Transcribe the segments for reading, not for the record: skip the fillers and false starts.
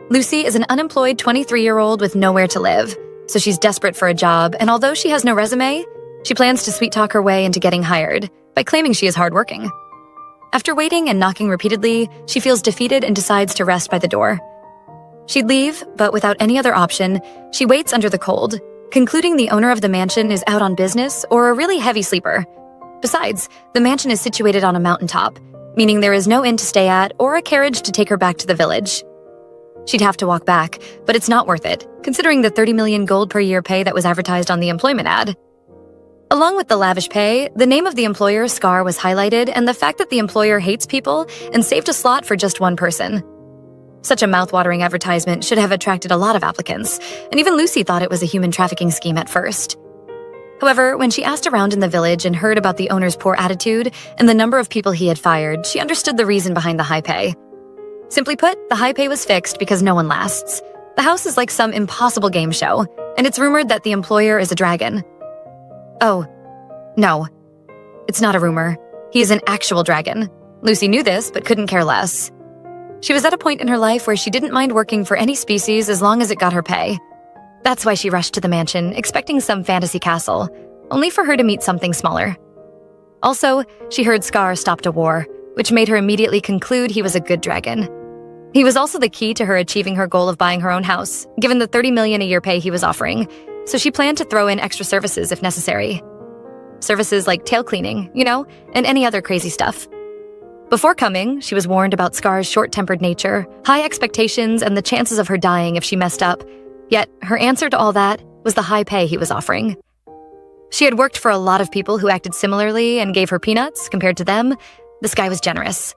Lucy is an unemployed 23-year-old with nowhere to live, so she's desperate for a job, and although she has no resume, she plans to sweet-talk her way into getting hired by claiming she is hardworking. After waiting and knocking repeatedly, she feels defeated and decides to rest by the door. She'd leave, but without any other option, she waits under the cold, concluding the owner of the mansion is out on business or a really heavy sleeper. Besides, the mansion is situated on a mountaintop, meaning there is no inn to stay at or a carriage to take her back to the village. She'd have to walk back, but it's not worth it, considering the 30 million gold per year pay that was advertised on the employment ad. Along with the lavish pay, the name of the employer, Scar, was highlighted, and the fact that the employer hates people and saved a slot for just one person. Such a mouth-watering advertisement should have attracted a lot of applicants, and even Lucy thought it was a human trafficking scheme at first. However, when she asked around in the village and heard about the owner's poor attitude and the number of people he had fired, she understood the reason behind the high pay. Simply put, the high pay was fixed because no one lasts. The house is like some impossible game show, and it's rumored that the employer is a dragon. Oh, no. It's not a rumor. He is an actual dragon. Lucy knew this, but couldn't care less. She was at a point in her life where she didn't mind working for any species as long as it got her pay. That's why she rushed to the mansion, expecting some fantasy castle, only for her to meet something smaller. Also, she heard Scar stopped a war, which made her immediately conclude he was a good dragon. He was also the key to her achieving her goal of buying her own house, given the 30 million a year pay he was offering, so she planned to throw in extra services if necessary. Services like tail cleaning, and any other crazy stuff. Before coming, she was warned about Scar's short-tempered nature, high expectations, and the chances of her dying if she messed up, yet her answer to all that was the high pay he was offering. She had worked for a lot of people who acted similarly and gave her peanuts compared to them. This guy was generous.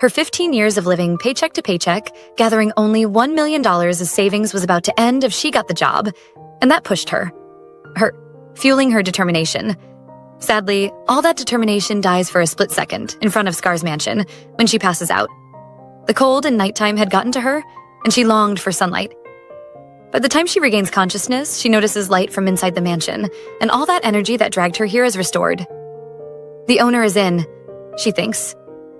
Her 15 years of living paycheck to paycheck, gathering only $1 million as savings was about to end if she got the job, and that pushed her, fueling her determination. Sadly, all that determination dies for a split second in front of Scar's mansion when she passes out. The cold and nighttime had gotten to her, and she longed for sunlight. By the time she regains consciousness, she notices light from inside the mansion, and all that energy that dragged her here is restored. The owner is in, she thinks.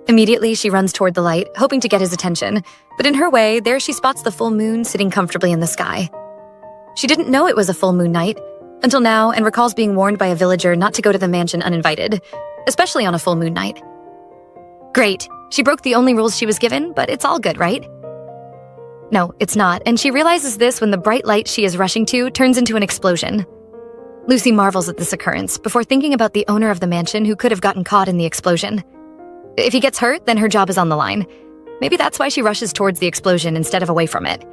Immediately, she runs toward the light, hoping to get his attention, but in her way, there she spots the full moon sitting comfortably in the sky. She didn't know it was a full moon night until now, and recalls being warned by a villager not to go to the mansion uninvited, especially on a full moon night. Great, she broke the only rules she was given, but it's all good, right? No, it's not, and she realizes this when the bright light she is rushing to turns into an explosion. Lucy marvels at this occurrence before thinking about the owner of the mansion who could have gotten caught in the explosion. If he gets hurt, then her job is on the line. Maybe that's why she rushes towards the explosion instead of away from it.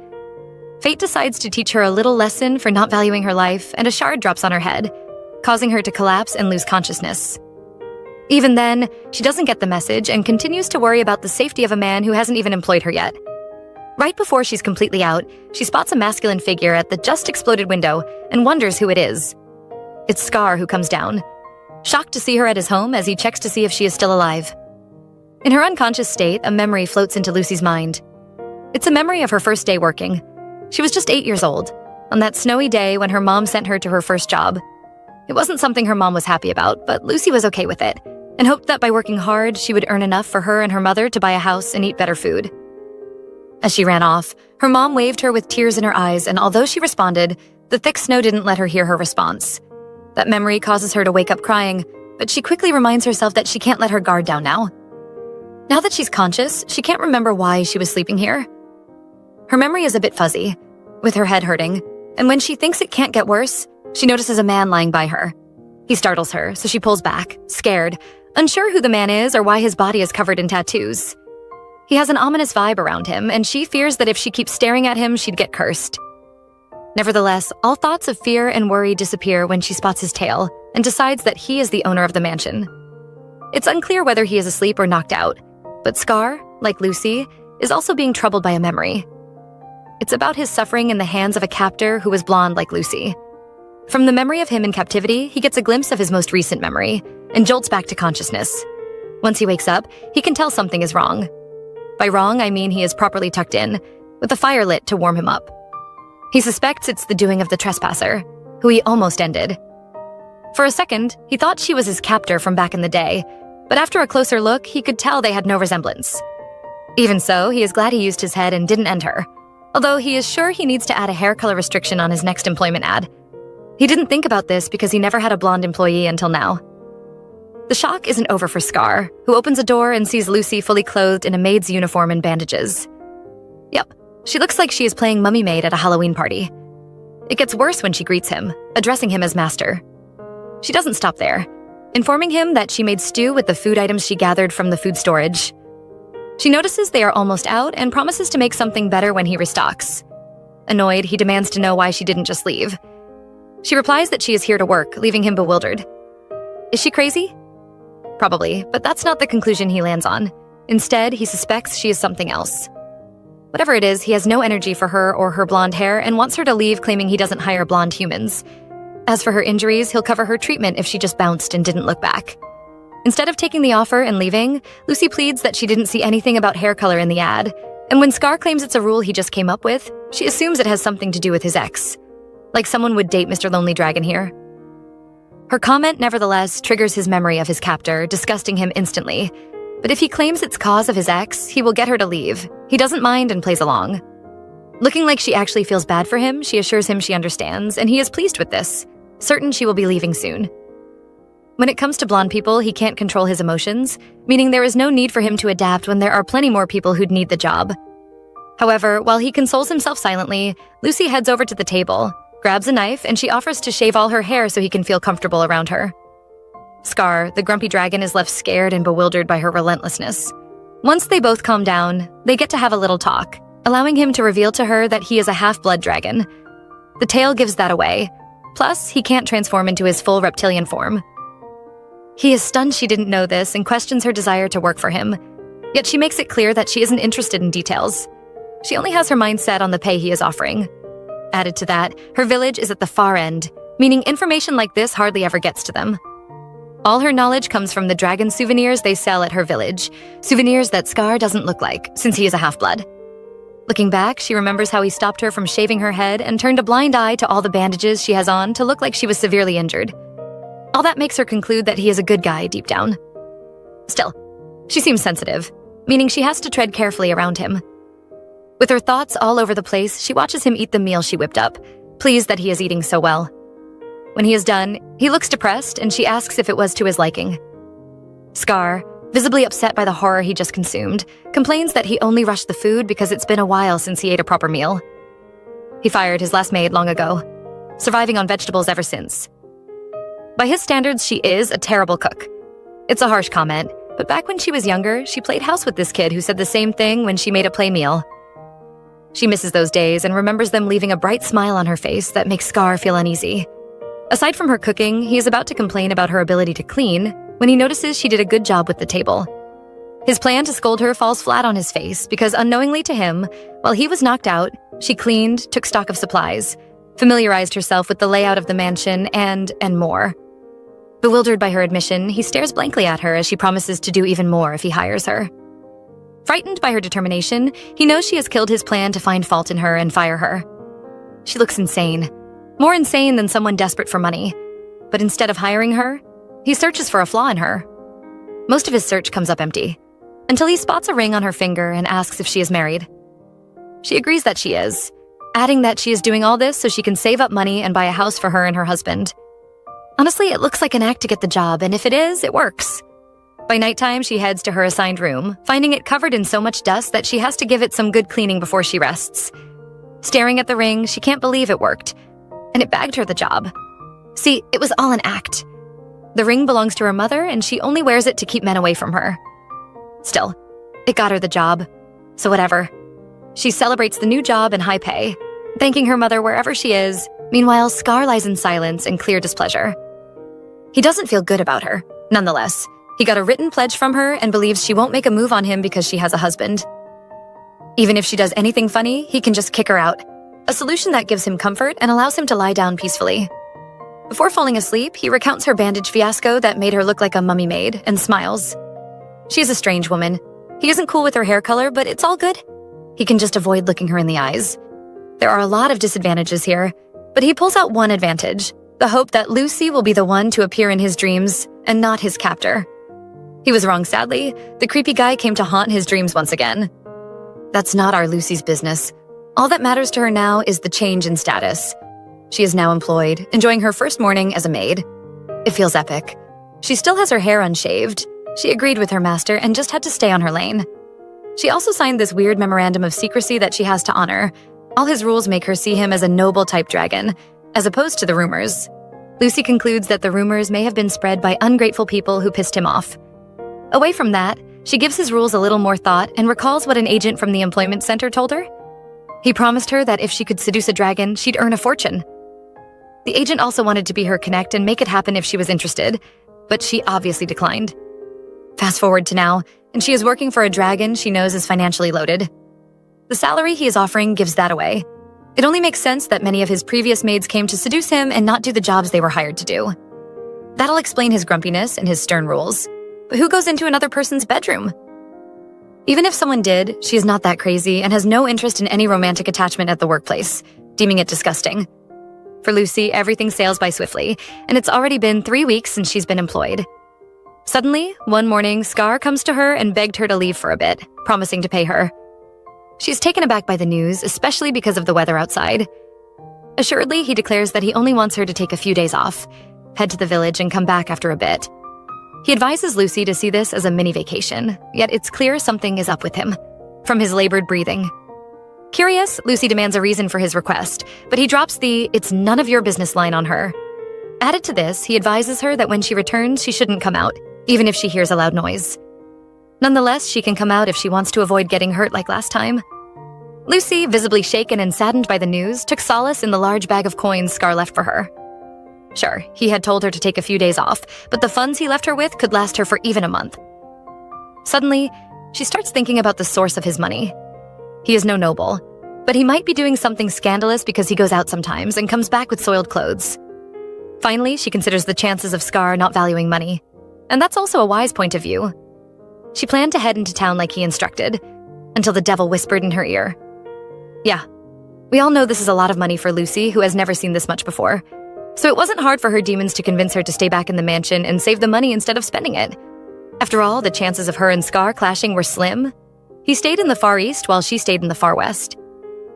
Fate decides to teach her a little lesson for not valuing her life, and a shard drops on her head, causing her to collapse and lose consciousness. Even then, she doesn't get the message and continues to worry about the safety of a man who hasn't even employed her yet. Right before she's completely out, she spots a masculine figure at the just exploded window and wonders who it is. It's Scar who comes down, shocked to see her at his home as he checks to see if she is still alive. In her unconscious state, a memory floats into Lucy's mind. It's a memory of her first day working. She was just 8 years old, on that snowy day when her mom sent her to her first job. It wasn't something her mom was happy about, but Lucy was okay with it, and hoped that by working hard, she would earn enough for her and her mother to buy a house and eat better food. As she ran off, her mom waved her with tears in her eyes, and although she responded, the thick snow didn't let her hear her response. That memory causes her to wake up crying, but she quickly reminds herself that she can't let her guard down now. Now that she's conscious, she can't remember why she was sleeping here. Her memory is a bit fuzzy, with her head hurting, and when she thinks it can't get worse, she notices a man lying by her. He startles her, so she pulls back, scared, unsure who the man is or why his body is covered in tattoos. He has an ominous vibe around him, and she fears that if she keeps staring at him, she'd get cursed. Nevertheless, all thoughts of fear and worry disappear when she spots his tail and decides that he is the owner of the mansion. It's unclear whether he is asleep or knocked out, but Scar, like Lucy, is also being troubled by a memory. It's about his suffering in the hands of a captor who was blonde like Lucy. From the memory of him in captivity, he gets a glimpse of his most recent memory and jolts back to consciousness. Once he wakes up, he can tell something is wrong. By wrong, I mean he is properly tucked in, with a fire lit to warm him up. He suspects it's the doing of the trespasser, who he almost ended. For a second, he thought she was his captor from back in the day, but after a closer look, he could tell they had no resemblance. Even so, he is glad he used his head and didn't end her, although he is sure he needs to add a hair color restriction on his next employment ad. He didn't think about this because he never had a blonde employee until now. The shock isn't over for Scar, who opens a door and sees Lucy fully clothed in a maid's uniform and bandages. Yep, she looks like she is playing Mummy Maid at a Halloween party. It gets worse when she greets him, addressing him as master. She doesn't stop there, informing him that she made stew with the food items she gathered from the food storage. She notices they are almost out and promises to make something better when he restocks. Annoyed, he demands to know why she didn't just leave. She replies that she is here to work, leaving him bewildered. Is she crazy? Probably, but that's not the conclusion he lands on. Instead, he suspects she is something else. Whatever it is, he has no energy for her or her blonde hair and wants her to leave, claiming he doesn't hire blonde humans. As for her injuries, he'll cover her treatment if she just bounced and didn't look back. Instead of taking the offer and leaving, Lucy pleads that she didn't see anything about hair color in the ad, and when Scar claims it's a rule he just came up with, she assumes it has something to do with his ex. Like someone would date Mr. Lonely Dragon here. Her comment, nevertheless, triggers his memory of his captor, disgusting him instantly. But if he claims it's cause of his ex, he will get her to leave. He doesn't mind and plays along. Looking like she actually feels bad for him, she assures him she understands, and he is pleased with this, certain she will be leaving soon. When it comes to blonde people, he can't control his emotions, meaning there is no need for him to adapt when there are plenty more people who'd need the job. However, while he consoles himself silently, Lucy heads over to the table, grabs a knife, and she offers to shave all her hair so he can feel comfortable around her. Scar, the grumpy dragon, is left scared and bewildered by her relentlessness. Once they both calm down, they get to have a little talk, allowing him to reveal to her that he is a half-blood dragon. The tale gives that away. Plus, he can't transform into his full reptilian form. He is stunned she didn't know this and questions her desire to work for him. Yet she makes it clear that she isn't interested in details. She only has her mind set on the pay he is offering. Added to that, her village is at the far end, meaning information like this hardly ever gets to them. All her knowledge comes from the dragon souvenirs they sell at her village, souvenirs that Scar doesn't look like, since he is a half-blood. Looking back, she remembers how he stopped her from shaving her head and turned a blind eye to all the bandages she has on to look like she was severely injured. All that makes her conclude that he is a good guy deep down. Still, she seems sensitive, meaning she has to tread carefully around him. With her thoughts all over the place, she watches him eat the meal she whipped up, pleased that he is eating so well. When he is done, he looks depressed and she asks if it was to his liking. Scar, visibly upset by the horror he just consumed, complains that he only rushed the food because it's been a while since he ate a proper meal. He fired his last maid long ago, surviving on vegetables ever since. By his standards, she is a terrible cook. It's a harsh comment, but back when she was younger, she played house with this kid who said the same thing when she made a play meal. She misses those days and remembers them leaving a bright smile on her face that makes Scar feel uneasy. Aside from her cooking, he is about to complain about her ability to clean when he notices she did a good job with the table. His plan to scold her falls flat on his face because unknowingly to him, while he was knocked out, she cleaned, took stock of supplies, familiarized herself with the layout of the mansion, and more. Bewildered by her admission, he stares blankly at her as she promises to do even more if he hires her. Frightened by her determination, he knows she has killed his plan to find fault in her and fire her. She looks insane. More insane than someone desperate for money. But instead of hiring her, he searches for a flaw in her. Most of his search comes up empty, until he spots a ring on her finger and asks if she is married. She agrees that she is, adding that she is doing all this so she can save up money and buy a house for her and her husband. Honestly, it looks like an act to get the job, and if it is, it works. By nighttime, she heads to her assigned room, finding it covered in so much dust that she has to give it some good cleaning before she rests. Staring at the ring, she can't believe it worked, and it bagged her the job. See, it was all an act. The ring belongs to her mother, and she only wears it to keep men away from her. Still, it got her the job, so whatever. She celebrates the new job and high pay, thanking her mother wherever she is. Meanwhile, Scar lies in silence and clear displeasure. He doesn't feel good about her. Nonetheless, he got a written pledge from her and believes she won't make a move on him because she has a husband. Even if she does anything funny, he can just kick her out. A solution that gives him comfort and allows him to lie down peacefully. Before falling asleep, he recounts her bandage fiasco that made her look like a mummy maid and smiles. She is a strange woman. He isn't cool with her hair color, but it's all good. He can just avoid looking her in the eyes. There are a lot of disadvantages here, but he pulls out one advantage, the hope that Lucy will be the one to appear in his dreams and not his captor. He was wrong, sadly. The creepy guy came to haunt his dreams once again. That's not our Lucy's business. All that matters to her now is the change in status. She is now employed, enjoying her first morning as a maid. It feels epic. She still has her hair unshaved. She agreed with her master and just had to stay on her lane. She also signed this weird memorandum of secrecy that she has to honor. All his rules make her see him as a noble type dragon, as opposed to the rumors. Lucy concludes that the rumors may have been spread by ungrateful people who pissed him off. Away from that, she gives his rules a little more thought and recalls what an agent from the employment center told her. He promised her that if she could seduce a dragon, she'd earn a fortune. The agent also wanted to be her connect and make it happen if she was interested, but she obviously declined. Fast forward to now, and she is working for a dragon she knows is financially loaded. The salary he is offering gives that away. It only makes sense that many of his previous maids came to seduce him and not do the jobs they were hired to do. That'll explain his grumpiness and his stern rules. But who goes into another person's bedroom? Even if someone did, she is not that crazy and has no interest in any romantic attachment at the workplace, deeming it disgusting. For Lucy, everything sails by swiftly, and it's already been 3 weeks since she's been employed. Suddenly, one morning, Scar comes to her and begged her to leave for a bit, promising to pay her. She's taken aback by the news, especially because of the weather outside. Assuredly, he declares that he only wants her to take a few days off, head to the village, and come back after a bit. He advises Lucy to see this as a mini vacation, yet it's clear something is up with him, from his labored breathing. Curious, Lucy demands a reason for his request, but he drops the "it's none of your business" line on her. Added to this, he advises her that when she returns, she shouldn't come out, even if she hears a loud noise. Nonetheless, she can come out if she wants to avoid getting hurt like last time. Lucy, visibly shaken and saddened by the news, took solace in the large bag of coins Scar left for her. Sure, he had told her to take a few days off, but the funds he left her with could last her for even a month. Suddenly, she starts thinking about the source of his money. He is no noble, but he might be doing something scandalous because he goes out sometimes and comes back with soiled clothes. Finally, she considers the chances of Scar not valuing money, and that's also a wise point of view. She planned to head into town like he instructed, until the devil whispered in her ear. Yeah, we all know this is a lot of money for Lucy, who has never seen this much before. So it wasn't hard for her demons to convince her to stay back in the mansion and save the money instead of spending it. After all, the chances of her and Scar clashing were slim. He stayed in the Far East while she stayed in the Far West.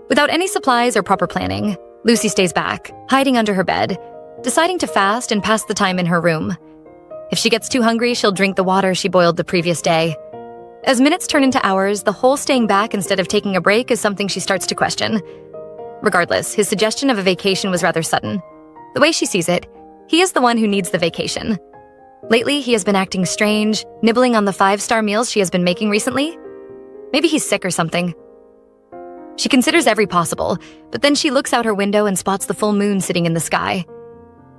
Without any supplies or proper planning, Lucy stays back, hiding under her bed, deciding to fast and pass the time in her room. If she gets too hungry, she'll drink the water she boiled the previous day. As minutes turn into hours, the whole staying back instead of taking a break is something she starts to question. Regardless, his suggestion of a vacation was rather sudden. The way she sees it, he is the one who needs the vacation. Lately, he has been acting strange, nibbling on the 5-star meals she has been making recently. Maybe he's sick or something. She considers every possible, but then she looks out her window and spots the full moon sitting in the sky.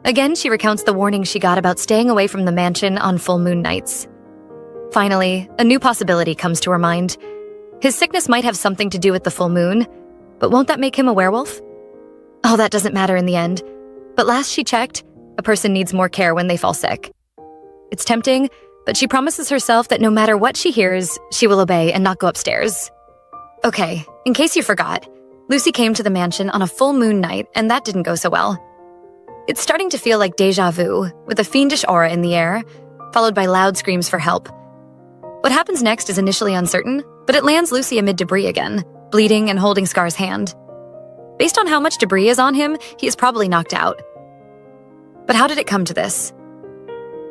Again, she recounts the warning she got about staying away from the mansion on full moon nights. Finally, a new possibility comes to her mind. His sickness might have something to do with the full moon, but won't that make him a werewolf? Oh, that doesn't matter in the end. But last she checked, a person needs more care when they fall sick. It's tempting, but she promises herself that no matter what she hears, she will obey and not go upstairs. Okay, in case you forgot, Lucy came to the mansion on a full moon night, and that didn't go so well. It's starting to feel like déjà vu, with a fiendish aura in the air, followed by loud screams for help. What happens next is initially uncertain, but it lands Lucy amid debris again, bleeding and holding Scar's hand. Based on how much debris is on him, he is probably knocked out. But how did it come to this?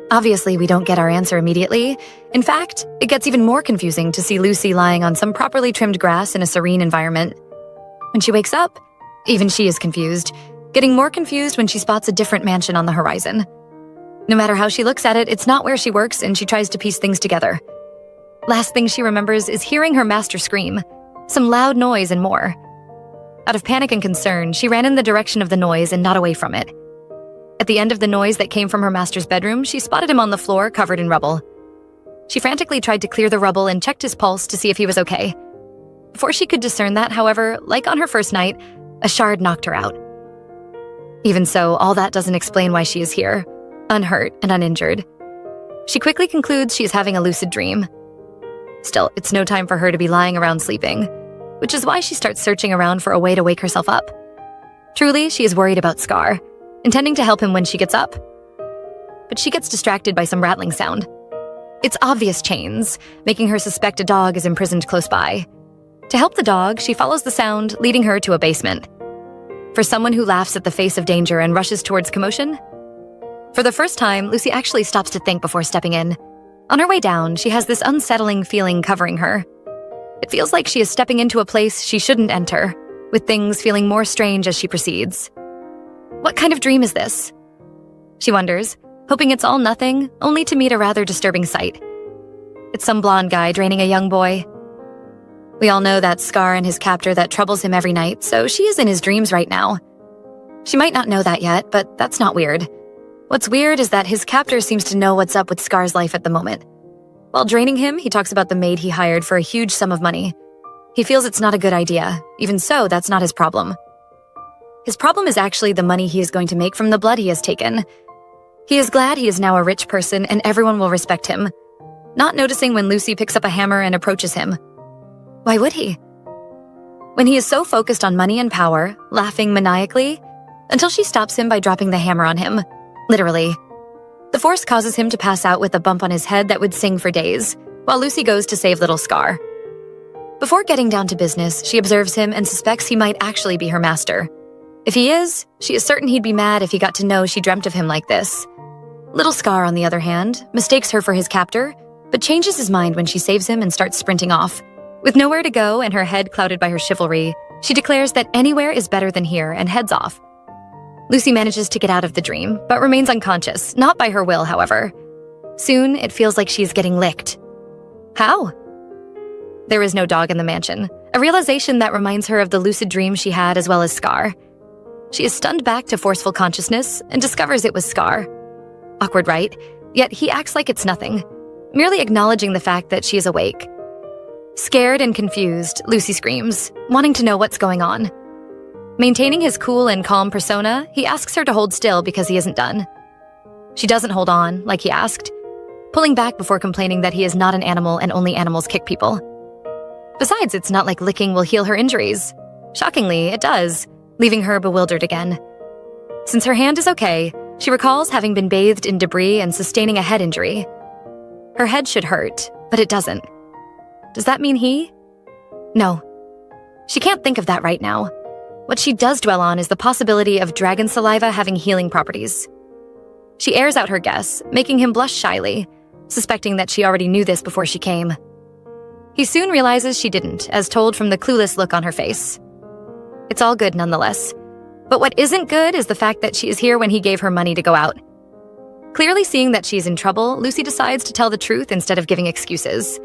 Obviously, we don't get our answer immediately. In fact, it gets even more confusing to see Lucy lying on some properly trimmed grass in a serene environment. When she wakes up, even she is confused, getting more confused when she spots a different mansion on the horizon. No matter how she looks at it, it's not where she works, and she tries to piece things together. Last thing she remembers is hearing her master scream, some loud noise and more. Out of panic and concern, she ran in the direction of the noise and not away from it. At the end of the noise that came from her master's bedroom, she spotted him on the floor, covered in rubble. She frantically tried to clear the rubble and checked his pulse to see if he was okay. Before she could discern that, however, like on her first night, a shard knocked her out. Even so, all that doesn't explain why she is here, unhurt and uninjured. She quickly concludes she is having a lucid dream. Still, it's no time for her to be lying around sleeping, which is why she starts searching around for a way to wake herself up. Truly, she is worried about Scar, intending to help him when she gets up. But she gets distracted by some rattling sound. It's obvious chains, making her suspect a dog is imprisoned close by. To help the dog, she follows the sound, leading her to a basement. For someone who laughs at the face of danger and rushes towards commotion? For the first time, Lucy actually stops to think before stepping in. On her way down, she has this unsettling feeling covering her. It feels like she is stepping into a place she shouldn't enter, with things feeling more strange as she proceeds. What kind of dream is this? She wonders, hoping it's all nothing, only to meet a rather disturbing sight. It's some blonde guy draining a young boy. We all know that Scar and his captor that troubles him every night, so she is in his dreams right now. She might not know that yet, but that's not weird. What's weird is that his captor seems to know what's up with Scar's life at the moment. While draining him, he talks about the maid he hired for a huge sum of money. He feels it's not a good idea. Even so, that's not his problem. His problem is actually the money he is going to make from the blood he has taken. He is glad he is now a rich person and everyone will respect him, not noticing when Lucy picks up a hammer and approaches him. Why would he? When he is so focused on money and power, laughing maniacally, until she stops him by dropping the hammer on him. Literally. The force causes him to pass out with a bump on his head that would sing for days, while Lucy goes to save little Scar. Before getting down to business, she observes him and suspects he might actually be her master. If he is, she is certain he'd be mad if he got to know she dreamt of him like this. Little Scar, on the other hand, mistakes her for his captor, but changes his mind when she saves him and starts sprinting off. With nowhere to go and her head clouded by her chivalry, she declares that anywhere is better than here and heads off. Lucy manages to get out of the dream, but remains unconscious, not by her will, however. Soon, it feels like she's getting licked. How? There is no dog in the mansion, a realization that reminds her of the lucid dream she had as well as Scar. She is stunned back to forceful consciousness and discovers it was Scar. Awkward, right? Yet he acts like it's nothing, merely acknowledging the fact that she is awake. Scared and confused, Lucy screams, wanting to know what's going on. Maintaining his cool and calm persona, he asks her to hold still because he isn't done. She doesn't hold on, like he asked, pulling back before complaining that he is not an animal and only animals kick people. Besides, it's not like licking will heal her injuries. Shockingly, it does, leaving her bewildered again. Since her hand is okay, she recalls having been bathed in debris and sustaining a head injury. Her head should hurt, but it doesn't. Does that mean he? No. She can't think of that right now. What she does dwell on is the possibility of dragon saliva having healing properties. She airs out her guess, making him blush shyly, suspecting that she already knew this before she came. He soon realizes she didn't, as told from the clueless look on her face. It's all good nonetheless. But what isn't good is the fact that she is here when he gave her money to go out. Clearly seeing that she's in trouble, Lucy decides to tell the truth instead of giving excuses.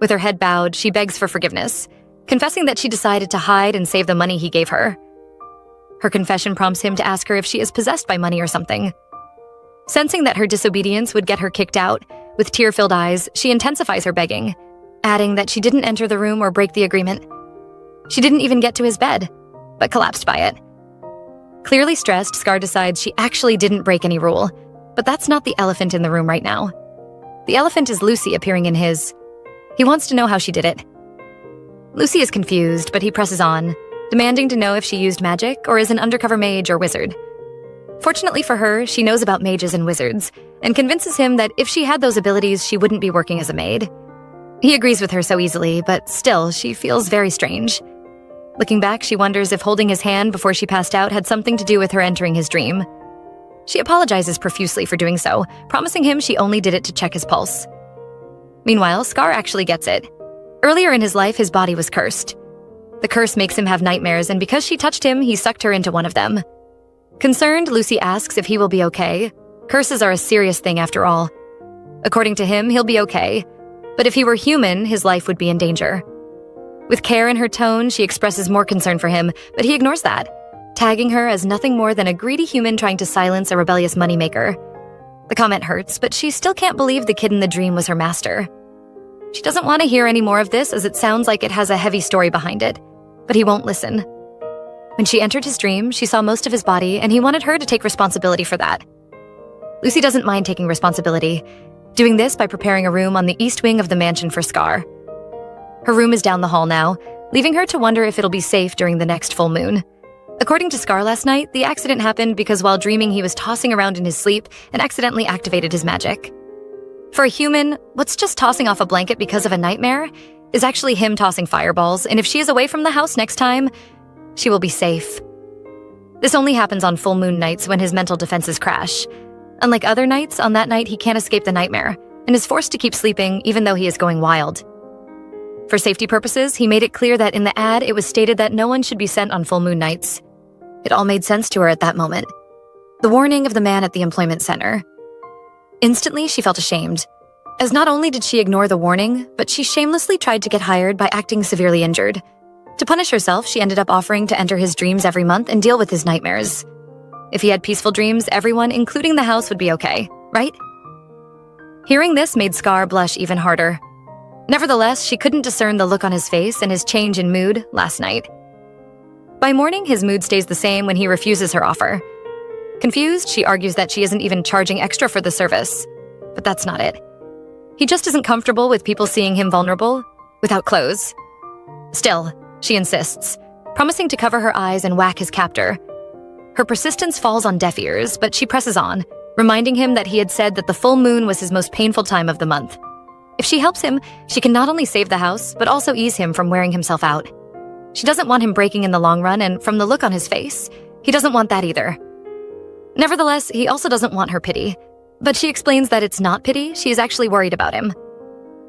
With her head bowed, she begs for forgiveness, confessing that she decided to hide and save the money he gave her. Her confession prompts him to ask her if she is possessed by money or something. Sensing that her disobedience would get her kicked out, with tear-filled eyes, she intensifies her begging, adding that she didn't enter the room or break the agreement. She didn't even get to his bed, but collapsed by it. Clearly stressed, Scar decides she actually didn't break any rule, but that's not the elephant in the room right now. The elephant is Lucy appearing in his. He wants to know how she did it. Lucy is confused, but he presses on, demanding to know if she used magic or is an undercover mage or wizard. Fortunately for her, she knows about mages and wizards, and convinces him that if she had those abilities, she wouldn't be working as a maid. He agrees with her so easily, but still, she feels very strange. Looking back, she wonders if holding his hand before she passed out had something to do with her entering his dream. She apologizes profusely for doing so, promising him she only did it to check his pulse. Meanwhile, Scar actually gets it. Earlier in his life, his body was cursed. The curse makes him have nightmares, and because she touched him, he sucked her into one of them. Concerned, Lucy asks if he will be okay. Curses are a serious thing after all. According to him, he'll be okay. But if he were human, his life would be in danger. With care in her tone, she expresses more concern for him, but he ignores that, tagging her as nothing more than a greedy human trying to silence a rebellious moneymaker. The comment hurts, but she still can't believe the kid in the dream was her master. She doesn't want to hear any more of this as it sounds like it has a heavy story behind it, but he won't listen. When she entered his dream, she saw most of his body, and he wanted her to take responsibility for that. Lucy doesn't mind taking responsibility, doing this by preparing a room on the east wing of the mansion for Scar. Her room is down the hall now, leaving her to wonder if it'll be safe during the next full moon. According to Scar last night, the accident happened because while dreaming he was tossing around in his sleep and accidentally activated his magic. For a human, what's just tossing off a blanket because of a nightmare is actually him tossing fireballs, and if she is away from the house next time, she will be safe. This only happens on full moon nights when his mental defenses crash. Unlike other nights, on that night he can't escape the nightmare and is forced to keep sleeping even though he is going wild. For safety purposes, he made it clear that in the ad it was stated that no one should be sent on full moon nights. It all made sense to her at that moment. The warning of the man at the employment center. Instantly, she felt ashamed, as not only did she ignore the warning, but she shamelessly tried to get hired by acting severely injured. To punish herself, she ended up offering to enter his dreams every month and deal with his nightmares. If he had peaceful dreams, everyone, including the house, would be okay, right? Hearing this made Scar blush even harder. Nevertheless, she couldn't discern the look on his face and his change in mood last night. By morning, his mood stays the same when he refuses her offer. Confused, she argues that she isn't even charging extra for the service. But that's not it. He just isn't comfortable with people seeing him vulnerable, without clothes. Still, she insists, promising to cover her eyes and whack his captor. Her persistence falls on deaf ears, but she presses on, reminding him that he had said that the full moon was his most painful time of the month. If she helps him, she can not only save the house, but also ease him from wearing himself out. She doesn't want him breaking in the long run, and from the look on his face, he doesn't want that either. Nevertheless, he also doesn't want her pity, but she explains that it's not pity, she is actually worried about him.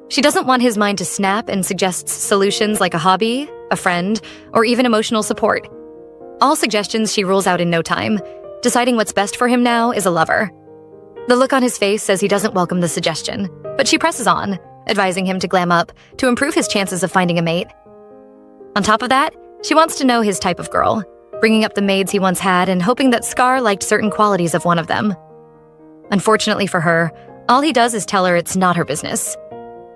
She doesn't want his mind to snap and suggests solutions like a hobby, a friend, or even emotional support. All suggestions she rules out in no time, deciding what's best for him now is a lover. The look on his face says he doesn't welcome the suggestion, but she presses on, advising him to glam up to improve his chances of finding a mate. On top of that, she wants to know his type of girl, bringing up the maids he once had and hoping that Scar liked certain qualities of one of them. Unfortunately for her, all he does is tell her it's not her business.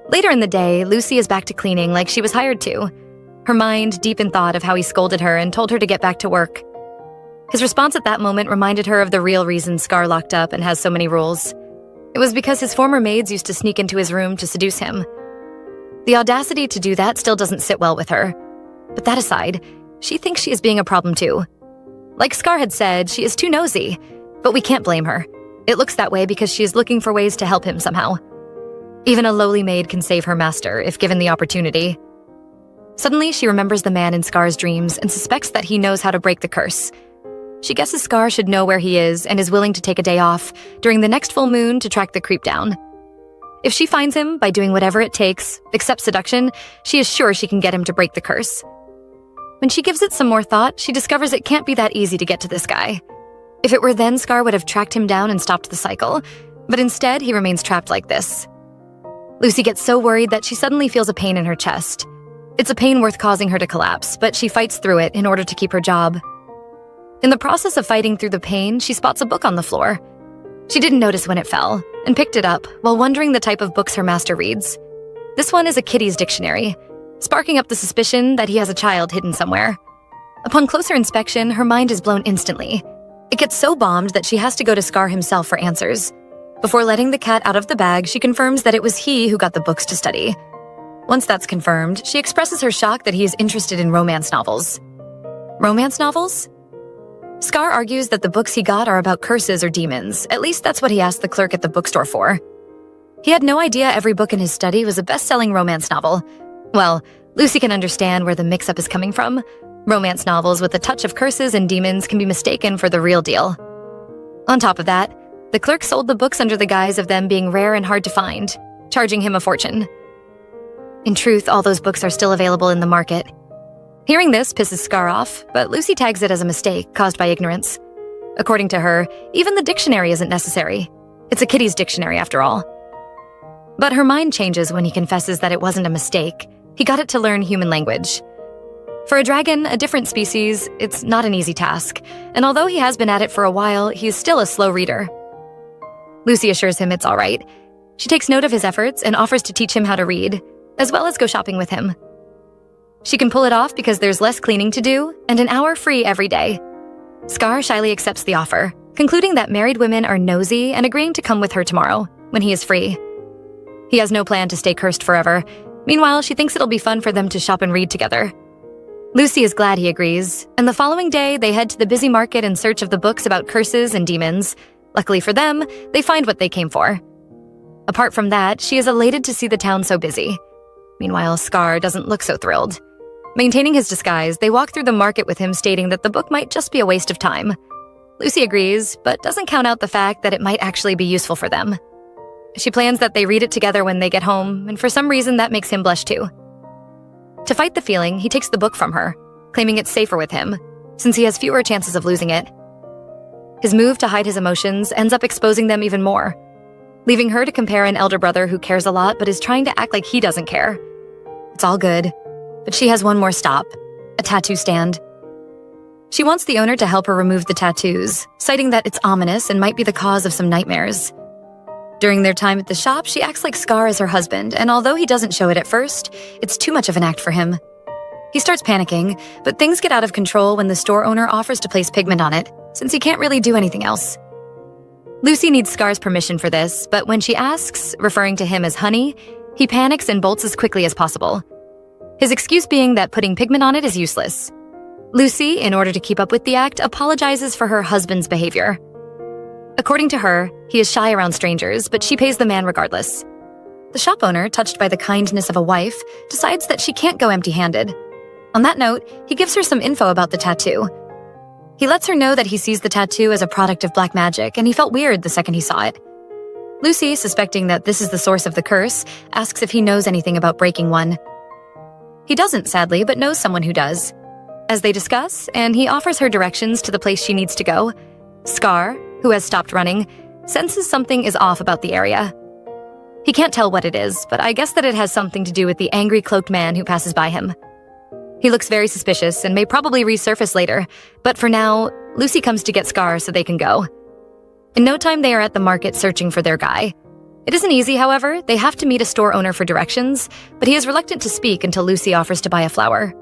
Later in the day, Lucy is back to cleaning like she was hired to, her mind deep in thought of how he scolded her and told her to get back to work. His response at that moment reminded her of the real reason Scar locked up and has so many rules. It was because his former maids used to sneak into his room to seduce him. The audacity to do that still doesn't sit well with her. But that aside, she thinks she is being a problem too. Like Scar had said, she is too nosy, but we can't blame her. It looks that way because she is looking for ways to help him somehow. Even a lowly maid can save her master if given the opportunity. Suddenly, she remembers the man in Scar's dreams and suspects that he knows how to break the curse. She guesses Scar should know where he is and is willing to take a day off during the next full moon to track the creep down. If she finds him by doing whatever it takes, except seduction, she is sure she can get him to break the curse. When she gives it some more thought, she discovers it can't be that easy to get to this guy. If it were then, Scar would have tracked him down and stopped the cycle, but instead he remains trapped like this. Lucy gets so worried that she suddenly feels a pain in her chest. It's a pain worth causing her to collapse, but she fights through it in order to keep her job. In the process of fighting through the pain, she spots a book on the floor. She didn't notice when it fell, and picked it up while wondering the type of books her master reads. This one is a kiddie's dictionary, sparking up the suspicion that he has a child hidden somewhere. Upon closer inspection, her mind is blown instantly. It gets so bombed that she has to go to Scar himself for answers. Before letting the cat out of the bag, she confirms that it was he who got the books to study. Once that's confirmed, she expresses her shock that he is interested in romance novels. Romance novels? Scar argues that the books he got are about curses or demons. At least that's what he asked the clerk at the bookstore for. He had no idea every book in his study was a best-selling romance novel. Well, Lucy can understand where the mix-up is coming from. Romance novels with a touch of curses and demons can be mistaken for the real deal. On top of that, the clerk sold the books under the guise of them being rare and hard to find, charging him a fortune. In truth, all those books are still available in the market. Hearing this pisses Scar off, but Lucy tags it as a mistake caused by ignorance. According to her, even the dictionary isn't necessary. It's a kiddie's dictionary after all. But her mind changes when he confesses that it wasn't a mistake. He got it to learn human language. For a dragon, a different species, it's not an easy task, and although he has been at it for a while, he's still a slow reader. Lucy assures him it's all right. She takes note of his efforts and offers to teach him how to read, as well as go shopping with him. She can pull it off because there's less cleaning to do and an hour free every day. Scar shyly accepts the offer, concluding that married women are nosy and agreeing to come with her tomorrow, when he is free. He has no plan to stay cursed forever. Meanwhile, she thinks it'll be fun for them to shop and read together. Lucy is glad he agrees, and the following day they head to the busy market in search of the books about curses and demons. Luckily for them, they find what they came for. Apart from that, she is elated to see the town so busy. Meanwhile, Scar doesn't look so thrilled. Maintaining his disguise, they walk through the market with him stating that the book might just be a waste of time. Lucy agrees, but doesn't count out the fact that it might actually be useful for them. She plans that they read it together when they get home, and for some reason that makes him blush too. To fight the feeling, he takes the book from her, claiming it's safer with him, since he has fewer chances of losing it. His move to hide his emotions ends up exposing them even more, leaving her to compare an elder brother who cares a lot but is trying to act like he doesn't care. It's all good, but she has one more stop, a tattoo stand. She wants the owner to help her remove the tattoos, citing that it's ominous and might be the cause of some nightmares. During their time at the shop, she acts like Scar is her husband, and although he doesn't show it at first, it's too much of an act for him. He starts panicking, but things get out of control when the store owner offers to place pigment on it, since he can't really do anything else. Lucy needs Scar's permission for this, but when she asks, referring to him as honey, he panics and bolts as quickly as possible. His excuse being that putting pigment on it is useless. Lucy, in order to keep up with the act, apologizes for her husband's behavior. According to her, he is shy around strangers, but she pays the man regardless. The shop owner, touched by the kindness of a wife, decides that she can't go empty-handed. On that note, he gives her some info about the tattoo. He lets her know that he sees the tattoo as a product of black magic, and he felt weird the second he saw it. Lucy, suspecting that this is the source of the curse, asks if he knows anything about breaking one. He doesn't, sadly, but knows someone who does. As they discuss, and he offers her directions to the place she needs to go, Scar, who has stopped running, senses something is off about the area. He can't tell what it is, but I guess that it has something to do with the angry cloaked man who passes by him. He looks very suspicious and may probably resurface later, but for now, Lucy comes to get Scar so they can go. In no time, they are at the market searching for their guy. It isn't easy, however. They have to meet a store owner for directions, but he is reluctant to speak until Lucy offers to buy a flower.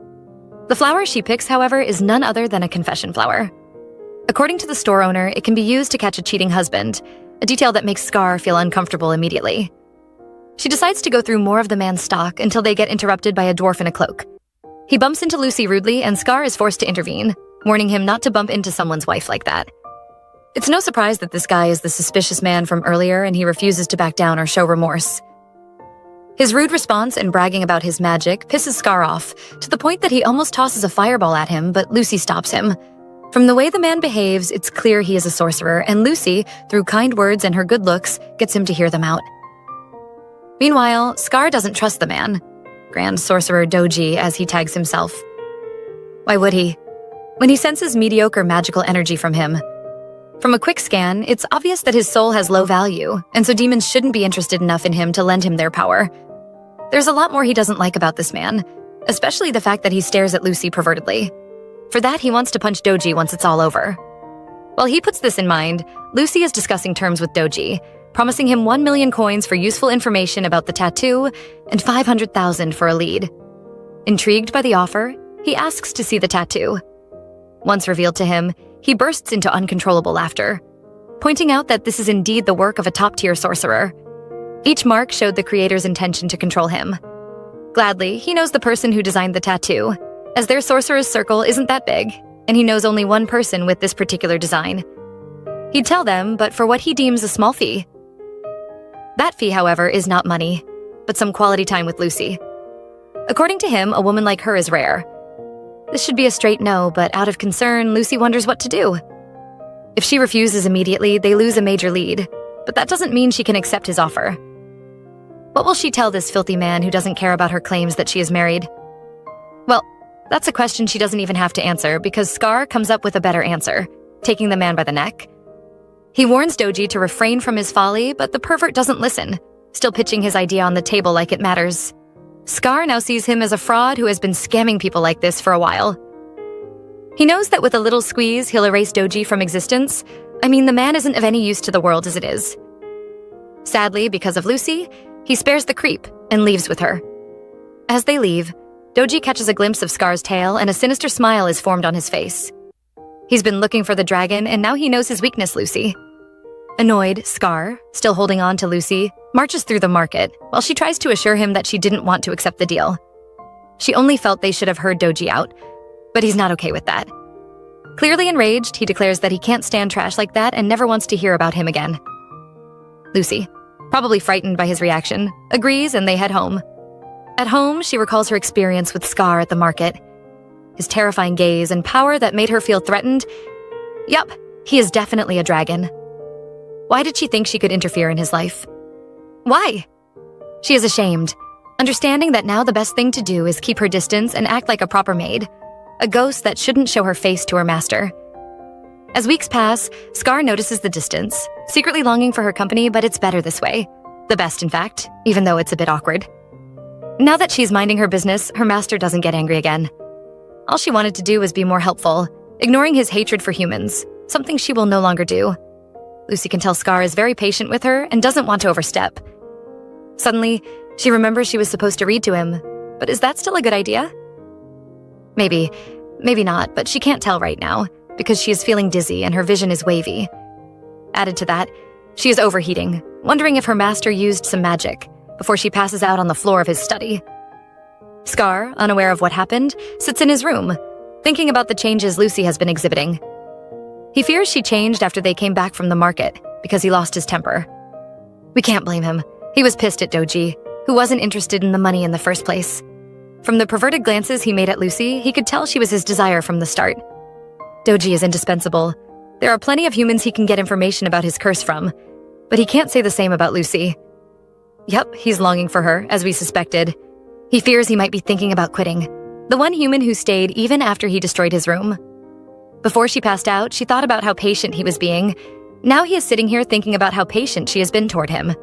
The flower she picks, however, is none other than a confession flower. According to the store owner, it can be used to catch a cheating husband, a detail that makes Scar feel uncomfortable immediately. She decides to go through more of the man's stock until they get interrupted by a dwarf in a cloak. He bumps into Lucy rudely, and Scar is forced to intervene, warning him not to bump into someone's wife like that. It's no surprise that this guy is the suspicious man from earlier, and he refuses to back down or show remorse. His rude response and bragging about his magic pisses Scar off, to the point that he almost tosses a fireball at him, but Lucy stops him. From the way the man behaves, it's clear he is a sorcerer, and Lucy, through kind words and her good looks, gets him to hear them out. Meanwhile, Scar doesn't trust the man, Grand Sorcerer Doji, as he tags himself. Why would he? When he senses mediocre magical energy from him. From a quick scan, it's obvious that his soul has low value, and so demons shouldn't be interested enough in him to lend him their power. There's a lot more he doesn't like about this man, especially the fact that he stares at Lucy pervertedly. For that, he wants to punch Doji once it's all over. While he puts this in mind, Lucy is discussing terms with Doji, promising him 1 million coins for useful information about the tattoo and 500,000 for a lead. Intrigued by the offer, he asks to see the tattoo. Once revealed to him, he bursts into uncontrollable laughter, pointing out that this is indeed the work of a top-tier sorcerer. Each mark showed the creator's intention to control him. Gladly, he knows the person who designed the tattoo, as their sorcerer's circle isn't that big, and he knows only one person with this particular design. He'd tell them, but for what he deems a small fee. That fee, however, is not money, but some quality time with Lucy. According to him, a woman like her is rare. This should be a straight no, but out of concern, Lucy wonders what to do. If she refuses immediately, they lose a major lead, but that doesn't mean she can accept his offer. What will she tell this filthy man who doesn't care about her claims that she is married? Well, that's a question she doesn't even have to answer, because Scar comes up with a better answer, taking the man by the neck. He warns Doji to refrain from his folly, but the pervert doesn't listen, still pitching his idea on the table like it matters. Scar now sees him as a fraud who has been scamming people like this for a while. He knows that with a little squeeze, he'll erase Doji from existence. I mean, the man isn't of any use to the world as it is. Sadly, because of Lucy, he spares the creep and leaves with her. As they leave, Doji catches a glimpse of Scar's tail, and a sinister smile is formed on his face. He's been looking for the dragon, and now he knows his weakness, Lucy. Annoyed, Scar, still holding on to Lucy, marches through the market, while she tries to assure him that she didn't want to accept the deal. She only felt they should have heard Doji out, but he's not okay with that. Clearly enraged, he declares that he can't stand trash like that and never wants to hear about him again. Lucy, probably frightened by his reaction, agrees and they head home. At home, she recalls her experience with Scar at the market. His terrifying gaze and power that made her feel threatened. Yup, he is definitely a dragon. Why did she think she could interfere in his life? Why? She is ashamed, understanding that now the best thing to do is keep her distance and act like a proper maid, a ghost that shouldn't show her face to her master. As weeks pass, Scar notices the distance, secretly longing for her company, but it's better this way. The best, in fact, even though it's a bit awkward. Now that she's minding her business, her master doesn't get angry again. All she wanted to do was be more helpful, ignoring his hatred for humans, something she will no longer do. Lucy can tell Scar is very patient with her and doesn't want to overstep. Suddenly, she remembers she was supposed to read to him, but is that still a good idea? Maybe not, but she can't tell right now, because she is feeling dizzy and her vision is wavy. Added to that, she is overheating, wondering if her master used some magic before she passes out on the floor of his study. Scar, unaware of what happened, sits in his room, thinking about the changes Lucy has been exhibiting. He fears she changed after they came back from the market because he lost his temper. We can't blame him. He was pissed at Doji, who wasn't interested in the money in the first place. From the perverted glances he made at Lucy, he could tell she was his desire from the start. Doji is indispensable. There are plenty of humans he can get information about his curse from, but he can't say the same about Lucy. Yep, he's longing for her, as we suspected. He fears he might be thinking about quitting, the one human who stayed even after he destroyed his room. Before she passed out, she thought about how patient he was being. Now he is sitting here thinking about how patient she has been toward him.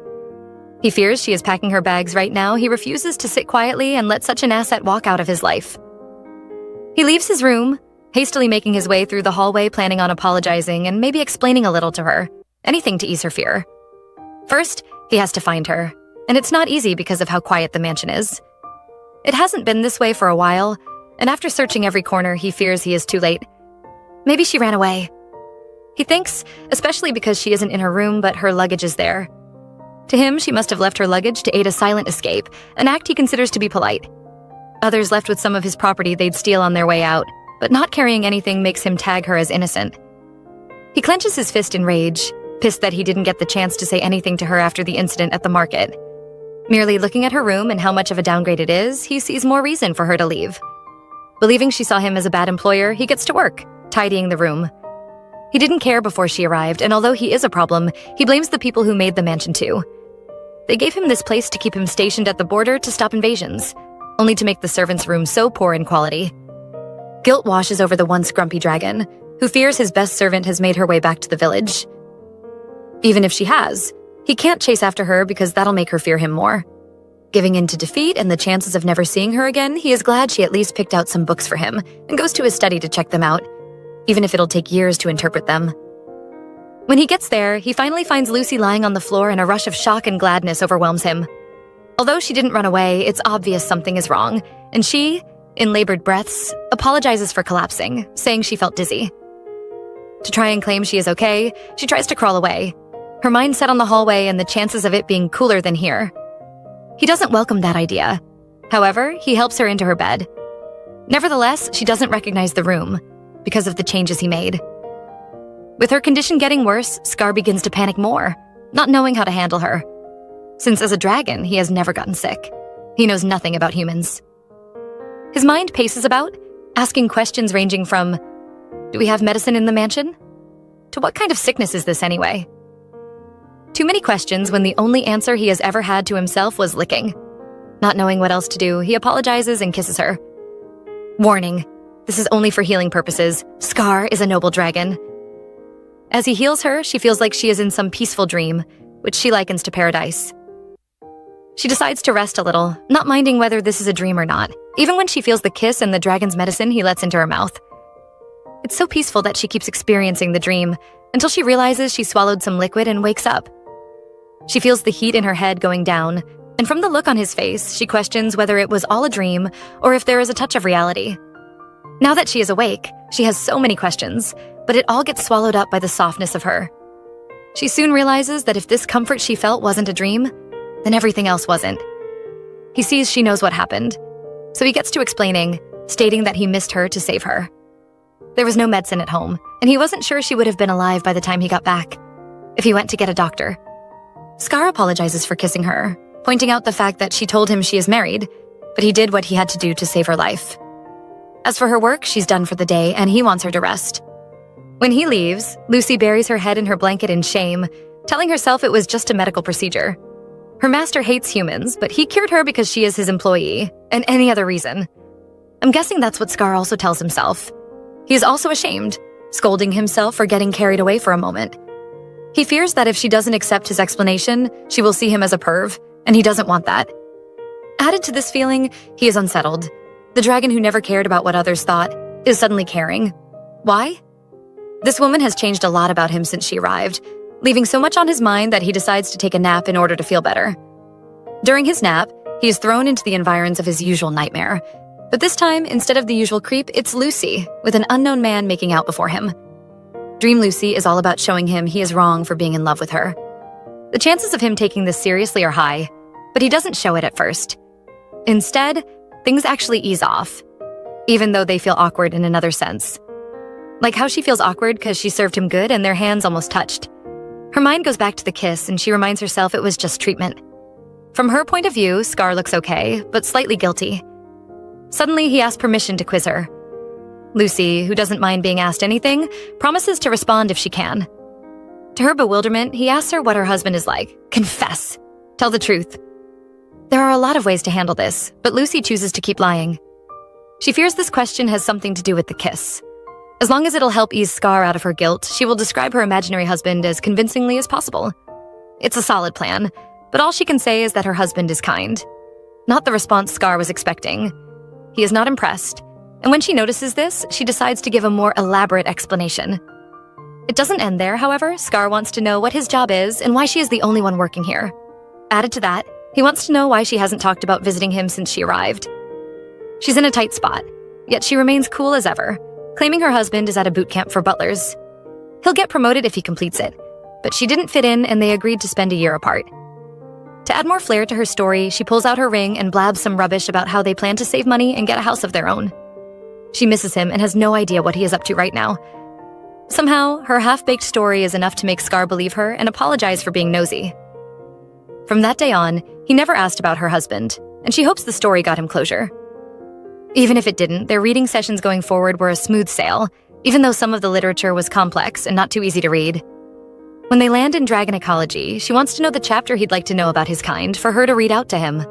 He fears she is packing her bags right now. He refuses to sit quietly and let such an asset walk out of his life. He leaves his room, hastily making his way through the hallway, planning on apologizing and maybe explaining a little to her, anything to ease her fear. First, he has to find her, and it's not easy because of how quiet the mansion is. It hasn't been this way for a while, and after searching every corner, he fears he is too late. Maybe she ran away. He thinks, especially because she isn't in her room, but her luggage is there. To him, she must have left her luggage to aid a silent escape, an act he considers to be polite. Others left with some of his property they'd steal on their way out, but not carrying anything makes him tag her as innocent. He clenches his fist in rage, pissed that he didn't get the chance to say anything to her after the incident at the market. Merely looking at her room and how much of a downgrade it is, he sees more reason for her to leave. Believing she saw him as a bad employer, he gets to work, tidying the room. He didn't care before she arrived, and although he is a problem, he blames the people who made the mansion too. They gave him this place to keep him stationed at the border to stop invasions, only to make the servants' room so poor in quality. Guilt washes over the once grumpy dragon, who fears his best servant has made her way back to the village. Even if she has, he can't chase after her because that'll make her fear him more. Giving in to defeat and the chances of never seeing her again, he is glad she at least picked out some books for him and goes to his study to check them out, even if it'll take years to interpret them. When he gets there, he finally finds Lucy lying on the floor and a rush of shock and gladness overwhelms him. Although she didn't run away, it's obvious something is wrong, and she, in labored breaths, apologizes for collapsing, saying she felt dizzy. To try and claim she is okay, she tries to crawl away, her mind set on the hallway and the chances of it being cooler than here. He doesn't welcome that idea. However, he helps her into her bed. Nevertheless, she doesn't recognize the room because of the changes he made. With her condition getting worse, Scar begins to panic more, not knowing how to handle her. Since as a dragon, he has never gotten sick. He knows nothing about humans. His mind paces about, asking questions ranging from, do we have medicine in the mansion? To what kind of sickness is this anyway? Too many questions when the only answer he has ever had to himself was licking. Not knowing what else to do, he apologizes and kisses her. Warning, this is only for healing purposes. Scar is a noble dragon. As he heals her, she feels like she is in some peaceful dream, which she likens to paradise. She decides to rest a little, not minding whether this is a dream or not, even when she feels the kiss and the dragon's medicine he lets into her mouth. It's so peaceful that she keeps experiencing the dream, until she realizes she swallowed some liquid and wakes up. She feels the heat in her head going down, and from the look on his face, she questions whether it was all a dream or if there is a touch of reality. Now that she is awake, she has so many questions, but it all gets swallowed up by the softness of her. She soon realizes that if this comfort she felt wasn't a dream, then everything else wasn't. He sees she knows what happened, so he gets to explaining, stating that he missed her to save her. There was no medicine at home, and he wasn't sure she would have been alive by the time he got back, if he went to get a doctor. Scar apologizes for kissing her, pointing out the fact that she told him she is married. but he did what he had to do to save her life. As for her work, she's done for the day, and he wants her to rest. When he leaves, Lucy buries her head in her blanket in shame, telling herself it was just a medical procedure. Her master hates humans, but he cured her because she is his employee, and any other reason. I'm guessing that's what Scar also tells himself. He is also ashamed, scolding himself for getting carried away for a moment. He fears that if she doesn't accept his explanation, she will see him as a perv, and he doesn't want that. Added to this feeling, he is unsettled. The dragon who never cared about what others thought is suddenly caring. Why? This woman has changed a lot about him since she arrived, leaving so much on his mind that he decides to take a nap in order to feel better. During his nap, he is thrown into the environs of his usual nightmare. But this time, instead of the usual creep, it's Lucy, with an unknown man making out before him. Dream Lucy is all about showing him he is wrong for being in love with her. The chances of him taking this seriously are high, but he doesn't show it at first. Instead, things actually ease off, even though they feel awkward in another sense. Like how she feels awkward because she served him good and their hands almost touched. Her mind goes back to the kiss and she reminds herself it was just treatment. From her point of view, Scar looks okay, but slightly guilty. Suddenly, he asks permission to quiz her. Lucy, who doesn't mind being asked anything, promises to respond if she can. To her bewilderment, he asks her what her husband is like. Confess. Tell the truth. There are a lot of ways to handle this, but Lucy chooses to keep lying. She fears this question has something to do with the kiss. As long as it'll help ease Scar out of her guilt, she will describe her imaginary husband as convincingly as possible. It's a solid plan, but all she can say is that her husband is kind. Not the response Scar was expecting. He is not impressed, and when she notices this, she decides to give a more elaborate explanation. It doesn't end there, however. Scar wants to know what his job is and why she is the only one working here. Added to that, he wants to know why she hasn't talked about visiting him since she arrived. She's in a tight spot, yet she remains cool as ever, claiming her husband is at a boot camp for butlers. He'll get promoted if he completes it, but she didn't fit in and they agreed to spend a year apart. To add more flair to her story, she pulls out her ring and blabs some rubbish about how they plan to save money and get a house of their own. She misses him and has no idea what he is up to right now. Somehow, her half-baked story is enough to make Scar believe her and apologize for being nosy. From that day on, he never asked about her husband, and she hopes the story got him closure. Even if it didn't, their reading sessions going forward were a smooth sail, even though some of the literature was complex and not too easy to read. When they land in Dragon Ecology, she wants to know the chapter he'd like to know about his kind for her to read out to him.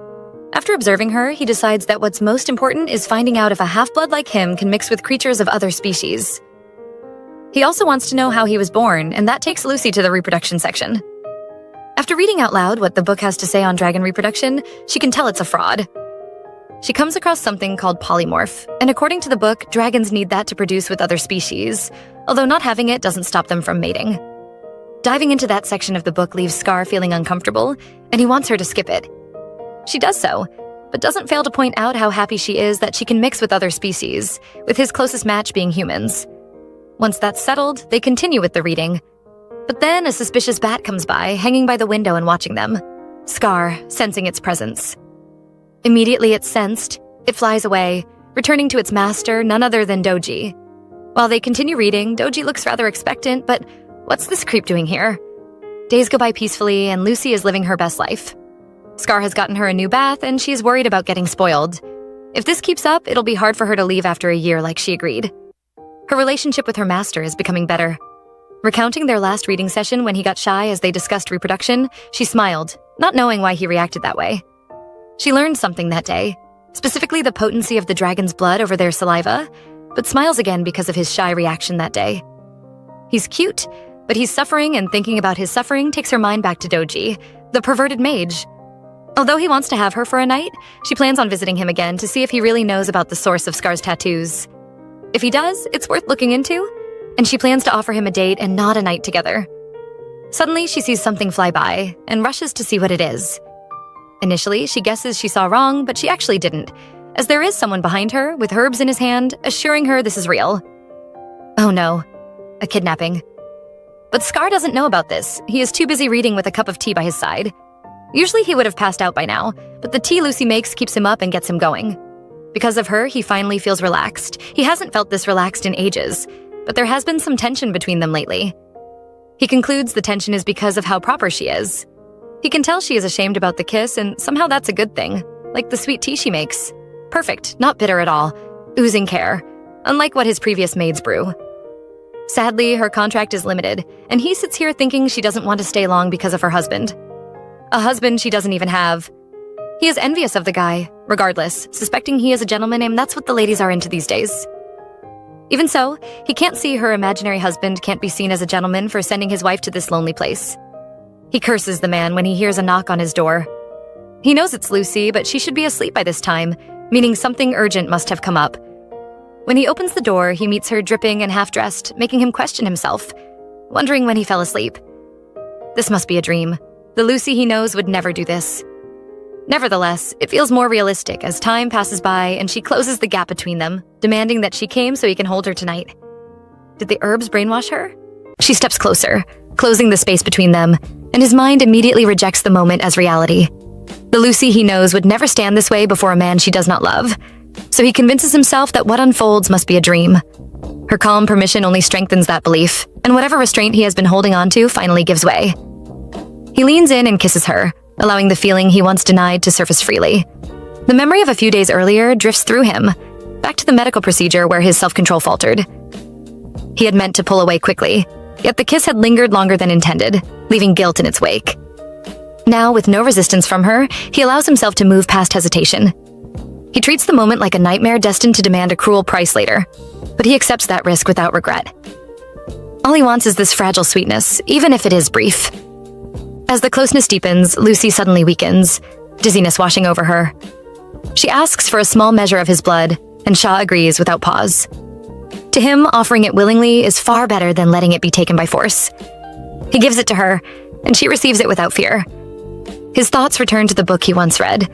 After observing her, he decides that what's most important is finding out if a half-blood like him can mix with creatures of other species. He also wants to know how he was born, and that takes Lucy to the reproduction section. After reading out loud what the book has to say on dragon reproduction, she can tell it's a fraud. She comes across something called polymorph, and according to the book, dragons need that to produce with other species, although not having it doesn't stop them from mating. Diving into that section of the book leaves Scar feeling uncomfortable, and he wants her to skip it. She does so, but doesn't fail to point out how happy she is that she can mix with other species, with his closest match being humans. Once that's settled, they continue with the reading. But then a suspicious bat comes by, hanging by the window and watching them. Scar, sensing its presence. Immediately it's sensed, it flies away, returning to its master, none other than Doji. While they continue reading, Doji looks rather expectant, but what's this creep doing here? Days go by peacefully, and Lucy is living her best life. Scar has gotten her a new bath, and she's worried about getting spoiled. If this keeps up, it'll be hard for her to leave after a year like she agreed. Her relationship with her master is becoming better. Recounting their last reading session when he got shy as they discussed reproduction, she smiled, not knowing why he reacted that way. She learned something that day, specifically the potency of the dragon's blood over their saliva, but smiles again because of his shy reaction that day. He's cute, but he's suffering, and thinking about his suffering takes her mind back to Doji, the perverted mage. Although he wants to have her for a night, she plans on visiting him again to see if he really knows about the source of Scar's tattoos. If he does, it's worth looking into, and she plans to offer him a date and not a night together. Suddenly, she sees something fly by and rushes to see what it is. Initially, she guesses she saw wrong, but she actually didn't, as there is someone behind her with herbs in his hand, assuring her this is real. Oh no, a kidnapping. But Scar doesn't know about this. He is too busy reading with a cup of tea by his side. Usually he would have passed out by now, but the tea Lucy makes keeps him up and gets him going. Because of her, he finally feels relaxed. He hasn't felt this relaxed in ages, but there has been some tension between them lately. He concludes the tension is because of how proper she is. He can tell she is ashamed about the kiss, and somehow that's a good thing. like the sweet tea she makes. Perfect, not bitter at all, oozing care, unlike what his previous maids brew. Sadly, her contract is limited, and he sits here thinking she doesn't want to stay long because of her husband. A husband she doesn't even have. He is envious of the guy, regardless, suspecting he is a gentleman, and that's what the ladies are into these days. Even so, he can't see her imaginary husband can't be seen as a gentleman for sending his wife to this lonely place. He curses the man when he hears a knock on his door. He knows it's Lucy, but she should be asleep by this time, meaning something urgent must have come up. When he opens the door, he meets her dripping and half-dressed, making him question himself, wondering when he fell asleep. This must be a dream. The Lucy he knows would never do this. Nevertheless, it feels more realistic as time passes by and she closes the gap between them, demanding that she came so he can hold her tonight. Did the herbs brainwash her? She steps closer, closing the space between them, and his mind immediately rejects the moment as reality. The Lucy he knows would never stand this way before a man she does not love, so he convinces himself that what unfolds must be a dream. Her calm permission only strengthens that belief, and whatever restraint he has been holding on to finally gives way. He leans in and kisses her, allowing the feeling he once denied to surface freely. The memory of a few days earlier drifts through him, back to the medical procedure where his self-control faltered. He had meant to pull away quickly, yet the kiss had lingered longer than intended, leaving guilt in its wake. Now, with no resistance from her, he allows himself to move past hesitation. He treats the moment like a nightmare destined to demand a cruel price later, but he accepts that risk without regret. All he wants is this fragile sweetness, even if it is brief. As the closeness deepens, Lucy suddenly weakens, dizziness washing over her. She asks for a small measure of his blood, and Shaw agrees without pause. To him, offering it willingly is far better than letting it be taken by force. He gives it to her, and she receives it without fear. His thoughts return to the book he once read,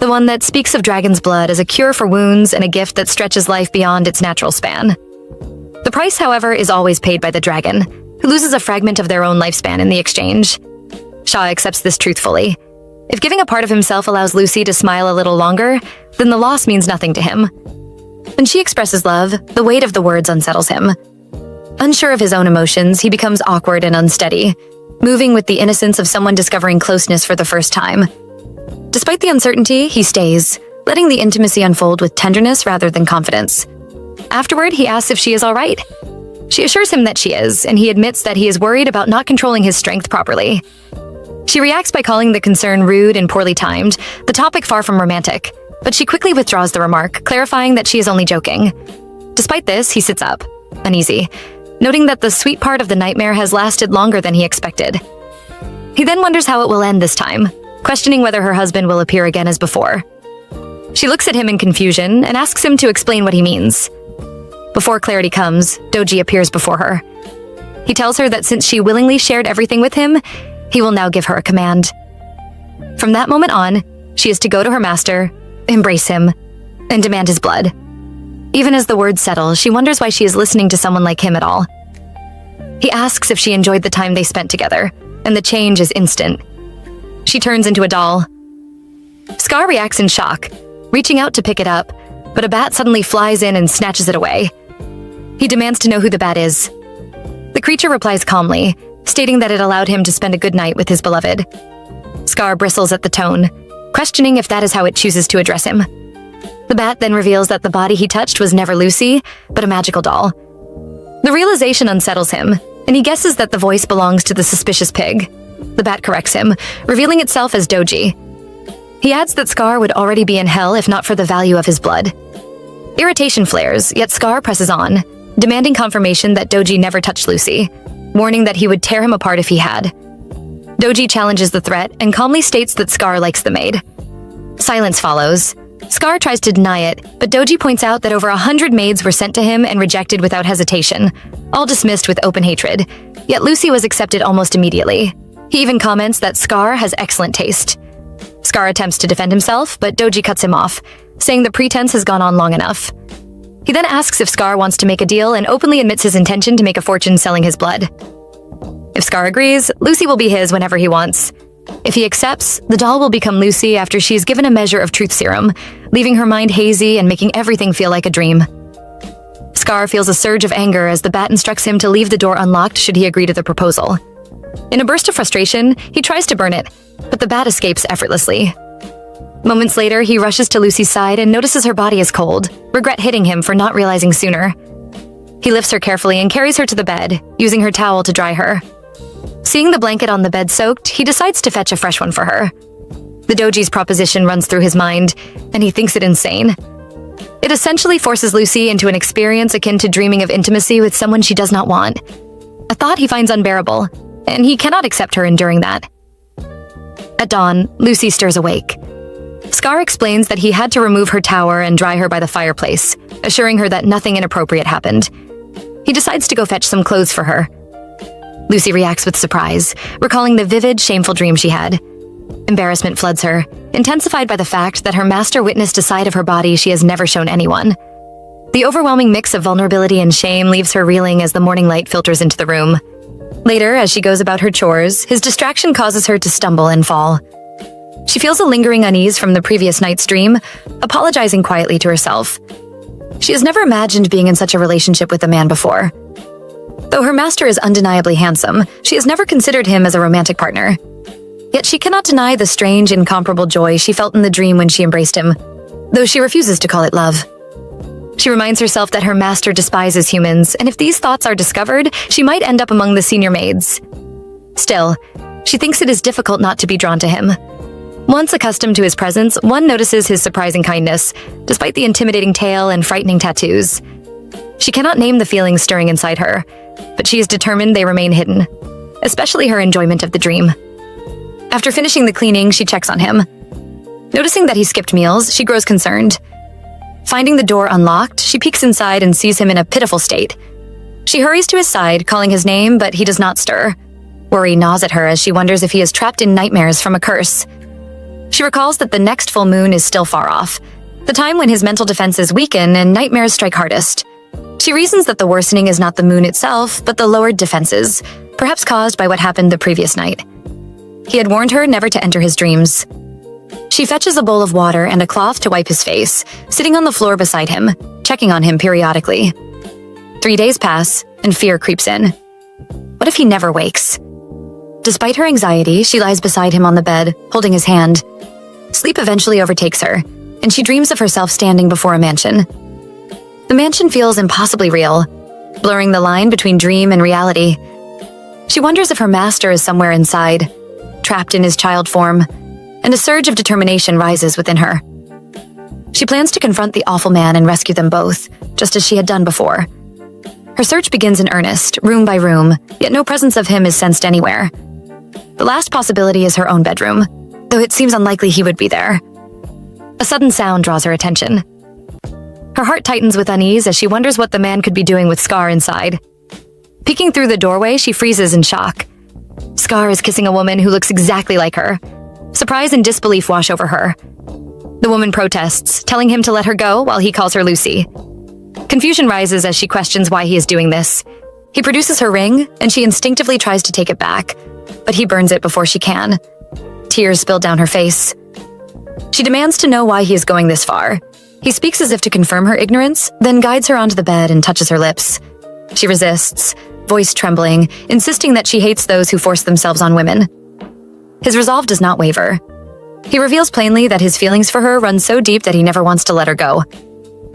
the one that speaks of dragon's blood as a cure for wounds and a gift that stretches life beyond its natural span. The price, however, is always paid by the dragon, who loses a fragment of their own lifespan in the exchange. Shaw accepts this truthfully. If giving a part of himself allows Lucy to smile a little longer, then the loss means nothing to him. When she expresses love, the weight of the words unsettles him. Unsure of his own emotions, he becomes awkward and unsteady, moving with the innocence of someone discovering closeness for the first time. Despite the uncertainty, he stays, letting the intimacy unfold with tenderness rather than confidence. Afterward, he asks if she is all right. She assures him that she is, and he admits that he is worried about not controlling his strength properly. She reacts by calling the concern rude and poorly timed, the topic far from romantic, but she quickly withdraws the remark, clarifying that she is only joking. Despite this, he sits up, uneasy, noting that the sweet part of the nightmare has lasted longer than he expected. He then wonders how it will end this time, questioning whether her husband will appear again as before. She looks at him in confusion and asks him to explain what he means. Before clarity comes, Doji appears before her. He tells her that since she willingly shared everything with him, he will now give her a command. From that moment on, she is to go to her master, embrace him, and demand his blood. Even as the words settle, she wonders why she is listening to someone like him at all. He asks if she enjoyed the time they spent together, and the change is instant. She turns into a doll. Scar reacts in shock, reaching out to pick it up, but a bat suddenly flies in and snatches it away. He demands to know who the bat is. The creature replies calmly, stating that it allowed him to spend a good night with his beloved. Scar bristles at the tone, questioning if that is how it chooses to address him. The bat then reveals that the body he touched was never Lucy, but a magical doll. The realization unsettles him, and he guesses that the voice belongs to the suspicious pig. The bat corrects him, revealing itself as Doji. He adds that Scar would already be in hell if not for the value of his blood. Irritation flares, yet Scar presses on, demanding confirmation that Doji never touched Lucy, warning that he would tear him apart if he had. Doji challenges the threat and calmly states that Scar likes the maid. Silence follows. Scar tries to deny it, but Doji points out that over 100 maids were sent to him and rejected without hesitation, all dismissed with open hatred, yet Lucy was accepted almost immediately. He even comments that Scar has excellent taste. Scar attempts to defend himself, but Doji cuts him off, saying the pretense has gone on long enough. He then asks if Scar wants to make a deal and openly admits his intention to make a fortune selling his blood. If Scar agrees, Lucy will be his whenever he wants. If he accepts, the doll will become Lucy after she is given a measure of truth serum, leaving her mind hazy and making everything feel like a dream. Scar feels a surge of anger as the bat instructs him to leave the door unlocked should he agree to the proposal. In a burst of frustration, he tries to burn it, but the bat escapes effortlessly. Moments later, he rushes to Lucy's side and notices her body is cold, regret hitting him for not realizing sooner. He lifts her carefully and carries her to the bed, using her towel to dry her. Seeing the blanket on the bed soaked, he decides to fetch a fresh one for her. The doji's proposition runs through his mind, and he thinks it insane. It essentially forces Lucy into an experience akin to dreaming of intimacy with someone she does not want. A thought he finds unbearable, and he cannot accept her enduring that. At dawn, Lucy stirs awake. Scar explains that he had to remove her tower and dry her by the fireplace, assuring her that nothing inappropriate happened. He decides to go fetch some clothes for her. Lucy reacts with surprise, recalling the vivid, shameful dream she had. Embarrassment floods her, intensified by the fact that her master witnessed a side of her body she has never shown anyone. The overwhelming mix of vulnerability and shame leaves her reeling as the morning light filters into the room. Later, as she goes about her chores, his distraction causes her to stumble and fall. She feels a lingering unease from the previous night's dream, apologizing quietly to herself. She has never imagined being in such a relationship with a man before. Though her master is undeniably handsome, she has never considered him as a romantic partner. Yet she cannot deny the strange, incomparable joy she felt in the dream when she embraced him, though she refuses to call it love. She reminds herself that her master despises humans, and if these thoughts are discovered, she might end up among the senior maids. Still, she thinks it is difficult not to be drawn to him. Once accustomed to his presence, one notices his surprising kindness, despite the intimidating tale and frightening tattoos. She cannot name the feelings stirring inside her, but she is determined they remain hidden, especially her enjoyment of the dream. After finishing the cleaning, she checks on him. Noticing that he skipped meals, she grows concerned. Finding the door unlocked, she peeks inside and sees him in a pitiful state. She hurries to his side, calling his name, but he does not stir. Worry gnaws at her as she wonders if he is trapped in nightmares from a curse. She recalls that the next full moon is still far off, the time when his mental defenses weaken and nightmares strike hardest. She reasons that the worsening is not the moon itself, but the lowered defenses, perhaps caused by what happened the previous night. He had warned her never to enter his dreams. She fetches a bowl of water and a cloth to wipe his face, sitting on the floor beside him, checking on him periodically. 3 days pass, and fear creeps in. What if he never wakes? Despite her anxiety, she lies beside him on the bed, holding his hand. Sleep eventually overtakes her, and she dreams of herself standing before a mansion. The mansion feels impossibly real, blurring the line between dream and reality. She wonders if her master is somewhere inside, trapped in his child form, and a surge of determination rises within her. She plans to confront the awful man and rescue them both, just as she had done before. Her search begins in earnest, room by room, yet no presence of him is sensed anywhere. The last possibility is her own bedroom, though it seems unlikely he would be there. A sudden sound draws her attention. Her heart tightens with unease as she wonders what the man could be doing with Scar inside. Peeking through the doorway, she freezes in shock. Scar is kissing a woman who looks exactly like her. Surprise and disbelief wash over her. The woman protests, telling him to let her go while he calls her Lucy. Confusion rises as she questions why he is doing this. He produces her ring, and she instinctively tries to take it back, but he burns it before she can. Tears spill down her face. She demands to know why he is going this far. He speaks as if to confirm her ignorance, then guides her onto the bed and touches her lips. She resists, voice trembling, insisting that she hates those who force themselves on women. His resolve does not waver. He reveals plainly that his feelings for her run so deep that he never wants to let her go.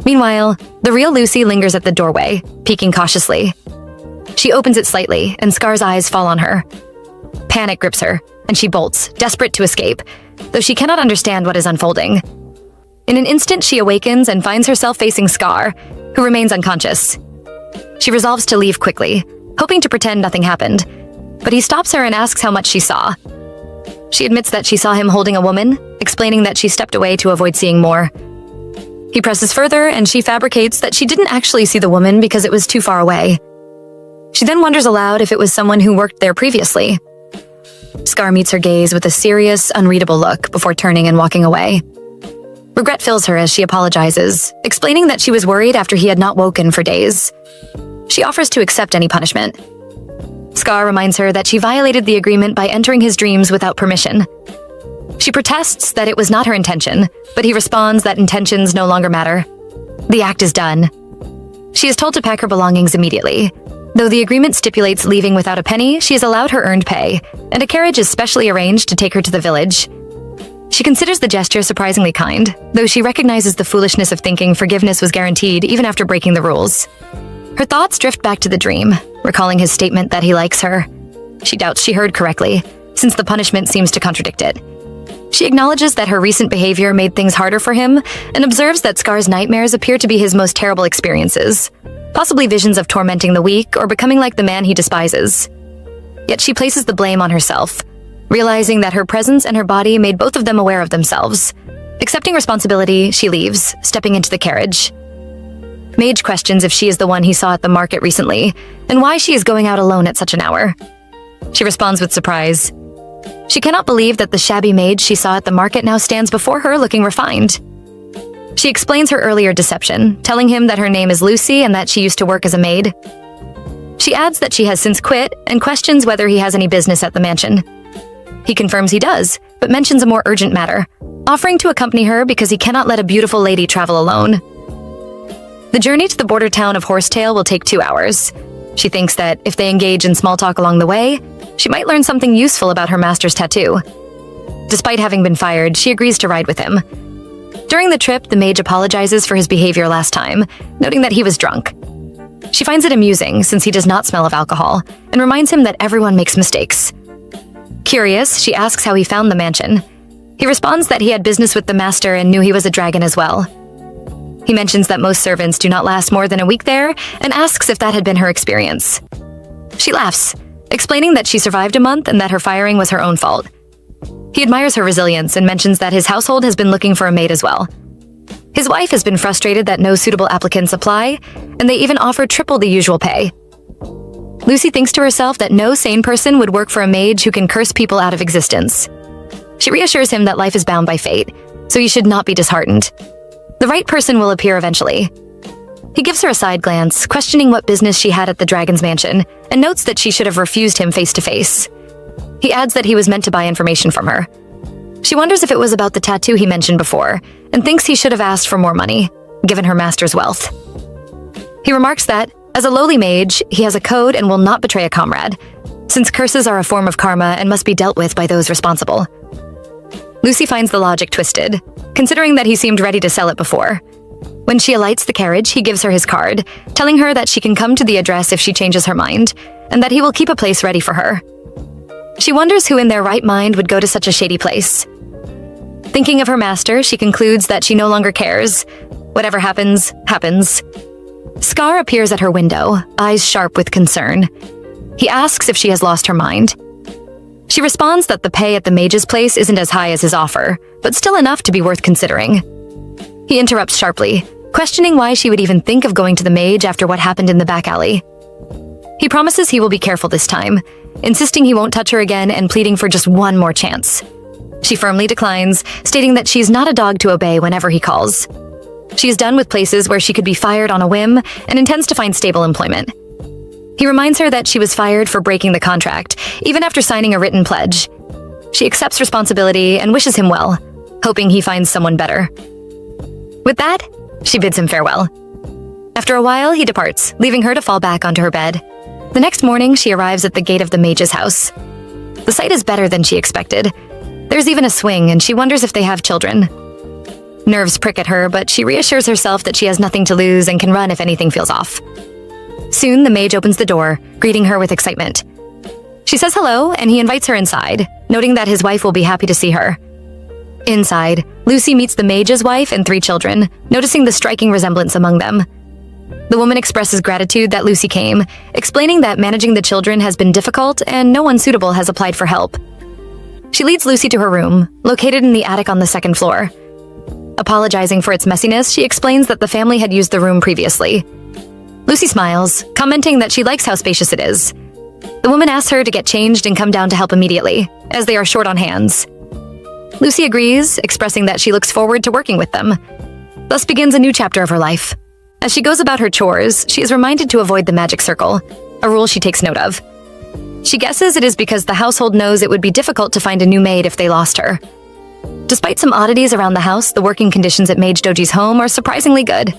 Meanwhile, the real Lucy lingers at the doorway, peeking cautiously. She opens it slightly, and Scar's eyes fall on her. Panic grips her, and she bolts, desperate to escape, though she cannot understand what is unfolding. In an instant, she awakens and finds herself facing Scar, who remains unconscious. She resolves to leave quickly, hoping to pretend nothing happened, but he stops her and asks how much she saw. She admits that she saw him holding a woman, explaining that she stepped away to avoid seeing more. He presses further, and she fabricates that she didn't actually see the woman because it was too far away. She then wonders aloud if it was someone who worked there previously. Scar meets her gaze with a serious, unreadable look before turning and walking away. Regret fills her as she apologizes, explaining that she was worried after he had not woken for days. She offers to accept any punishment. Scar reminds her that she violated the agreement by entering his dreams without permission. She protests that it was not her intention, but he responds that intentions no longer matter. The act is done. She is told to pack her belongings immediately. Though the agreement stipulates leaving without a penny, she is allowed her earned pay, and a carriage is specially arranged to take her to the village. She considers the gesture surprisingly kind, though she recognizes the foolishness of thinking forgiveness was guaranteed even after breaking the rules. Her thoughts drift back to the dream, recalling his statement that he likes her. She doubts she heard correctly, since the punishment seems to contradict it. She acknowledges that her recent behavior made things harder for him, and observes that Scar's nightmares appear to be his most terrible experiences, possibly visions of tormenting the weak or becoming like the man he despises. Yet she places the blame on herself, realizing that her presence and her body made both of them aware of themselves. Accepting responsibility, she leaves, stepping into the carriage. Maid questions if she is the one he saw at the market recently, and why she is going out alone at such an hour. She responds with surprise. She cannot believe that the shabby maid she saw at the market now stands before her looking refined. She explains her earlier deception, telling him that her name is Lucy and that she used to work as a maid. She adds that she has since quit and questions whether he has any business at the mansion. He confirms he does, but mentions a more urgent matter, offering to accompany her because he cannot let a beautiful lady travel alone. The journey to the border town of Horsetail will take 2 hours. She thinks that if they engage in small talk along the way, she might learn something useful about her master's tattoo. Despite having been fired, she agrees to ride with him. During the trip, the mage apologizes for his behavior last time, noting that he was drunk. She finds it amusing since he does not smell of alcohol, and reminds him that everyone makes mistakes. Curious, she asks how he found the mansion. He responds that he had business with the master and knew he was a dragon as well. He mentions that most servants do not last more than a week there, and asks if that had been her experience. She laughs, explaining that she survived a month and that her firing was her own fault. He admires her resilience and mentions that his household has been looking for a maid as well. His wife has been frustrated that no suitable applicants apply, and they even offer triple the usual pay. Lucy thinks to herself that no sane person would work for a mage who can curse people out of existence. She reassures him that life is bound by fate, so he should not be disheartened. The right person will appear eventually. He gives her a side glance, questioning what business she had at the dragon's mansion, and notes that she should have refused him face to face. He adds that he was meant to buy information from her. She wonders if it was about the tattoo he mentioned before, and thinks he should have asked for more money, given her master's wealth. He remarks that, as a lowly mage, he has a code and will not betray a comrade, since curses are a form of karma and must be dealt with by those responsible. Lucy finds the logic twisted, considering that he seemed ready to sell it before. When she alights the carriage, he gives her his card, telling her that she can come to the address if she changes her mind, and that he will keep a place ready for her. She wonders who in their right mind would go to such a shady place. Thinking of her master, she concludes that she no longer cares. Whatever happens, happens. Scar appears at her window, eyes sharp with concern. He asks if she has lost her mind. She responds that the pay at the mage's place isn't as high as his offer, but still enough to be worth considering. He interrupts sharply, questioning why she would even think of going to the mage after what happened in the back alley. He promises he will be careful this time, insisting he won't touch her again and pleading for just one more chance. She firmly declines, stating that she's not a dog to obey whenever he calls. She is done with places where she could be fired on a whim and intends to find stable employment. He reminds her that she was fired for breaking the contract, even after signing a written pledge. She accepts responsibility and wishes him well, hoping he finds someone better. With that, she bids him farewell. After a while, he departs, leaving her to fall back onto her bed. The next morning, she arrives at the gate of the mage's house. The sight is better than she expected. There's even a swing, and she wonders if they have children. Nerves prick at her, but she reassures herself that she has nothing to lose and can run if anything feels off. Soon, the mage opens the door, greeting her with excitement. She says hello, and he invites her inside, noting that his wife will be happy to see her. Inside, Lucy meets the mage's wife and 3 children, noticing the striking resemblance among them. The woman expresses gratitude that Lucy came, explaining that managing the children has been difficult and no one suitable has applied for help. She leads Lucy to her room, located in the attic on the 2nd floor. Apologizing for its messiness, she explains that the family had used the room previously. Lucy smiles, commenting that she likes how spacious it is. The woman asks her to get changed and come down to help immediately, as they are short on hands. Lucy agrees, expressing that she looks forward to working with them. Thus begins a new chapter of her life. As she goes about her chores, she is reminded to avoid the magic circle, a rule she takes note of. She guesses it is because the household knows it would be difficult to find a new maid if they lost her. Despite some oddities around the house, the working conditions at Mage Doji's home are surprisingly good.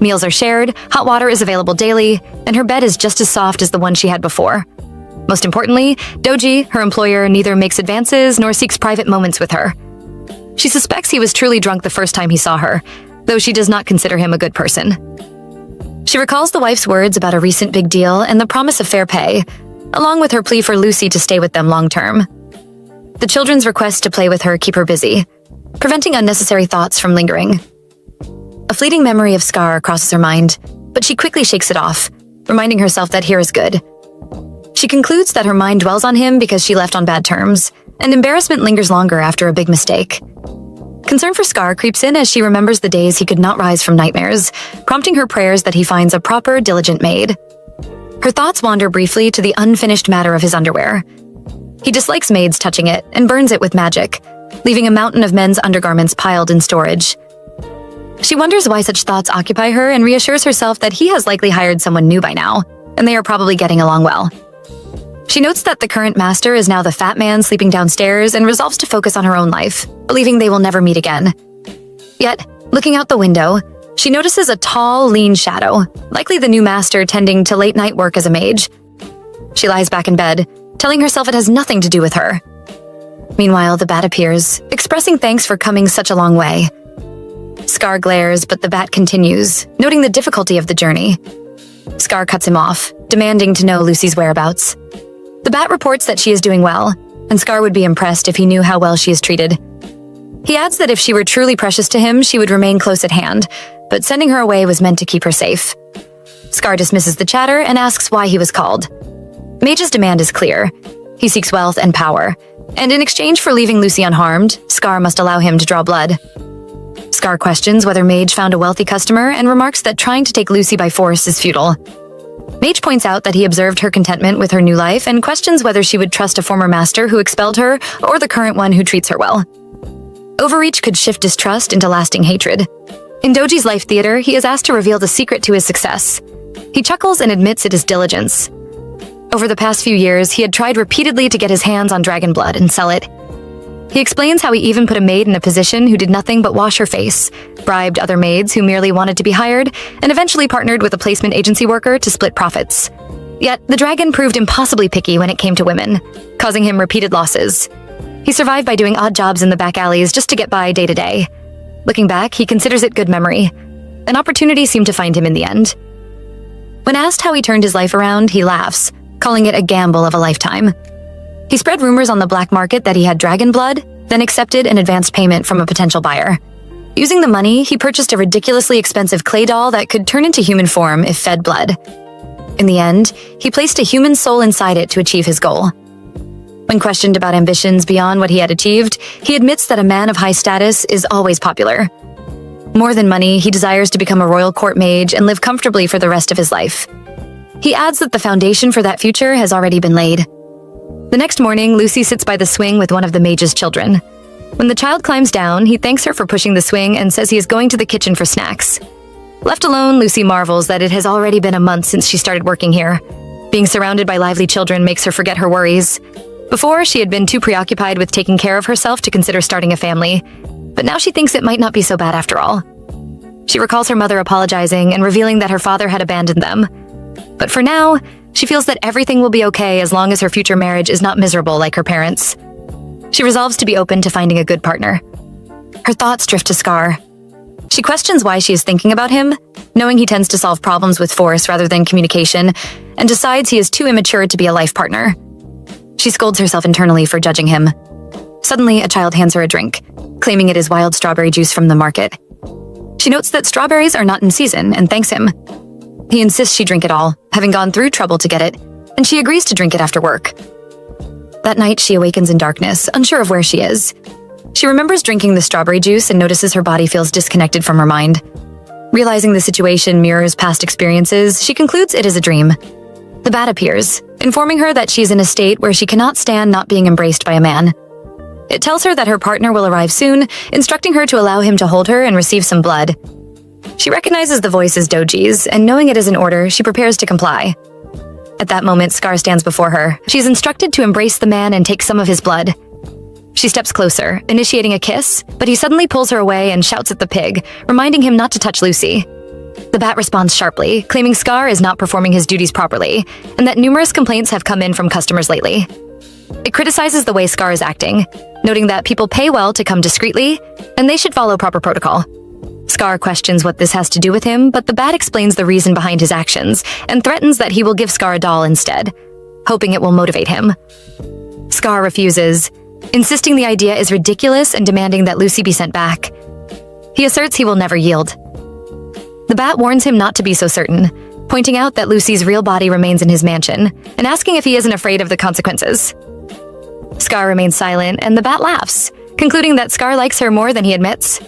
Meals are shared, hot water is available daily, and her bed is just as soft as the one she had before. Most importantly, Doji, her employer, neither makes advances nor seeks private moments with her. She suspects he was truly drunk the first time he saw her, though she does not consider him a good person. She recalls the wife's words about a recent big deal and the promise of fair pay, along with her plea for Lucy to stay with them long-term. The children's request to play with her keep her busy, preventing unnecessary thoughts from lingering. A fleeting memory of Scar crosses her mind, but she quickly shakes it off, reminding herself that here is good. She concludes that her mind dwells on him because she left on bad terms, and embarrassment lingers longer after a big mistake. Concern for Scar creeps in as she remembers the days he could not rise from nightmares, prompting her prayers that he finds a proper, diligent maid. Her thoughts wander briefly to the unfinished matter of his underwear. He dislikes maids touching it and burns it with magic, leaving a mountain of men's undergarments piled in storage. She wonders why such thoughts occupy her and reassures herself that he has likely hired someone new by now, and they are probably getting along well. She notes that the current master is now the fat man sleeping downstairs and resolves to focus on her own life, believing they will never meet again. Yet, looking out the window, she notices a tall, lean shadow, likely the new master tending to late-night work as a mage. She lies back in bed, telling herself it has nothing to do with her. Meanwhile, the bat appears, expressing thanks for coming such a long way. Scar glares, but the bat continues, noting the difficulty of the journey. Scar cuts him off, demanding to know Lucy's whereabouts. The bat reports that she is doing well, and Scar would be impressed if he knew how well she is treated. He adds that if she were truly precious to him, she would remain close at hand, but sending her away was meant to keep her safe. Scar dismisses the chatter and asks why he was called. Mage's demand is clear. He seeks wealth and power, and in exchange for leaving Lucy unharmed, Scar must allow him to draw blood. Scar questions whether Mage found a wealthy customer and remarks that trying to take Lucy by force is futile. Mage points out that he observed her contentment with her new life and questions whether she would trust a former master who expelled her or the current one who treats her well. Overreach could shift distrust into lasting hatred. In Doji's life theater, he is asked to reveal the secret to his success. He chuckles and admits it is diligence. Over the past few years, he had tried repeatedly to get his hands on dragon blood and sell it. He explains how he even put a maid in a position who did nothing but wash her face, bribed other maids who merely wanted to be hired, and eventually partnered with a placement agency worker to split profits. Yet, the dragon proved impossibly picky when it came to women, causing him repeated losses. He survived by doing odd jobs in the back alleys just to get by day to day. Looking back, he considers it good memory. An opportunity seemed to find him in the end. When asked how he turned his life around, he laughs, calling it a gamble of a lifetime. He spread rumors on the black market that he had dragon blood, then accepted an advanced payment from a potential buyer. Using the money, he purchased a ridiculously expensive clay doll that could turn into human form if fed blood. In the end, he placed a human soul inside it to achieve his goal. When questioned about ambitions beyond what he had achieved, he admits that a man of high status is always popular. More than money, he desires to become a royal court mage and live comfortably for the rest of his life. He adds that the foundation for that future has already been laid. The next morning, Lucy sits by the swing with one of the mage's children. When the child climbs down, he thanks her for pushing the swing and says he is going to the kitchen for snacks. Left alone, Lucy marvels that it has already been a month since she started working here. Being surrounded by lively children makes her forget her worries. Before, she had been too preoccupied with taking care of herself to consider starting a family, but now she thinks it might not be so bad after all. She recalls her mother apologizing and revealing that her father had abandoned them. But for now, she feels that everything will be okay as long as her future marriage is not miserable like her parents. She resolves to be open to finding a good partner. Her thoughts drift to Scar. She questions why she is thinking about him, knowing he tends to solve problems with force rather than communication, and decides he is too immature to be a life partner. She scolds herself internally for judging him. Suddenly, a child hands her a drink, claiming it is wild strawberry juice from the market. She notes that strawberries are not in season and thanks him. He insists she drink it all, having gone through trouble to get it, and she agrees to drink it after work. That night, she awakens in darkness, unsure of where she is. She remembers drinking the strawberry juice and notices her body feels disconnected from her mind. Realizing the situation mirrors past experiences, she concludes it is a dream. The bat appears, informing her that she is in a state where she cannot stand not being embraced by a man. It tells her that her partner will arrive soon, instructing her to allow him to hold her and receive some blood. She recognizes the voice as Doji's, and knowing it is in order, she prepares to comply. At that moment, Scar stands before her. She is instructed to embrace the man and take some of his blood. She steps closer, initiating a kiss, but he suddenly pulls her away and shouts at the pig, reminding him not to touch Lucy. The bat responds sharply, claiming Scar is not performing his duties properly, and that numerous complaints have come in from customers lately. It criticizes the way Scar is acting, noting that people pay well to come discreetly, and they should follow proper protocol. Scar questions what this has to do with him, but the bat explains the reason behind his actions and threatens that he will give Scar a doll instead, hoping it will motivate him. Scar refuses, insisting the idea is ridiculous and demanding that Lucy be sent back. He asserts he will never yield. The bat warns him not to be so certain, pointing out that Lucy's real body remains in his mansion and asking if he isn't afraid of the consequences. Scar remains silent, and the bat laughs, concluding that Scar likes her more than he admits.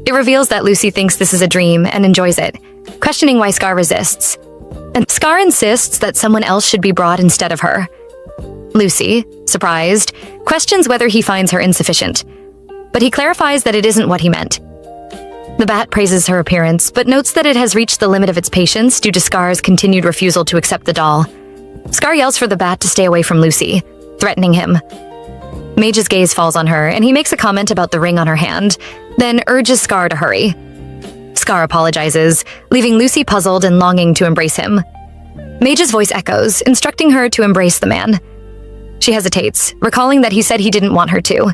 It reveals that Lucy thinks this is a dream and enjoys it, questioning why Scar resists. And Scar insists that someone else should be brought instead of her. Lucy, surprised, questions whether he finds her insufficient, but he clarifies that it isn't what he meant. The bat praises her appearance, but notes that it has reached the limit of its patience due to Scar's continued refusal to accept the doll. Scar yells for the bat to stay away from Lucy, threatening him. Mage's gaze falls on her, and he makes a comment about the ring on her hand, then urges Scar to hurry. Scar apologizes, leaving Lucy puzzled and longing to embrace him. Mage's voice echoes, instructing her to embrace the man. She hesitates, recalling that he said he didn't want her to.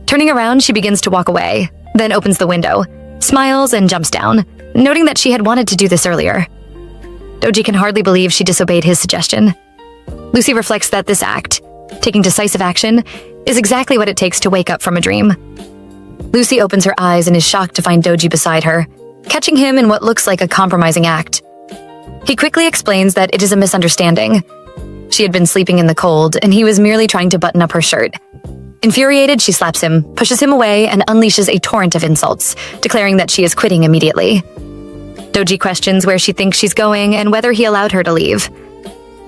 Turning around, she begins to walk away, then opens the window, smiles, and jumps down, noting that she had wanted to do this earlier. Doji can hardly believe she disobeyed his suggestion. Lucy reflects that this act, taking decisive action, is exactly what it takes to wake up from a dream. Lucy opens her eyes and is shocked to find Doji beside her, catching him in what looks like a compromising act. He quickly explains that it is a misunderstanding. She had been sleeping in the cold, and he was merely trying to button up her shirt. Infuriated, she slaps him, pushes him away, and unleashes a torrent of insults, declaring that she is quitting immediately. Doji questions where she thinks she's going and whether he allowed her to leave.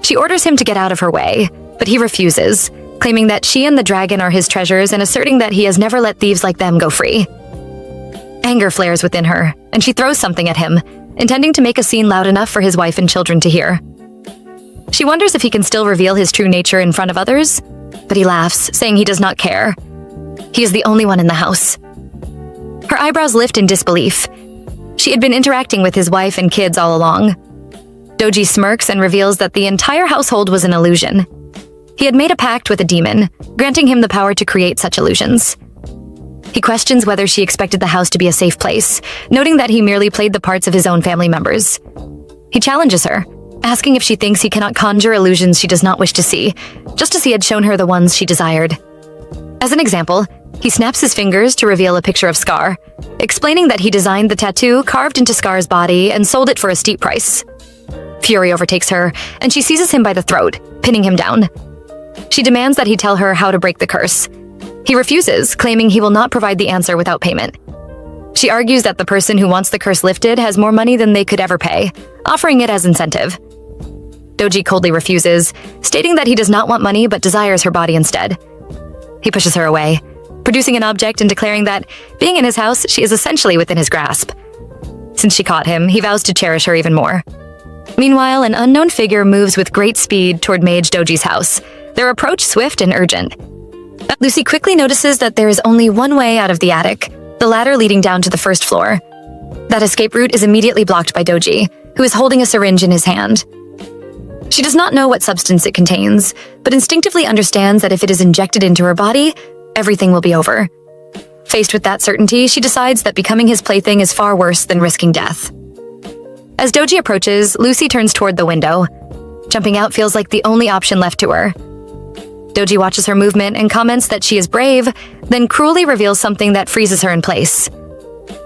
She orders him to get out of her way, but he refuses, claiming that she and the dragon are his treasures and asserting that he has never let thieves like them go free. Anger flares within her, and she throws something at him, intending to make a scene loud enough for his wife and children to hear. She wonders if he can still reveal his true nature in front of others, but he laughs, saying he does not care. He is the only one in the house. Her eyebrows lift in disbelief. She had been interacting with his wife and kids all along. Doji smirks and reveals that the entire household was an illusion. He had made a pact with a demon, granting him the power to create such illusions. He questions whether she expected the house to be a safe place, noting that he merely played the parts of his own family members. He challenges her, asking if she thinks he cannot conjure illusions she does not wish to see, just as he had shown her the ones she desired. As an example, he snaps his fingers to reveal a picture of Scar, explaining that he designed the tattoo carved into Scar's body and sold it for a steep price. Fury overtakes her, and she seizes him by the throat, pinning him down. She demands that he tell her how to break the curse. He refuses, claiming he will not provide the answer without payment. She argues that the person who wants the curse lifted has more money than they could ever pay, offering it as incentive. Doji coldly refuses, stating that he does not want money but desires her body instead. He pushes her away, producing an object and declaring that, being in his house, she is essentially within his grasp. Since she caught him, he vows to cherish her even more. Meanwhile, an unknown figure moves with great speed toward Mage Doji's house, their approach swift and urgent. Lucy quickly notices that there is only one way out of the attic, the ladder leading down to the first floor. That escape route is immediately blocked by Doji, who is holding a syringe in his hand. She does not know what substance it contains, but instinctively understands that if it is injected into her body, everything will be over. Faced with that certainty, she decides that becoming his plaything is far worse than risking death. As Doji approaches, Lucy turns toward the window. Jumping out feels like the only option left to her. Doji watches her movement and comments that she is brave, then cruelly reveals something that freezes her in place.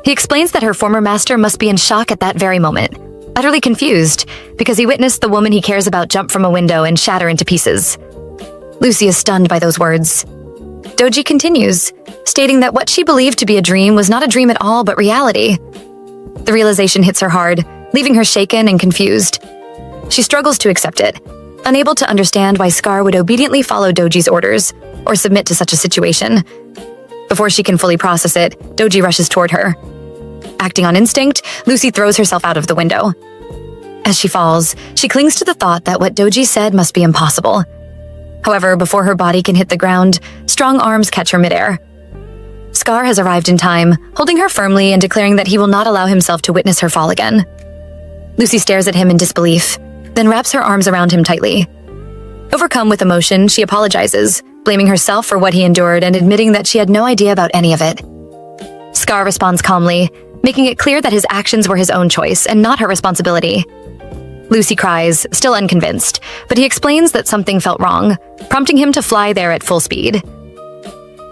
He explains that her former master must be in shock at that very moment, utterly confused, because he witnessed the woman he cares about jump from a window and shatter into pieces. Lucy is stunned by those words. Doji continues, stating that what she believed to be a dream was not a dream at all but reality. The realization hits her hard, leaving her shaken and confused. She struggles to accept it, unable to understand why Scar would obediently follow Doji's orders or submit to such a situation. Before she can fully process it, Doji rushes toward her. Acting on instinct, Lucy throws herself out of the window. As she falls, she clings to the thought that what Doji said must be impossible. However, before her body can hit the ground, strong arms catch her midair. Scar has arrived in time, holding her firmly and declaring that he will not allow himself to witness her fall again. Lucy stares at him in disbelief, then wraps her arms around him tightly. Overcome with emotion, she apologizes, blaming herself for what he endured and admitting that she had no idea about any of it. Scar responds calmly, making it clear that his actions were his own choice and not her responsibility. Lucy cries, still unconvinced, but he explains that something felt wrong, prompting him to fly there at full speed.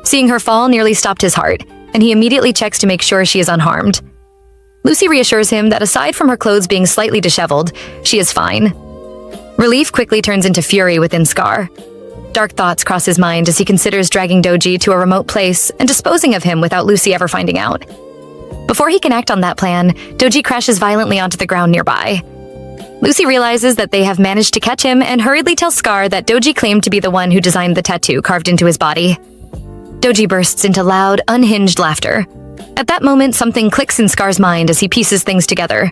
Seeing her fall nearly stopped his heart, and he immediately checks to make sure she is unharmed. Lucy reassures him that aside from her clothes being slightly disheveled, she is fine. Relief quickly turns into fury within Scar. Dark thoughts cross his mind as he considers dragging Doji to a remote place and disposing of him without Lucy ever finding out. Before he can act on that plan, Doji crashes violently onto the ground nearby. Lucy realizes that they have managed to catch him and hurriedly tells Scar that Doji claimed to be the one who designed the tattoo carved into his body. Doji bursts into loud, unhinged laughter. At that moment, something clicks in Scar's mind as he pieces things together.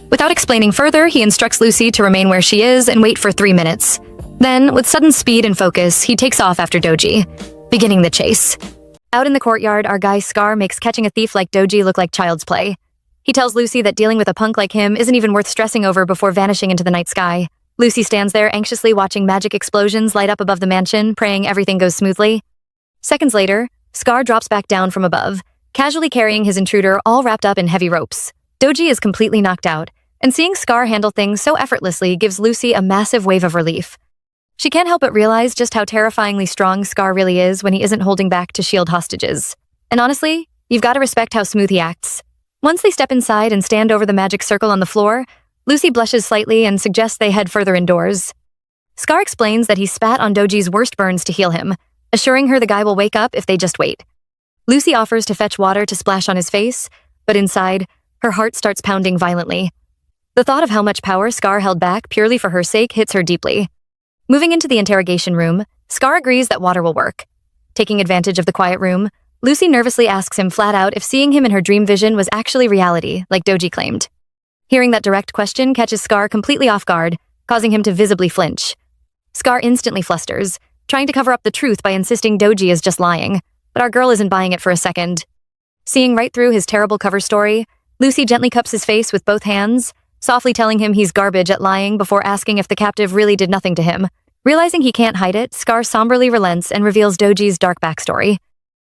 Without explaining further, he instructs Lucy to remain where she is and wait for 3 minutes. Then, with sudden speed and focus, he takes off after Doji, beginning the chase. Out in the courtyard, our guy Scar makes catching a thief like Doji look like child's play. He tells Lucy that dealing with a punk like him isn't even worth stressing over before vanishing into the night sky. Lucy stands there anxiously watching magic explosions light up above the mansion, praying everything goes smoothly. Seconds later, Scar drops back down from above, casually carrying his intruder all wrapped up in heavy ropes. Doji is completely knocked out, and seeing Scar handle things so effortlessly gives Lucy a massive wave of relief. She can't help but realize just how terrifyingly strong Scar really is when he isn't holding back to shield hostages. And honestly, you've got to respect how smooth he acts. Once they step inside and stand over the magic circle on the floor, Lucy blushes slightly and suggests they head further indoors. Scar explains that he spat on Doji's worst burns to heal him, assuring her the guy will wake up if they just wait. Lucy offers to fetch water to splash on his face, but inside, her heart starts pounding violently. The thought of how much power Scar held back purely for her sake hits her deeply. Moving into the interrogation room, Scar agrees that water will work. Taking advantage of the quiet room, Lucy nervously asks him flat out if seeing him in her dream vision was actually reality, like Doji claimed. Hearing that direct question catches Scar completely off guard, causing him to visibly flinch. Scar instantly flusters, trying to cover up the truth by insisting Doji is just lying, but our girl isn't buying it for a second. Seeing right through his terrible cover story, Lucy gently cups his face with both hands, softly telling him he's garbage at lying before asking if the captive really did nothing to him. Realizing he can't hide it, Scar somberly relents and reveals Doji's dark backstory.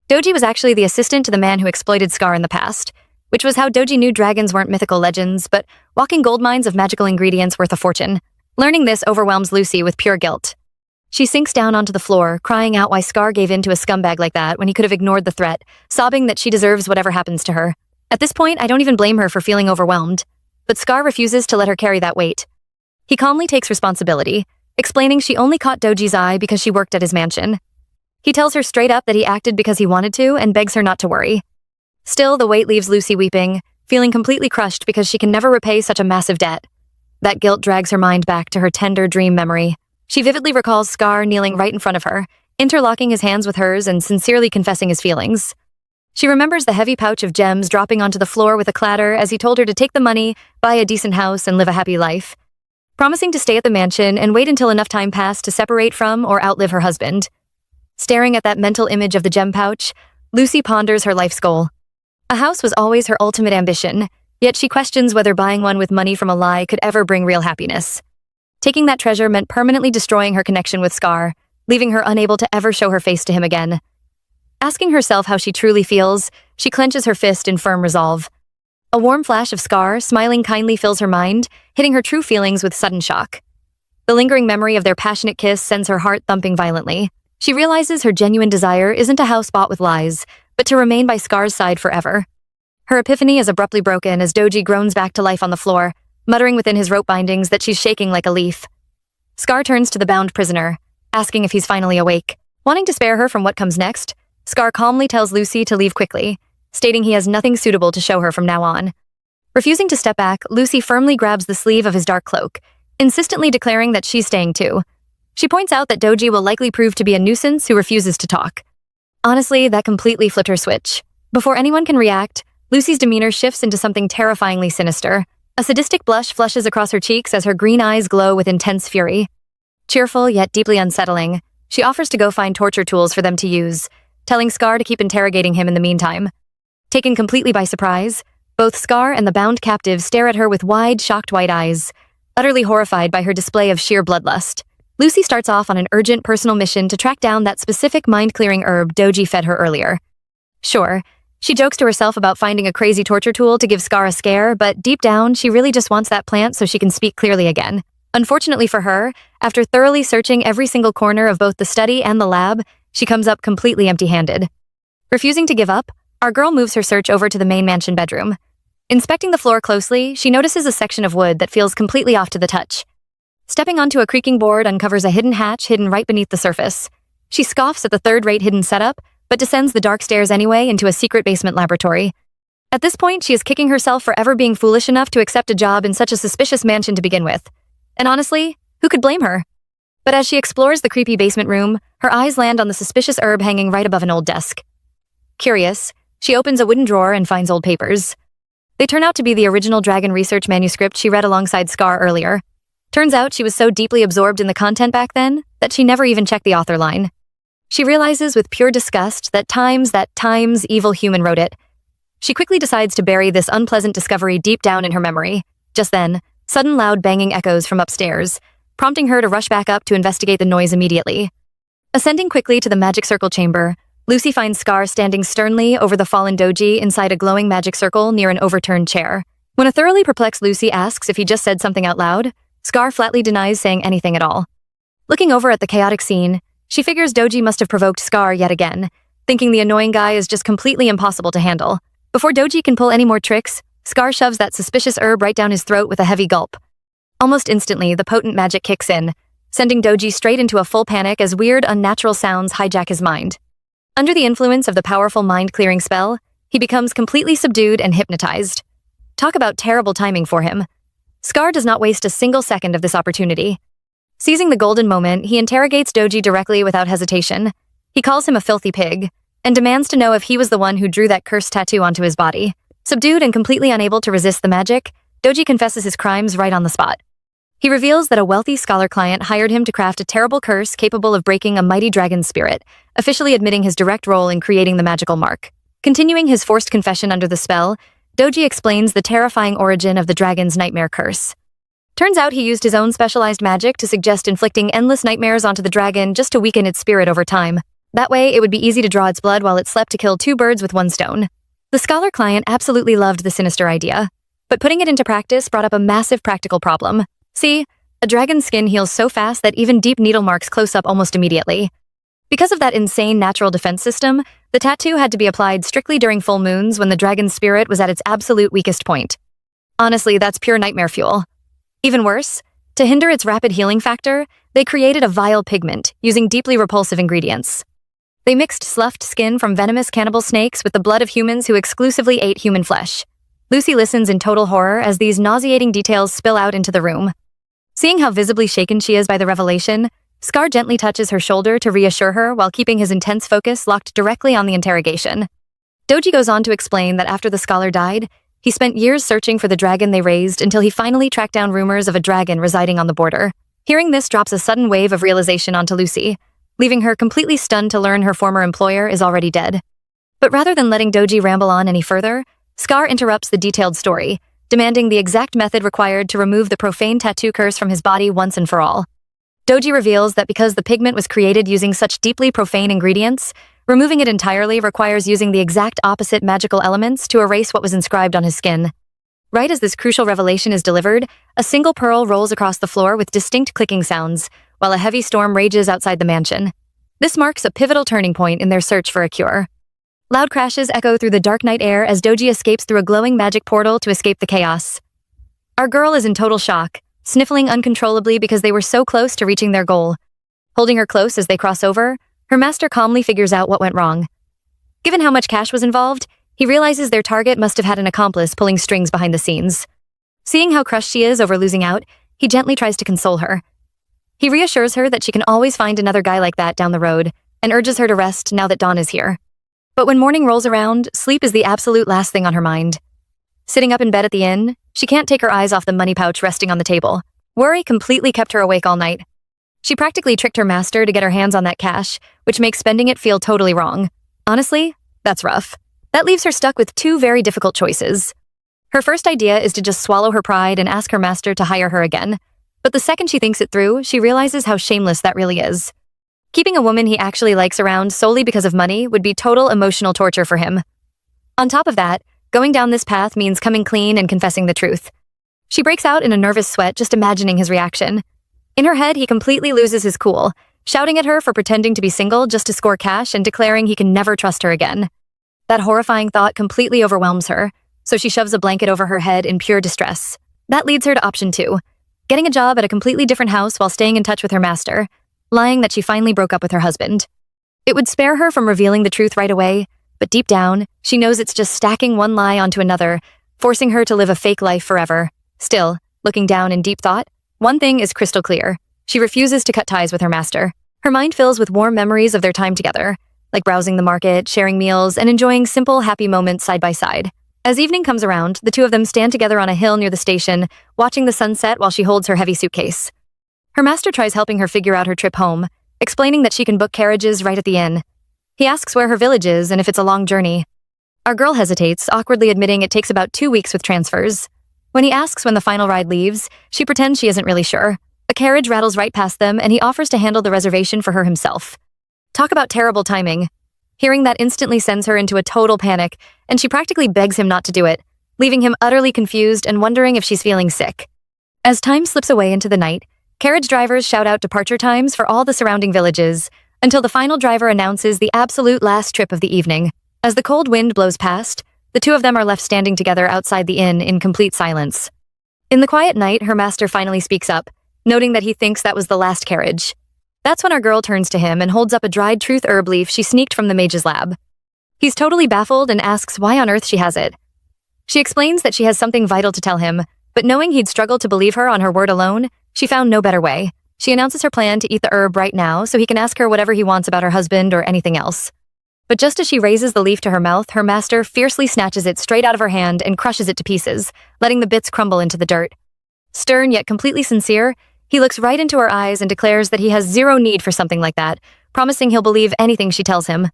Doji was actually the assistant to the man who exploited Scar in the past, which was how Doji knew dragons weren't mythical legends, but walking gold mines of magical ingredients worth a fortune. Learning this overwhelms Lucy with pure guilt. She sinks down onto the floor, crying out why Scar gave in to a scumbag like that when he could have ignored the threat, sobbing that she deserves whatever happens to her. At this point, I don't even blame her for feeling overwhelmed, but Scar refuses to let her carry that weight. He calmly takes responsibility, explaining she only caught Doji's eye because she worked at his mansion. He tells her straight up that he acted because he wanted to and begs her not to worry. Still, the weight leaves Lucy weeping, feeling completely crushed because she can never repay such a massive debt. That guilt drags her mind back to her tender dream memory. She vividly recalls Scar kneeling right in front of her, interlocking his hands with hers and sincerely confessing his feelings. She remembers the heavy pouch of gems dropping onto the floor with a clatter as he told her to take the money, buy a decent house, and live a happy life, promising to stay at the mansion and wait until enough time passed to separate from or outlive her husband. Staring at that mental image of the gem pouch, Lucy ponders her life's goal. A house was always her ultimate ambition, yet she questions whether buying one with money from a lie could ever bring real happiness. Taking that treasure meant permanently destroying her connection with Scar, leaving her unable to ever show her face to him again. Asking herself how she truly feels, she clenches her fist in firm resolve. A warm flash of Scar, smiling kindly, fills her mind, hitting her true feelings with sudden shock. The lingering memory of their passionate kiss sends her heart thumping violently. She realizes her genuine desire isn't a house bought with lies, but to remain by Scar's side forever. Her epiphany is abruptly broken as Doji groans back to life on the floor, muttering within his rope bindings that she's shaking like a leaf. Scar turns to the bound prisoner, asking if he's finally awake. Wanting to spare her from what comes next, Scar calmly tells Lucy to leave quickly, stating he has nothing suitable to show her from now on. Refusing to step back, Lucy firmly grabs the sleeve of his dark cloak, insistently declaring that she's staying too. She points out that Doji will likely prove to be a nuisance who refuses to talk. Honestly, that completely flipped her switch. Before anyone can react, Lucy's demeanor shifts into something terrifyingly sinister. A sadistic blush flushes across her cheeks as her green eyes glow with intense fury. Cheerful yet deeply unsettling, she offers to go find torture tools for them to use, telling Scar to keep interrogating him in the meantime. Taken completely by surprise, both Scar and the bound captive stare at her with wide, shocked white eyes, utterly horrified by her display of sheer bloodlust. Lucy starts off on an urgent personal mission to track down that specific mind-clearing herb Doji fed her earlier. Sure, she jokes to herself about finding a crazy torture tool to give Scar a scare, but deep down, she really just wants that plant so she can speak clearly again. Unfortunately for her, after thoroughly searching every single corner of both the study and the lab, she comes up completely empty-handed. Refusing to give up, our girl moves her search over to the main mansion bedroom. Inspecting the floor closely, she notices a section of wood that feels completely off to the touch. Stepping onto a creaking board uncovers a hidden hatch hidden right beneath the surface. She scoffs at the third-rate hidden setup, but descends the dark stairs anyway into a secret basement laboratory. At this point, she is kicking herself for ever being foolish enough to accept a job in such a suspicious mansion to begin with. And honestly, who could blame her? But as she explores the creepy basement room, her eyes land on the suspicious herb hanging right above an old desk. Curious, she opens a wooden drawer and finds old papers. They turn out to be the original dragon research manuscript she read alongside Scar earlier. Turns out she was so deeply absorbed in the content back then that she never even checked the author line. She realizes with pure disgust that Times evil human wrote it. She quickly decides to bury this unpleasant discovery deep down in her memory. Just then, sudden loud banging echoes from upstairs, prompting her to rush back up to investigate the noise immediately. Ascending quickly to the magic circle chamber, Lucy finds Scar standing sternly over the fallen Doji inside a glowing magic circle near an overturned chair. When a thoroughly perplexed Lucy asks if he just said something out loud, Scar flatly denies saying anything at all. Looking over at the chaotic scene, she figures Doji must have provoked Scar yet again, thinking the annoying guy is just completely impossible to handle. Before Doji can pull any more tricks, Scar shoves that suspicious herb right down his throat with a heavy gulp. Almost instantly, the potent magic kicks in, sending Doji straight into a full panic as weird, unnatural sounds hijack his mind. Under the influence of the powerful mind-clearing spell, he becomes completely subdued and hypnotized. Talk about terrible timing for him. Scar does not waste a single second of this opportunity. Seizing the golden moment, he interrogates Doji directly without hesitation. He calls him a filthy pig, and demands to know if he was the one who drew that cursed tattoo onto his body. Subdued and completely unable to resist the magic, Doji confesses his crimes right on the spot. He reveals that a wealthy scholar client hired him to craft a terrible curse capable of breaking a mighty dragon's spirit, officially admitting his direct role in creating the magical mark. Continuing his forced confession under the spell, Doji explains the terrifying origin of the dragon's nightmare curse. Turns out he used his own specialized magic to suggest inflicting endless nightmares onto the dragon just to weaken its spirit over time. That way, it would be easy to draw its blood while it slept to kill two birds with one stone. The scholar client absolutely loved the sinister idea, but putting it into practice brought up a massive practical problem. See, a dragon's skin heals so fast that even deep needle marks close up almost immediately. Because of that insane natural defense system, the tattoo had to be applied strictly during full moons when the dragon's spirit was at its absolute weakest point. Honestly, that's pure nightmare fuel. Even worse, to hinder its rapid healing factor, they created a vile pigment using deeply repulsive ingredients. They mixed sloughed skin from venomous cannibal snakes with the blood of humans who exclusively ate human flesh. Lucy listens in total horror as these nauseating details spill out into the room. Seeing how visibly shaken she is by the revelation, Scar gently touches her shoulder to reassure her while keeping his intense focus locked directly on the interrogation. Doji goes on to explain that after the scholar died, he spent years searching for the dragon they raised until he finally tracked down rumors of a dragon residing on the border. Hearing this drops a sudden wave of realization onto Lucy, leaving her completely stunned to learn her former employer is already dead. But rather than letting Doji ramble on any further, Scar interrupts the detailed story, demanding the exact method required to remove the profane tattoo curse from his body once and for all. Doji reveals that because the pigment was created using such deeply profane ingredients, removing it entirely requires using the exact opposite magical elements to erase what was inscribed on his skin. Right as this crucial revelation is delivered, a single pearl rolls across the floor with distinct clicking sounds, while a heavy storm rages outside the mansion. This marks a pivotal turning point in their search for a cure. Loud crashes echo through the dark night air as Doji escapes through a glowing magic portal to escape the chaos. Our girl is in total shock, sniffling uncontrollably because they were so close to reaching their goal. Holding her close as they cross over, her master calmly figures out what went wrong. Given how much cash was involved, he realizes their target must have had an accomplice pulling strings behind the scenes. Seeing how crushed she is over losing out, he gently tries to console her. He reassures her that she can always find another guy like that down the road, and urges her to rest now that Dawn is here. But when morning rolls around, sleep is the absolute last thing on her mind. Sitting up in bed at the inn, she can't take her eyes off the money pouch resting on the table. Worry completely kept her awake all night. She practically tricked her master to get her hands on that cash, which makes spending it feel totally wrong. Honestly, that's rough. That leaves her stuck with two very difficult choices. Her first idea is to just swallow her pride and ask her master to hire her again. But the second she thinks it through, she realizes how shameless that really is. Keeping a woman he actually likes around solely because of money would be total emotional torture for him. On top of that, going down this path means coming clean and confessing the truth. She breaks out in a nervous sweat just imagining his reaction. In her head, he completely loses his cool, shouting at her for pretending to be single just to score cash and declaring he can never trust her again. That horrifying thought completely overwhelms her, so she shoves a blanket over her head in pure distress. That leads her to option 2, getting a job at a completely different house while staying in touch with her master, lying that she finally broke up with her husband. It would spare her from revealing the truth right away, but deep down, she knows it's just stacking one lie onto another, forcing her to live a fake life forever. Still, looking down in deep thought, one thing is crystal clear. She refuses to cut ties with her master. Her mind fills with warm memories of their time together, like browsing the market, sharing meals, and enjoying simple, happy moments side by side. As evening comes around, the two of them stand together on a hill near the station, watching the sunset while she holds her heavy suitcase. Her master tries helping her figure out her trip home, explaining that she can book carriages right at the inn. He asks where her village is and if it's a long journey. Our girl hesitates, awkwardly admitting it takes about 2 weeks with transfers. When he asks when the final ride leaves, she pretends she isn't really sure. A carriage rattles right past them, and he offers to handle the reservation for her himself. Talk about terrible timing. Hearing that instantly sends her into a total panic, and she practically begs him not to do it, leaving him utterly confused and wondering if she's feeling sick. As time slips away into the night, carriage drivers shout out departure times for all the surrounding villages, until the final driver announces the absolute last trip of the evening. As the cold wind blows past, the two of them are left standing together outside the inn in complete silence. In the quiet night, her master finally speaks up, noting that he thinks that was the last carriage. That's when our girl turns to him and holds up a dried truth herb leaf she sneaked from the mage's lab. He's totally baffled and asks why on earth she has it. She explains that she has something vital to tell him, but knowing he'd struggle to believe her on her word alone, she found no better way. She announces her plan to eat the herb right now so he can ask her whatever he wants about her husband or anything else. But just as she raises the leaf to her mouth, her master fiercely snatches it straight out of her hand and crushes it to pieces, letting the bits crumble into the dirt. Stern yet completely sincere, he looks right into her eyes and declares that he has zero need for something like that, promising he'll believe anything she tells him.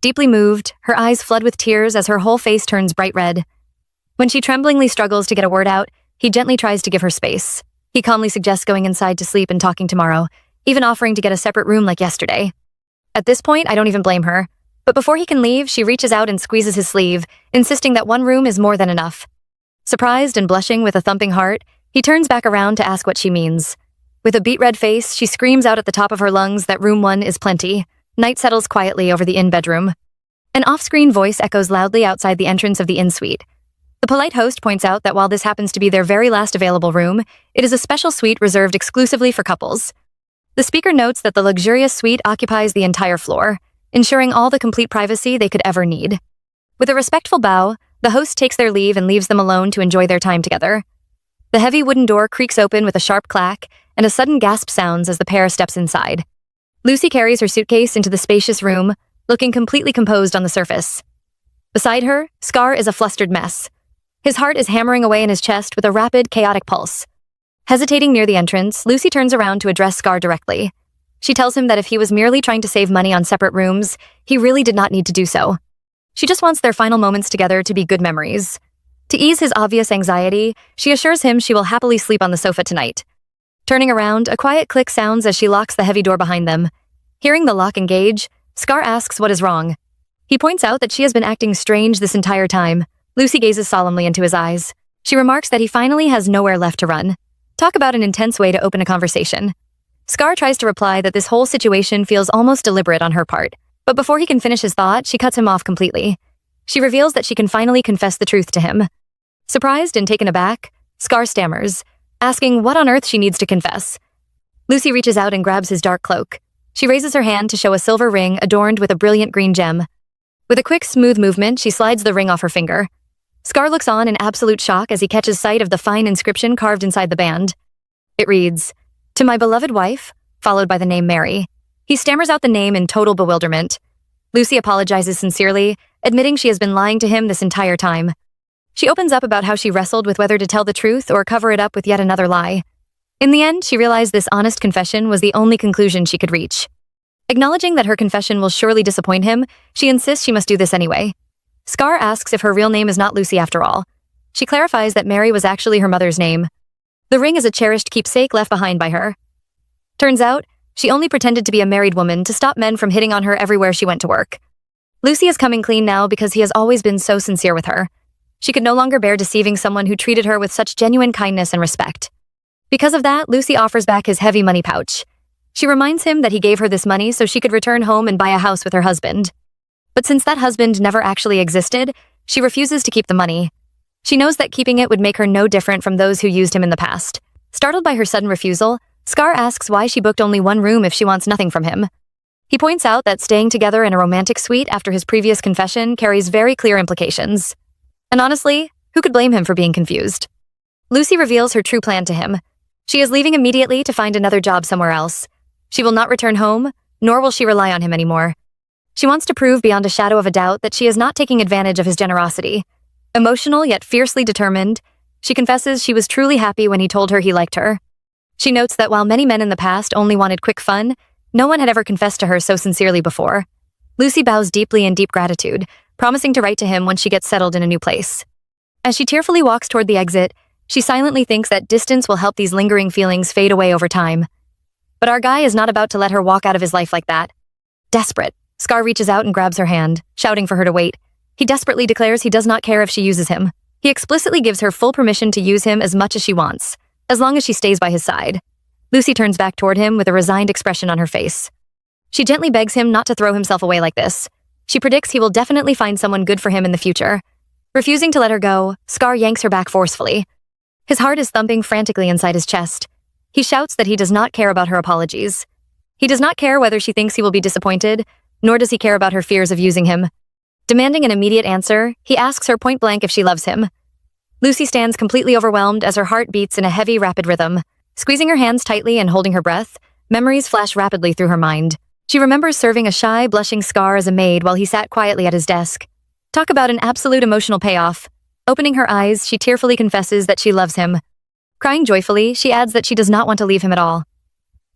Deeply moved, her eyes flood with tears as her whole face turns bright red. When she tremblingly struggles to get a word out, he gently tries to give her space. He calmly suggests going inside to sleep and talking tomorrow, even offering to get a separate room like yesterday. At this point, I don't even blame her. But before he can leave, she reaches out and squeezes his sleeve, insisting that one room is more than enough. Surprised and blushing with a thumping heart, he turns back around to ask what she means. With a beet-red face, she screams out at the top of her lungs that room 1 is plenty. Night settles quietly over the inn bedroom. An off-screen voice echoes loudly outside the entrance of the inn suite. The polite host points out that while this happens to be their very last available room, it is a special suite reserved exclusively for couples. The speaker notes that the luxurious suite occupies the entire floor, ensuring all the complete privacy they could ever need. With a respectful bow, the host takes their leave and leaves them alone to enjoy their time together. The heavy wooden door creaks open with a sharp clack, and a sudden gasp sounds as the pair steps inside. Lucy carries her suitcase into the spacious room, looking completely composed on the surface. Beside her, Scar is a flustered mess. His heart is hammering away in his chest with a rapid, chaotic pulse. Hesitating near the entrance, Lucy turns around to address Scar directly. She tells him that if he was merely trying to save money on separate rooms, he really did not need to do so. She just wants their final moments together to be good memories. To ease his obvious anxiety, she assures him she will happily sleep on the sofa tonight. Turning around, a quiet click sounds as she locks the heavy door behind them. Hearing the lock engage, Scar asks what is wrong. He points out that she has been acting strange this entire time. Lucy gazes solemnly into his eyes. She remarks that he finally has nowhere left to run. Talk about an intense way to open a conversation. Scar tries to reply that this whole situation feels almost deliberate on her part, but before he can finish his thought, she cuts him off completely. She reveals that she can finally confess the truth to him. Surprised and taken aback, Scar stammers, asking what on earth she needs to confess. Lucy reaches out and grabs his dark cloak. She raises her hand to show a silver ring adorned with a brilliant green gem. With a quick, smooth movement, she slides the ring off her finger. Scar looks on in absolute shock as he catches sight of the fine inscription carved inside the band. It reads, "To my beloved wife," followed by the name Mary. He stammers out the name in total bewilderment. Lucy apologizes sincerely, admitting she has been lying to him this entire time. She opens up about how she wrestled with whether to tell the truth or cover it up with yet another lie. In the end, she realized this honest confession was the only conclusion she could reach. Acknowledging that her confession will surely disappoint him, she insists she must do this anyway. Scar asks if her real name is not Lucy after all. She clarifies that Mary was actually her mother's name. The ring is a cherished keepsake left behind by her. Turns out, she only pretended to be a married woman to stop men from hitting on her everywhere she went to work. Lucy is coming clean now because he has always been so sincere with her. She could no longer bear deceiving someone who treated her with such genuine kindness and respect. Because of that, Lucy offers back his heavy money pouch. She reminds him that he gave her this money so she could return home and buy a house with her husband. But since that husband never actually existed, she refuses to keep the money. She knows that keeping it would make her no different from those who used him in the past. Startled by her sudden refusal, Scar asks why she booked only one room if she wants nothing from him. He points out that staying together in a romantic suite after his previous confession carries very clear implications. And honestly, who could blame him for being confused? Lucy reveals her true plan to him. She is leaving immediately to find another job somewhere else. She will not return home, nor will she rely on him anymore. She wants to prove beyond a shadow of a doubt that she is not taking advantage of his generosity. Emotional yet fiercely determined, she confesses she was truly happy when he told her he liked her. She notes that while many men in the past only wanted quick fun, no one had ever confessed to her so sincerely before. Lucy bows deeply in deep gratitude, promising to write to him when she gets settled in a new place. As she tearfully walks toward the exit, she silently thinks that distance will help these lingering feelings fade away over time. But our guy is not about to let her walk out of his life like that. Desperate, Scar reaches out and grabs her hand, shouting for her to wait. He desperately declares he does not care if she uses him. He explicitly gives her full permission to use him as much as she wants, as long as she stays by his side. Lucy turns back toward him with a resigned expression on her face. She gently begs him not to throw himself away like this. She predicts he will definitely find someone good for him in the future. Refusing to let her go, Scar yanks her back forcefully. His heart is thumping frantically inside his chest. He shouts that he does not care about her apologies. He does not care whether she thinks he will be disappointed, nor does he care about her fears of using him. Demanding an immediate answer, he asks her point blank if she loves him. Lucy stands completely overwhelmed as her heart beats in a heavy, rapid rhythm. Squeezing her hands tightly and holding her breath, memories flash rapidly through her mind. She remembers serving a shy, blushing Scar as a maid while he sat quietly at his desk. Talk about an absolute emotional payoff. Opening her eyes, she tearfully confesses that she loves him. Crying joyfully, she adds that she does not want to leave him at all.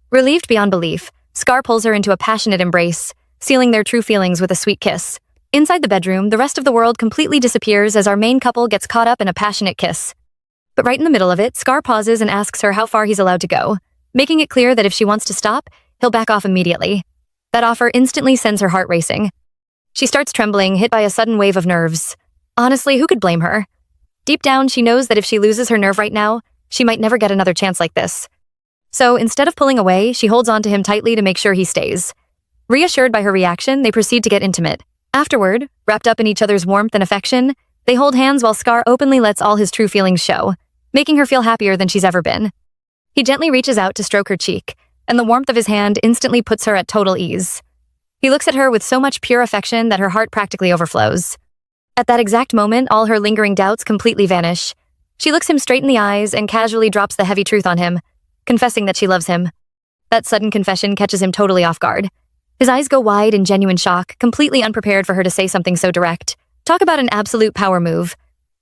Relieved beyond belief, Scar pulls her into a passionate embrace, sealing their true feelings with a sweet kiss. Inside the bedroom, the rest of the world completely disappears as our main couple gets caught up in a passionate kiss. But right in the middle of it, Scar pauses and asks her how far he's allowed to go, making it clear that if she wants to stop, he'll back off immediately. That offer instantly sends her heart racing. She starts trembling, hit by a sudden wave of nerves. Honestly, who could blame her? Deep down, she knows that if she loses her nerve right now, she might never get another chance like this. So instead of pulling away, she holds on to him tightly to make sure he stays. Reassured by her reaction, they proceed to get intimate. Afterward, wrapped up in each other's warmth and affection, they hold hands while Scar openly lets all his true feelings show, making her feel happier than she's ever been. He gently reaches out to stroke her cheek, and the warmth of his hand instantly puts her at total ease. He looks at her with so much pure affection that her heart practically overflows. At that exact moment, all her lingering doubts completely vanish. She looks him straight in the eyes and casually drops the heavy truth on him, confessing that she loves him. That sudden confession catches him totally off guard. His eyes go wide in genuine shock, completely unprepared for her to say something so direct. Talk about an absolute power move.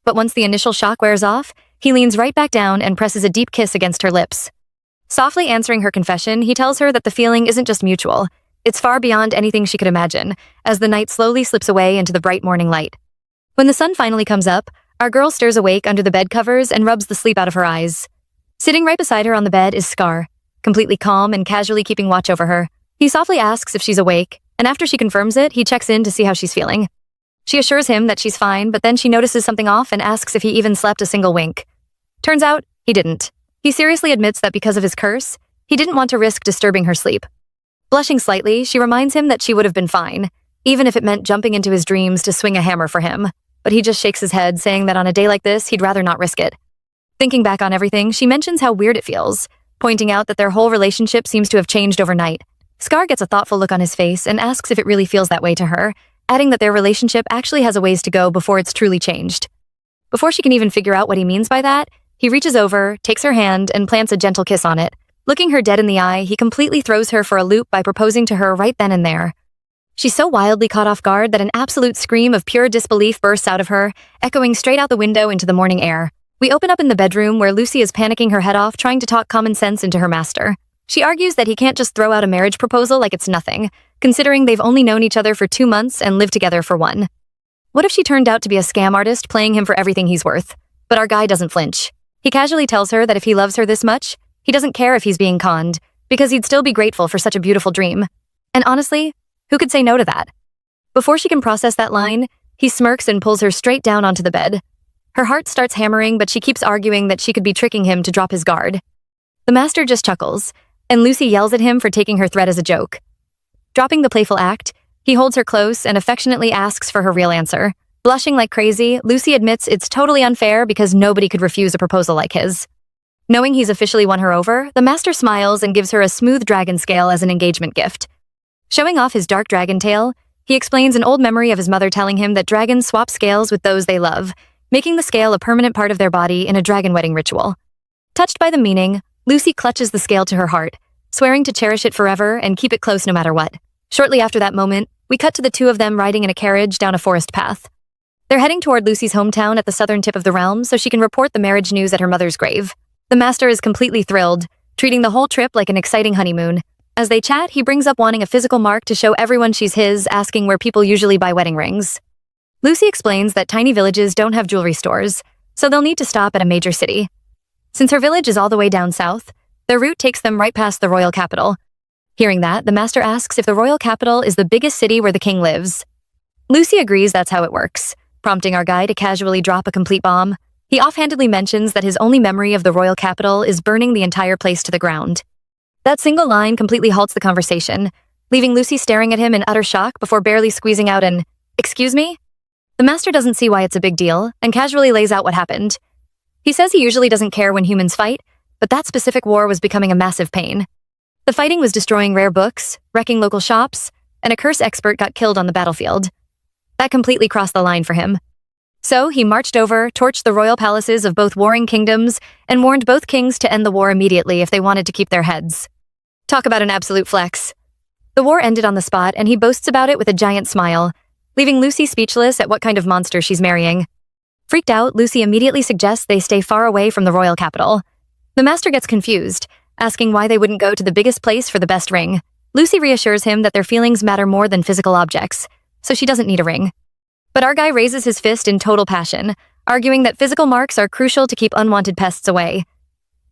But once the initial shock wears off, he leans right back down and presses a deep kiss against her lips. Softly answering her confession, he tells her that the feeling isn't just mutual. It's far beyond anything she could imagine, as the night slowly slips away into the bright morning light. When the sun finally comes up, our girl stirs awake under the bed covers and rubs the sleep out of her eyes. Sitting right beside her on the bed is Scar, completely calm and casually keeping watch over her. He softly asks if she's awake, and after she confirms it, he checks in to see how she's feeling. She assures him that she's fine, but then she notices something off and asks if he even slept a single wink. Turns out, he didn't. He seriously admits that because of his curse, he didn't want to risk disturbing her sleep. Blushing slightly, she reminds him that she would have been fine, even if it meant jumping into his dreams to swing a hammer for him. But he just shakes his head, saying that on a day like this, he'd rather not risk it. Thinking back on everything, she mentions how weird it feels, pointing out that their whole relationship seems to have changed overnight. Scar gets a thoughtful look on his face and asks if it really feels that way to her, adding that their relationship actually has a ways to go before it's truly changed. Before she can even figure out what he means by that, he reaches over, takes her hand, and plants a gentle kiss on it. Looking her dead in the eye, he completely throws her for a loop by proposing to her right then and there. She's so wildly caught off guard that an absolute scream of pure disbelief bursts out of her, echoing straight out the window into the morning air. We open up in the bedroom where Lucy is panicking her head off, trying to talk common sense into her master. She argues that he can't just throw out a marriage proposal like it's nothing, considering they've only known each other for 2 months and lived together for 1. What if she turned out to be a scam artist playing him for everything he's worth? But our guy doesn't flinch. He casually tells her that if he loves her this much, he doesn't care if he's being conned, because he'd still be grateful for such a beautiful dream. And honestly, who could say no to that? Before she can process that line, he smirks and pulls her straight down onto the bed. Her heart starts hammering, but she keeps arguing that she could be tricking him to drop his guard. The master just chuckles, and Lucy yells at him for taking her threat as a joke. Dropping the playful act, he holds her close and affectionately asks for her real answer. Blushing like crazy, Lucy admits it's totally unfair because nobody could refuse a proposal like his. Knowing he's officially won her over, the master smiles and gives her a smooth dragon scale as an engagement gift. Showing off his dark dragon tail, he explains an old memory of his mother telling him that dragons swap scales with those they love, making the scale a permanent part of their body in a dragon wedding ritual. Touched by the meaning, Lucy clutches the scale to her heart, swearing to cherish it forever and keep it close no matter what. Shortly after that moment, we cut to the two of them riding in a carriage down a forest path. They're heading toward Lucy's hometown at the southern tip of the realm so she can report the marriage news at her mother's grave. The master is completely thrilled, treating the whole trip like an exciting honeymoon. As they chat, he brings up wanting a physical mark to show everyone she's his, asking where people usually buy wedding rings. Lucy explains that tiny villages don't have jewelry stores, so they'll need to stop at a major city. Since her village is all the way down south, their route takes them right past the royal capital. Hearing that, the master asks if the royal capital is the biggest city where the king lives. Lucy agrees that's how it works, prompting our guy to casually drop a complete bomb. He offhandedly mentions that his only memory of the royal capital is burning the entire place to the ground. That single line completely halts the conversation, leaving Lucy staring at him in utter shock before barely squeezing out an, "Excuse me?" The master doesn't see why it's a big deal and casually lays out what happened. He says he usually doesn't care when humans fight, but that specific war was becoming a massive pain. The fighting was destroying rare books, wrecking local shops, and a curse expert got killed on the battlefield. That completely crossed the line for him. So he marched over, torched the royal palaces of both warring kingdoms, and warned both kings to end the war immediately if they wanted to keep their heads. Talk about an absolute flex. The war ended on the spot, and he boasts about it with a giant smile, leaving Lucy speechless at what kind of monster she's marrying. Freaked out, Lucy immediately suggests they stay far away from the royal capital. The master gets confused, asking why they wouldn't go to the biggest place for the best ring. Lucy reassures him that their feelings matter more than physical objects, so she doesn't need a ring. But our guy raises his fist in total passion, arguing that physical marks are crucial to keep unwanted pests away.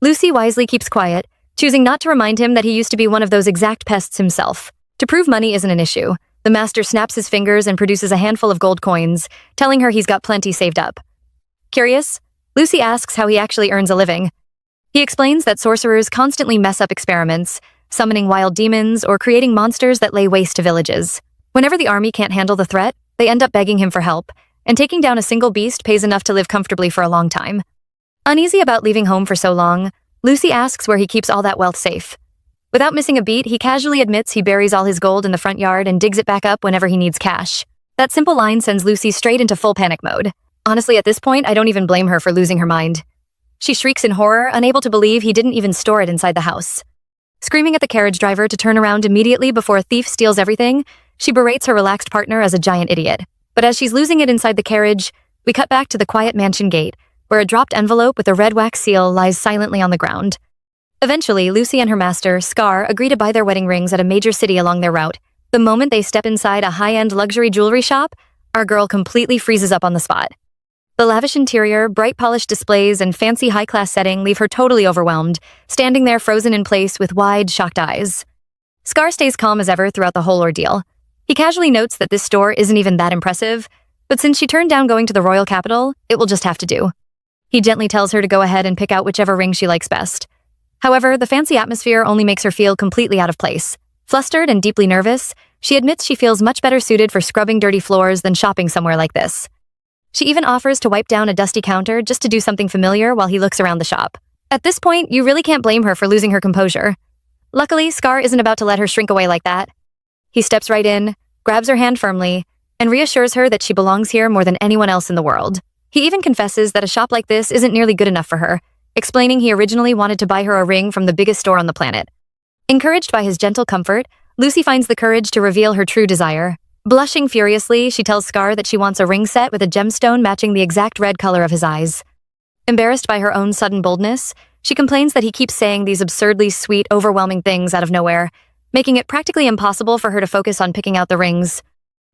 Lucy wisely keeps quiet, choosing not to remind him that he used to be one of those exact pests himself. To prove money isn't an issue, the master snaps his fingers and produces a handful of gold coins, telling her he's got plenty saved up. Curious, Lucy asks how he actually earns a living. He explains that sorcerers constantly mess up experiments, summoning wild demons or creating monsters that lay waste to villages. Whenever the army can't handle the threat, they end up begging him for help, and taking down a single beast pays enough to live comfortably for a long time. Uneasy about leaving home for so long, Lucy asks where he keeps all that wealth safe. Without missing a beat, he casually admits he buries all his gold in the front yard and digs it back up whenever he needs cash. That simple line sends Lucy straight into full panic mode. Honestly, at this point, I don't even blame her for losing her mind. She shrieks in horror, unable to believe he didn't even store it inside the house. Screaming at the carriage driver to turn around immediately before a thief steals everything, she berates her relaxed partner as a giant idiot. But as she's losing it inside the carriage, we cut back to the quiet mansion gate, where a dropped envelope with a red wax seal lies silently on the ground. Eventually, Lucy and her master, Scar, agree to buy their wedding rings at a major city along their route. The moment they step inside a high-end luxury jewelry shop, our girl completely freezes up on the spot. The lavish interior, bright polished displays, and fancy high-class setting leave her totally overwhelmed, standing there frozen in place with wide, shocked eyes. Scar stays calm as ever throughout the whole ordeal. He casually notes that this store isn't even that impressive, but since she turned down going to the royal capital, it will just have to do. He gently tells her to go ahead and pick out whichever ring she likes best. However, the fancy atmosphere only makes her feel completely out of place. Flustered and deeply nervous, she admits she feels much better suited for scrubbing dirty floors than shopping somewhere like this. She even offers to wipe down a dusty counter just to do something familiar while he looks around the shop. At this point, you really can't blame her for losing her composure. Luckily, Scar isn't about to let her shrink away like that. He steps right in, grabs her hand firmly, and reassures her that she belongs here more than anyone else in the world. He even confesses that a shop like this isn't nearly good enough for her, explaining he originally wanted to buy her a ring from the biggest store on the planet. Encouraged by his gentle comfort, Lucy finds the courage to reveal her true desire. Blushing furiously, she tells Scar that she wants a ring set with a gemstone matching the exact red color of his eyes. Embarrassed by her own sudden boldness, she complains that he keeps saying these absurdly sweet, overwhelming things out of nowhere, making it practically impossible for her to focus on picking out the rings.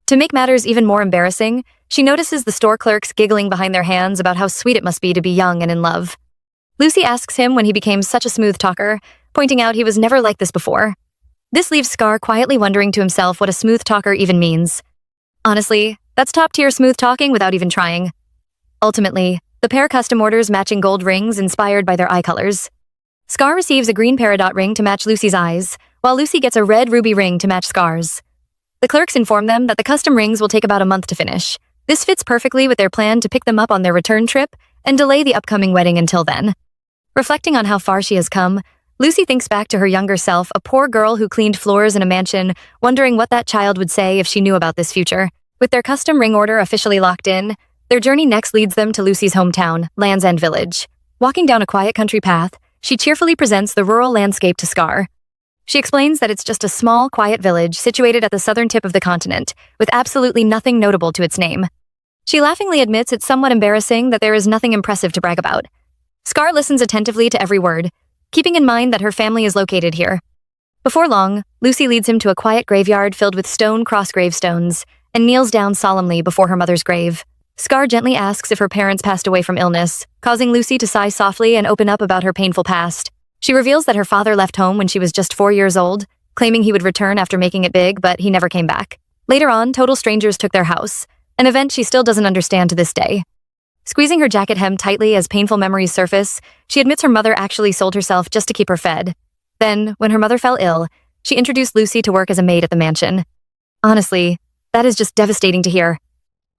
To make matters even more embarrassing, she notices the store clerks giggling behind their hands about how sweet it must be to be young and in love. Lucy asks him when he became such a smooth talker, pointing out he was never like this before. This leaves Scar quietly wondering to himself what a smooth talker even means. Honestly, that's top-tier smooth talking without even trying. Ultimately, the pair custom orders matching gold rings inspired by their eye colors. Scar receives a green peridot ring to match Lucy's eyes, while Lucy gets a red ruby ring to match Scar's. The clerks inform them that the custom rings will take about a month to finish. This fits perfectly with their plan to pick them up on their return trip and delay the upcoming wedding until then. Reflecting on how far she has come, Lucy thinks back to her younger self, a poor girl who cleaned floors in a mansion, wondering what that child would say if she knew about this future. With their custom ring order officially locked in, their journey next leads them to Lucy's hometown, Land's End Village. Walking down a quiet country path, she cheerfully presents the rural landscape to Scar. She explains that it's just a small, quiet village situated at the southern tip of the continent, with absolutely nothing notable to its name. She laughingly admits it's somewhat embarrassing that there is nothing impressive to brag about. Scar listens attentively to every word, keeping in mind that her family is located here. Before long, Lucy leads him to a quiet graveyard filled with stone cross gravestones and kneels down solemnly before her mother's grave. Scar gently asks if her parents passed away from illness, causing Lucy to sigh softly and open up about her painful past. She reveals that her father left home when she was just 4 years old, claiming he would return after making it big, but he never came back. Later on, total strangers took their house, an event she still doesn't understand to this day. Squeezing her jacket hem tightly as painful memories surface, she admits her mother actually sold herself just to keep her fed. Then, when her mother fell ill, she introduced Lucy to work as a maid at the mansion. Honestly, that is just devastating to hear.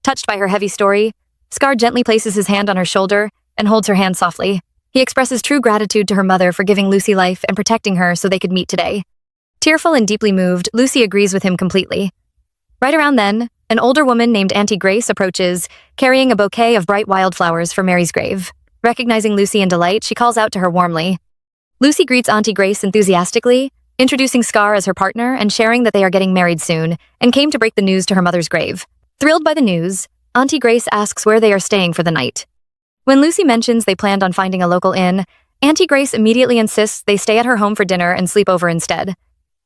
Touched by her heavy story, Scar gently places his hand on her shoulder and holds her hand softly. He expresses true gratitude to her mother for giving Lucy life and protecting her so they could meet today. Tearful and deeply moved, Lucy agrees with him completely. Right around then, an older woman named Auntie Grace approaches, carrying a bouquet of bright wildflowers for Mary's grave. Recognizing Lucy in delight, she calls out to her warmly. Lucy greets Auntie Grace enthusiastically, introducing Scar as her partner and sharing that they are getting married soon, and came to break the news to her mother's grave. Thrilled by the news, Auntie Grace asks where they are staying for the night. When Lucy mentions they planned on finding a local inn, Auntie Grace immediately insists they stay at her home for dinner and sleep over instead.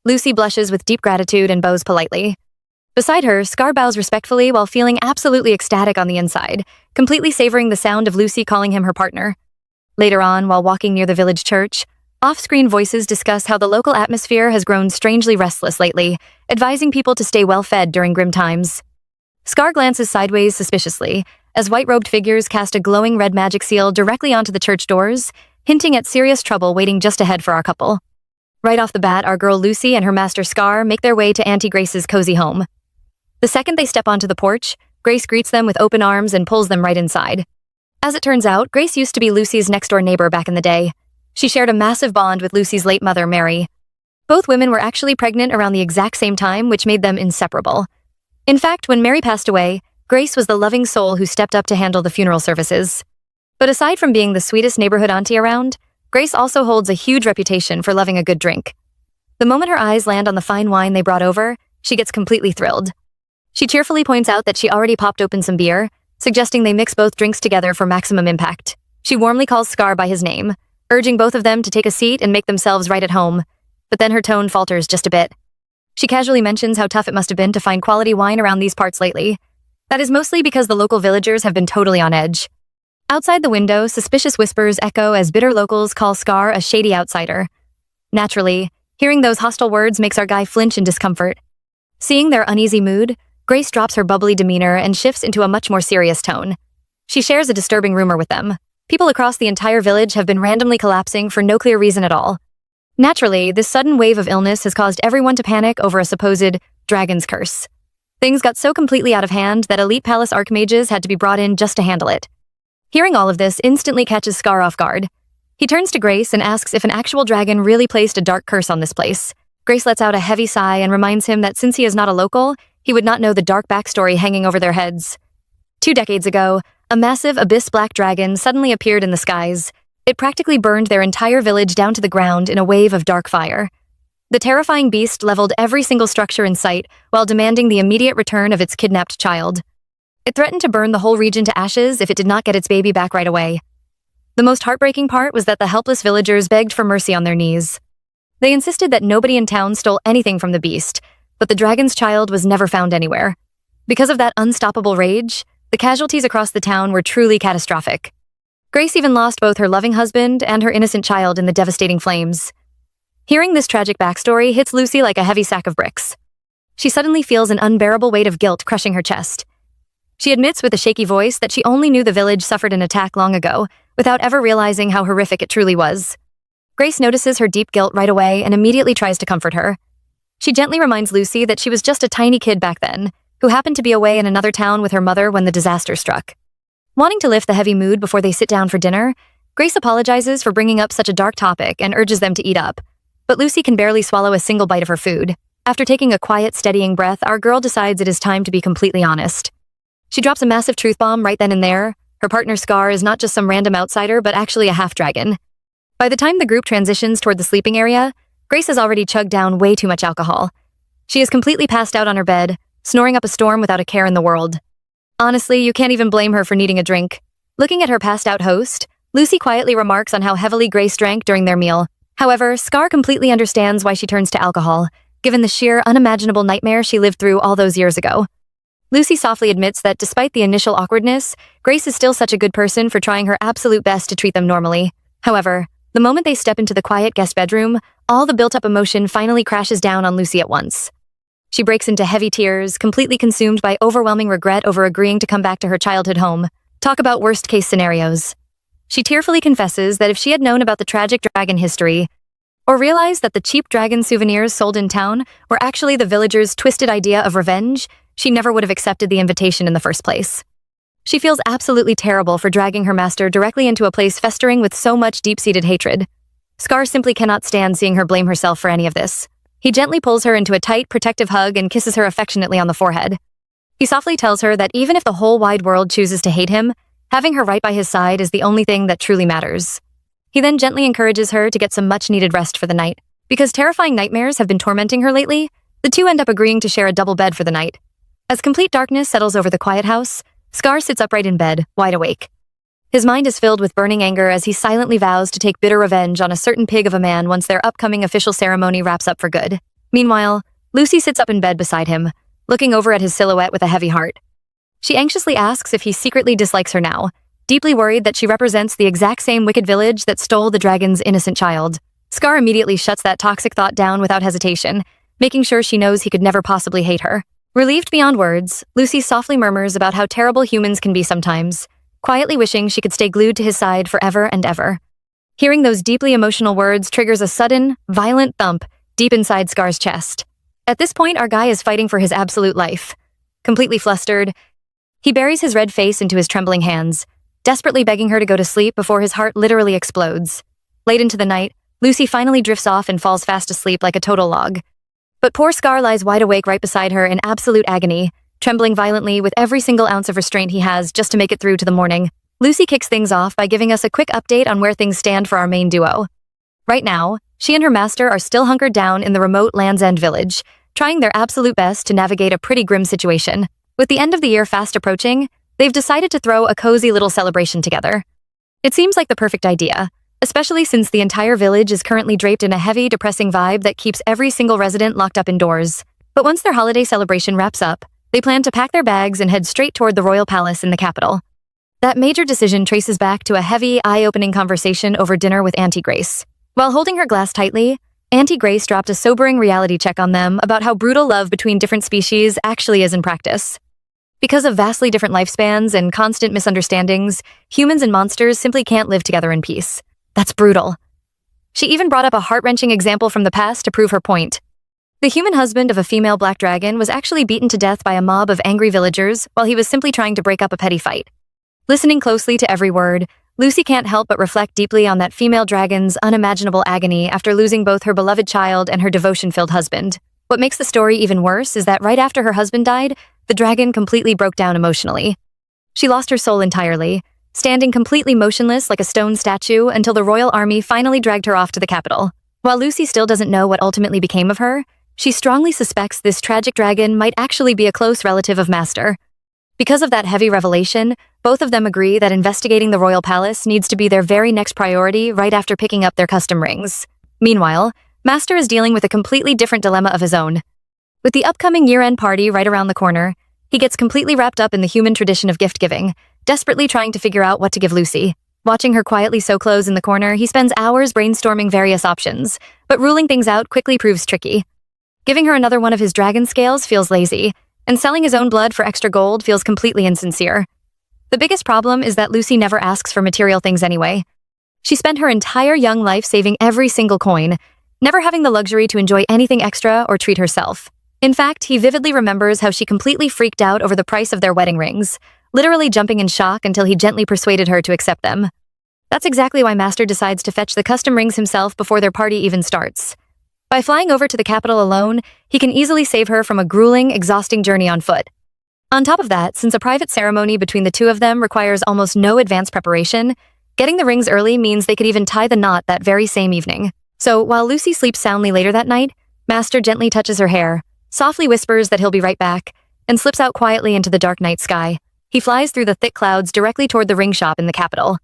Lucy blushes with deep gratitude and bows politely. Beside her, Scar bows respectfully while feeling absolutely ecstatic on the inside, completely savoring the sound of Lucy calling him her partner. Later on, while walking near the village church, off-screen voices discuss how the local atmosphere has grown strangely restless lately, advising people to stay well-fed during grim times. Scar glances sideways suspiciously, as white-robed figures cast a glowing red magic seal directly onto the church doors, hinting at serious trouble waiting just ahead for our couple. Right off the bat, our girl Lucy and her master Scar make their way to Auntie Grace's cozy home. The second they step onto the porch, Grace greets them with open arms and pulls them right inside. As it turns out, Grace used to be Lucy's next-door neighbor back in the day. She shared a massive bond with Lucy's late mother, Mary. Both women were actually pregnant around the exact same time, which made them inseparable. In fact, when Mary passed away, Grace was the loving soul who stepped up to handle the funeral services. But aside from being the sweetest neighborhood auntie around, Grace also holds a huge reputation for loving a good drink. The moment her eyes land on the fine wine they brought over, she gets completely thrilled. She cheerfully points out that she already popped open some beer, suggesting they mix both drinks together for maximum impact. She warmly calls Scar by his name, urging both of them to take a seat and make themselves right at home. But then her tone falters just a bit. She casually mentions how tough it must have been to find quality wine around these parts lately. That is mostly because the local villagers have been totally on edge. Outside the window, suspicious whispers echo as bitter locals call Scar a shady outsider. Naturally, hearing those hostile words makes our guy flinch in discomfort. Seeing their uneasy mood, Grace drops her bubbly demeanor and shifts into a much more serious tone. She shares a disturbing rumor with them. People across the entire village have been randomly collapsing for no clear reason at all. Naturally, this sudden wave of illness has caused everyone to panic over a supposed dragon's curse. Things got so completely out of hand that elite palace archmages had to be brought in just to handle it. Hearing all of this instantly catches Scar off guard. He turns to Grace and asks if an actual dragon really placed a dark curse on this place. Grace lets out a heavy sigh and reminds him that since he is not a local, he would not know the dark backstory hanging over their heads. 2 decades ago, a massive abyss-black dragon suddenly appeared in the skies. It practically burned their entire village down to the ground in a wave of dark fire. The terrifying beast leveled every single structure in sight while demanding the immediate return of its kidnapped child. It threatened to burn the whole region to ashes if it did not get its baby back right away. The most heartbreaking part was that the helpless villagers begged for mercy on their knees. They insisted that nobody in town stole anything from the beast, but the dragon's child was never found anywhere. Because of that unstoppable rage, the casualties across the town were truly catastrophic. Grace even lost both her loving husband and her innocent child in the devastating flames. Hearing this tragic backstory hits Lucy like a heavy sack of bricks. She suddenly feels an unbearable weight of guilt crushing her chest. She admits with a shaky voice that she only knew the village suffered an attack long ago, without ever realizing how horrific it truly was. Grace notices her deep guilt right away and immediately tries to comfort her. She gently reminds Lucy that she was just a tiny kid back then, who happened to be away in another town with her mother when the disaster struck. Wanting to lift the heavy mood before they sit down for dinner, Grace apologizes for bringing up such a dark topic and urges them to eat up. But Lucy can barely swallow a single bite of her food. After taking a quiet, steadying breath, our girl decides it is time to be completely honest. She drops a massive truth bomb right then and there. Her partner Scar is not just some random outsider, but actually a half-dragon. By the time the group transitions toward the sleeping area, Grace has already chugged down way too much alcohol. She is completely passed out on her bed, snoring up a storm without a care in the world. Honestly, you can't even blame her for needing a drink. Looking at her passed-out host, Lucy quietly remarks on how heavily Grace drank during their meal. However, Scar completely understands why she turns to alcohol, given the sheer, unimaginable nightmare she lived through all those years ago. Lucy softly admits that despite the initial awkwardness, Grace is still such a good person for trying her absolute best to treat them normally. However, the moment they step into the quiet guest bedroom, all the built-up emotion finally crashes down on Lucy at once. She breaks into heavy tears, completely consumed by overwhelming regret over agreeing to come back to her childhood home. Talk about worst-case scenarios. She tearfully confesses that if she had known about the tragic dragon history, or realized that the cheap dragon souvenirs sold in town were actually the villagers' twisted idea of revenge, she never would have accepted the invitation in the first place. She feels absolutely terrible for dragging her master directly into a place festering with so much deep-seated hatred. Scar simply cannot stand seeing her blame herself for any of this. He gently pulls her into a tight, protective hug and kisses her affectionately on the forehead. He softly tells her that even if the whole wide world chooses to hate him, having her right by his side is the only thing that truly matters. He then gently encourages her to get some much-needed rest for the night. Because terrifying nightmares have been tormenting her lately, the two end up agreeing to share a double bed for the night. As complete darkness settles over the quiet house, Scar sits upright in bed, wide awake. His mind is filled with burning anger as he silently vows to take bitter revenge on a certain pig of a man once their upcoming official ceremony wraps up for good. Meanwhile, Lucy sits up in bed beside him, looking over at his silhouette with a heavy heart. She anxiously asks if he secretly dislikes her now, deeply worried that she represents the exact same wicked village that stole the dragon's innocent child. Scar immediately shuts that toxic thought down without hesitation, making sure she knows he could never possibly hate her. Relieved beyond words, Lucy softly murmurs about how terrible humans can be sometimes, quietly wishing she could stay glued to his side forever and ever. Hearing those deeply emotional words triggers a sudden, violent thump deep inside Scar's chest. At this point, our guy is fighting for his absolute life. Completely flustered, he buries his red face into his trembling hands, desperately begging her to go to sleep before his heart literally explodes. Late into the night, Lucy finally drifts off and falls fast asleep like a total log. But poor Scar lies wide awake right beside her in absolute agony, trembling violently with every single ounce of restraint he has just to make it through to the morning. Lucy kicks things off by giving us a quick update on where things stand for our main duo. Right now, she and her master are still hunkered down in the remote Land's End village, trying their absolute best to navigate a pretty grim situation. With the end of the year fast approaching, they've decided to throw a cozy little celebration together. It seems like the perfect idea, especially since the entire village is currently draped in a heavy, depressing vibe that keeps every single resident locked up indoors. But once their holiday celebration wraps up, they plan to pack their bags and head straight toward the royal palace in the capital. That major decision traces back to a heavy, eye-opening conversation over dinner with Auntie Grace. While holding her glass tightly, Auntie Grace dropped a sobering reality check on them about how brutal love between different species actually is in practice. Because of vastly different lifespans and constant misunderstandings, humans and monsters simply can't live together in peace. That's brutal. She even brought up a heart-wrenching example from the past to prove her point. The human husband of a female black dragon was actually beaten to death by a mob of angry villagers while he was simply trying to break up a petty fight. Listening closely to every word, Lucy can't help but reflect deeply on that female dragon's unimaginable agony after losing both her beloved child and her devotion-filled husband. What makes the story even worse is that right after her husband died, the dragon completely broke down emotionally. She lost her soul entirely, standing completely motionless like a stone statue until the royal army finally dragged her off to the capital. While Lucy still doesn't know what ultimately became of her, she strongly suspects this tragic dragon might actually be a close relative of Master. Because of that heavy revelation, both of them agree that investigating the royal palace needs to be their very next priority right after picking up their custom rings. Meanwhile, Master is dealing with a completely different dilemma of his own. With the upcoming year-end party right around the corner, he gets completely wrapped up in the human tradition of gift-giving, desperately trying to figure out what to give Lucy. Watching her quietly sew clothes in the corner, he spends hours brainstorming various options, but ruling things out quickly proves tricky. Giving her another one of his dragon scales feels lazy, and selling his own blood for extra gold feels completely insincere. The biggest problem is that Lucy never asks for material things anyway. She spent her entire young life saving every single coin, never having the luxury to enjoy anything extra or treat herself. In fact, he vividly remembers how she completely freaked out over the price of their wedding rings, literally jumping in shock until he gently persuaded her to accept them. That's exactly why Master decides to fetch the custom rings himself before their party even starts. By flying over to the capital alone, he can easily save her from a grueling, exhausting journey on foot. On top of that, since a private ceremony between the two of them requires almost no advance preparation, getting the rings early means they could even tie the knot that very same evening. So, while Lucy sleeps soundly later that night, Master gently touches her hair, softly whispers that he'll be right back, and slips out quietly into the dark night sky. He flies through the thick clouds directly toward the ring shop in the capital.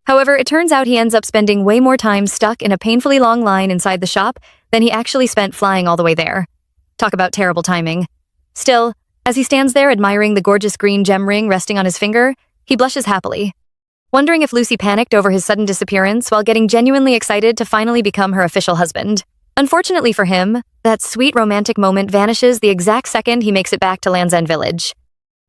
However, it turns out he ends up spending way more time stuck in a painfully long line inside the shop than he actually spent flying all the way there. Talk about terrible timing. Still, as he stands there admiring the gorgeous green gem ring resting on his finger, he blushes happily, wondering if Lucy panicked over his sudden disappearance while getting genuinely excited to finally become her official husband. Unfortunately for him, that sweet romantic moment vanishes the exact second he makes it back to Land's End Village.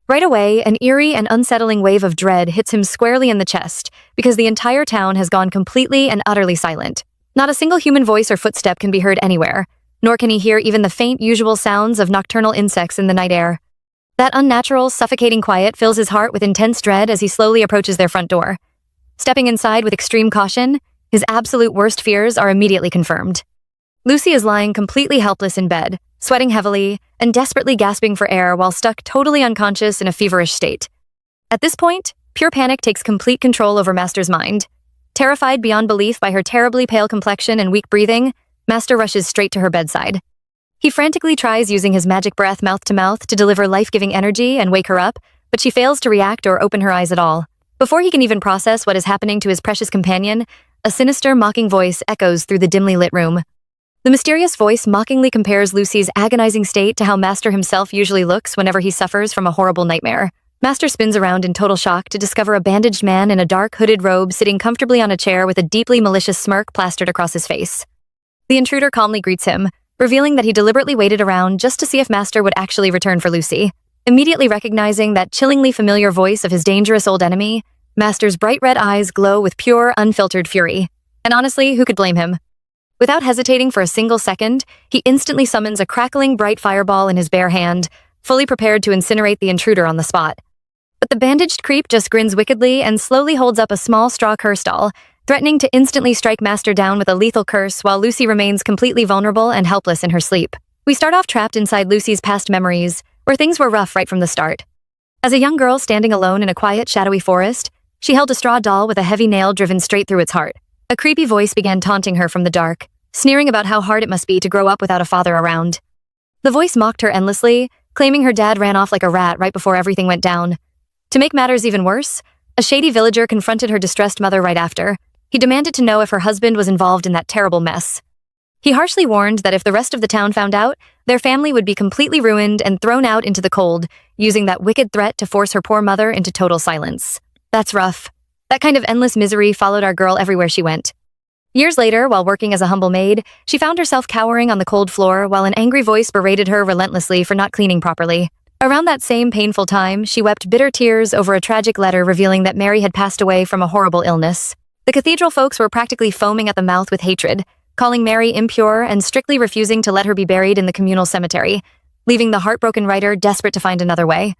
Right away, an eerie and unsettling wave of dread hits him squarely in the chest because the entire town has gone completely and utterly silent. Not a single human voice or footstep can be heard anywhere, nor can he hear even the faint usual sounds of nocturnal insects in the night air. That unnatural, suffocating quiet fills his heart with intense dread as he slowly approaches their front door. Stepping inside with extreme caution, his absolute worst fears are immediately confirmed. Lucy is lying completely helpless in bed, sweating heavily, and desperately gasping for air while stuck totally unconscious in a feverish state. At this point, pure panic takes complete control over Master's mind. Terrified beyond belief by her terribly pale complexion and weak breathing, Master rushes straight to her bedside. He frantically tries using his magic breath mouth to mouth to deliver life-giving energy and wake her up, but she fails to react or open her eyes at all. Before he can even process what is happening to his precious companion, a sinister, mocking voice echoes through the dimly lit room. The mysterious voice mockingly compares Lucy's agonizing state to how Master himself usually looks whenever he suffers from a horrible nightmare. Master spins around in total shock to discover a bandaged man in a dark, hooded robe sitting comfortably on a chair with a deeply malicious smirk plastered across his face. The intruder calmly greets him, revealing that he deliberately waited around just to see if Master would actually return for Lucy. Immediately recognizing that chillingly familiar voice of his dangerous old enemy, Master's bright red eyes glow with pure, unfiltered fury. And honestly, who could blame him? Without hesitating for a single second, he instantly summons a crackling bright fireball in his bare hand, fully prepared to incinerate the intruder on the spot. But the bandaged creep just grins wickedly and slowly holds up a small straw curse doll, threatening to instantly strike Master down with a lethal curse while Lucy remains completely vulnerable and helpless in her sleep. We start off trapped inside Lucy's past memories, where things were rough right from the start. As a young girl standing alone in a quiet, shadowy forest, she held a straw doll with a heavy nail driven straight through its heart. A creepy voice began taunting her from the dark, sneering about how hard it must be to grow up without a father around. The voice mocked her endlessly, claiming her dad ran off like a rat right before everything went down. To make matters even worse, a shady villager confronted her distressed mother right after. He demanded to know if her husband was involved in that terrible mess. He harshly warned that if the rest of the town found out, their family would be completely ruined and thrown out into the cold, using that wicked threat to force her poor mother into total silence. That's rough. That kind of endless misery followed our girl everywhere she went. Years later, while working as a humble maid, she found herself cowering on the cold floor while an angry voice berated her relentlessly for not cleaning properly. Around that same painful time, she wept bitter tears over a tragic letter revealing that Mary had passed away from a horrible illness. The cathedral folks were practically foaming at the mouth with hatred, calling Mary impure and strictly refusing to let her be buried in the communal cemetery, leaving the heartbroken writer desperate to find another way.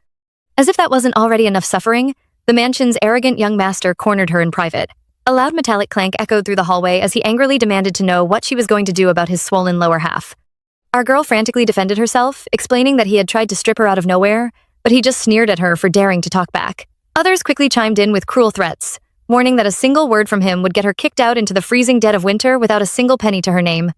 As if that wasn't already enough suffering, the mansion's arrogant young master cornered her in private. A loud metallic clank echoed through the hallway as he angrily demanded to know what she was going to do about his swollen lower half. Our girl frantically defended herself, explaining that he had tried to strip her out of nowhere, but he just sneered at her for daring to talk back. Others quickly chimed in with cruel threats, warning that a single word from him would get her kicked out into the freezing dead of winter without a single penny to her name.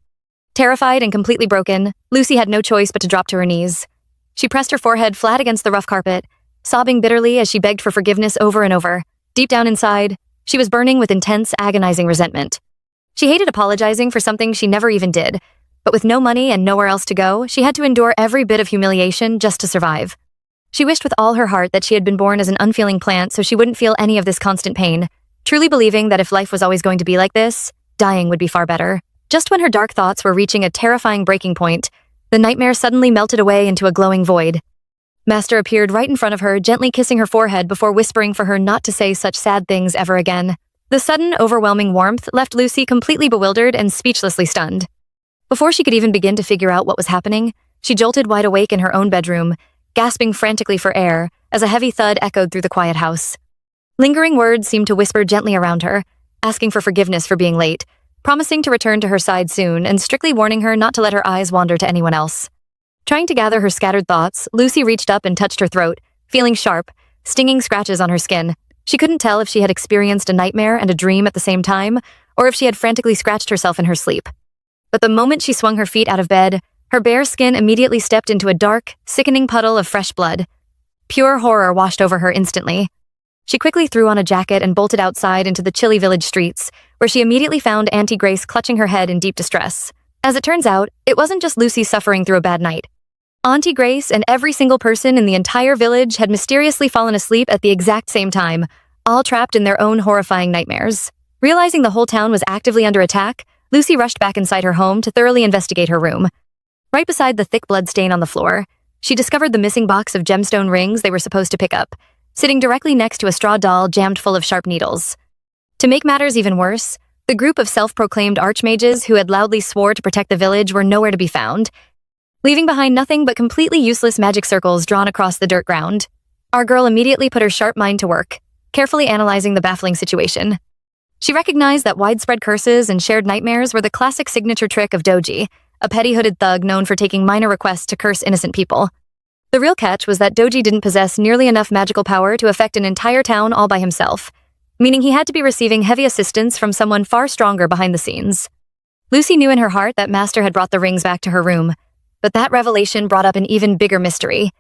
Terrified and completely broken, Lucy had no choice but to drop to her knees. She pressed her forehead flat against the rough carpet, sobbing bitterly as she begged for forgiveness over and over. Deep down inside, she was burning with intense, agonizing resentment. She hated apologizing for something she never even did, but with no money and nowhere else to go, she had to endure every bit of humiliation just to survive. She wished with all her heart that she had been born as an unfeeling plant so she wouldn't feel any of this constant pain, truly believing that if life was always going to be like this, dying would be far better. Just when her dark thoughts were reaching a terrifying breaking point, the nightmare suddenly melted away into a glowing void. Master appeared right in front of her, gently kissing her forehead before whispering for her not to say such sad things ever again. The sudden, overwhelming warmth left Lucy completely bewildered and speechlessly stunned. Before she could even begin to figure out what was happening, she jolted wide awake in her own bedroom, gasping frantically for air as a heavy thud echoed through the quiet house. Lingering words seemed to whisper gently around her, asking for forgiveness for being late, promising to return to her side soon and strictly warning her not to let her eyes wander to anyone else. Trying to gather her scattered thoughts, Lucy reached up and touched her throat, feeling sharp, stinging scratches on her skin. She couldn't tell if she had experienced a nightmare and a dream at the same time, or if she had frantically scratched herself in her sleep. But the moment she swung her feet out of bed, her bare skin immediately stepped into a dark, sickening puddle of fresh blood. Pure horror washed over her instantly. She quickly threw on a jacket and bolted outside into the chilly village streets, where she immediately found Auntie Grace clutching her head in deep distress. As it turns out, it wasn't just Lucy suffering through a bad night. Auntie Grace and every single person in the entire village had mysteriously fallen asleep at the exact same time, all trapped in their own horrifying nightmares. Realizing the whole town was actively under attack, Lucy rushed back inside her home to thoroughly investigate her room. Right beside the thick blood stain on the floor, she discovered the missing box of gemstone rings they were supposed to pick up, sitting directly next to a straw doll jammed full of sharp needles. To make matters even worse, the group of self-proclaimed archmages who had loudly swore to protect the village were nowhere to be found, leaving behind nothing but completely useless magic circles drawn across the dirt ground. Our girl immediately put her sharp mind to work, carefully analyzing the baffling situation. She recognized that widespread curses and shared nightmares were the classic signature trick of Doji, a petty-hooded thug known for taking minor requests to curse innocent people. The real catch was that Doji didn't possess nearly enough magical power to affect an entire town all by himself, meaning he had to be receiving heavy assistance from someone far stronger behind the scenes. Lucy knew in her heart that Master had brought the rings back to her room, but that revelation brought up an even bigger mystery.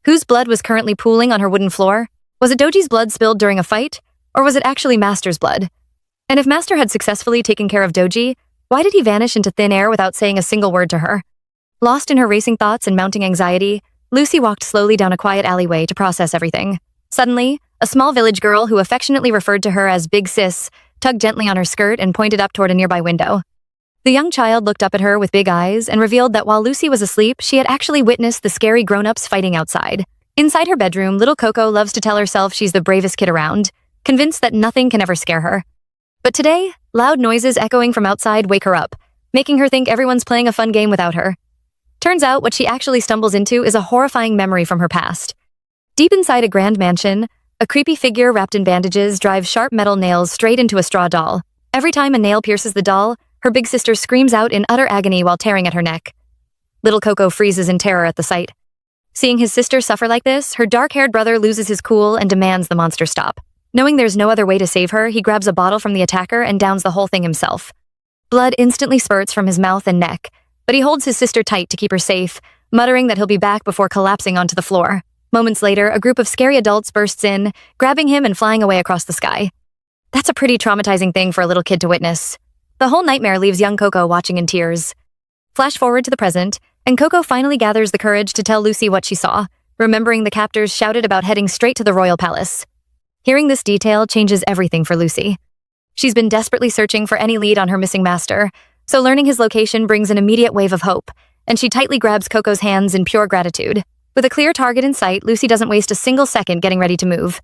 Whose blood was currently pooling on her wooden floor? Was it Doji's blood spilled during a fight, or was it actually Master's blood? And if Master had successfully taken care of Doji, why did he vanish into thin air without saying a single word to her? Lost in her racing thoughts and mounting anxiety, Lucy walked slowly down a quiet alleyway to process everything. Suddenly, a small village girl who affectionately referred to her as Big Sis tugged gently on her skirt and pointed up toward a nearby window. The young child looked up at her with big eyes and revealed that while Lucy was asleep, she had actually witnessed the scary grown-ups fighting outside. Inside her bedroom, little Coco loves to tell herself she's the bravest kid around, convinced that nothing can ever scare her. But today, loud noises echoing from outside wake her up, making her think everyone's playing a fun game without her. Turns out what she actually stumbles into is a horrifying memory from her past. Deep inside a grand mansion, a creepy figure wrapped in bandages drives sharp metal nails straight into a straw doll. Every time a nail pierces the doll, her big sister screams out in utter agony while tearing at her neck. Little Coco freezes in terror at the sight. Seeing his sister suffer like this, her dark-haired brother loses his cool and demands the monster stop. Knowing there's no other way to save her, he grabs a bottle from the attacker and downs the whole thing himself. Blood instantly spurts from his mouth and neck, but he holds his sister tight to keep her safe, muttering that he'll be back before collapsing onto the floor. Moments later, a group of scary adults bursts in, grabbing him and flying away across the sky. That's a pretty traumatizing thing for a little kid to witness. The whole nightmare leaves young Coco watching in tears. Flash forward to the present, and Coco finally gathers the courage to tell Lucy what she saw, remembering the captors shouted about heading straight to the royal palace. Hearing this detail changes everything for Lucy. She's been desperately searching for any lead on her missing master, so learning his location brings an immediate wave of hope, and she tightly grabs Coco's hands in pure gratitude. With a clear target in sight, Lucy doesn't waste a single second getting ready to move.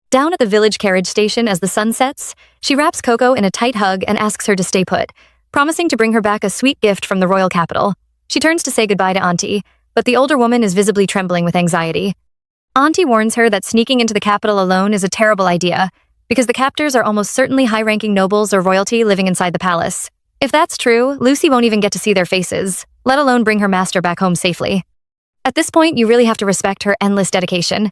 Down at the village carriage station as the sun sets, she wraps Coco in a tight hug and asks her to stay put, promising to bring her back a sweet gift from the royal capital. She turns to say goodbye to Auntie, but the older woman is visibly trembling with anxiety. Auntie warns her that sneaking into the capital alone is a terrible idea, because the captors are almost certainly high-ranking nobles or royalty living inside the palace. If that's true, Lucy won't even get to see their faces, let alone bring her master back home safely. At this point, you really have to respect her endless dedication.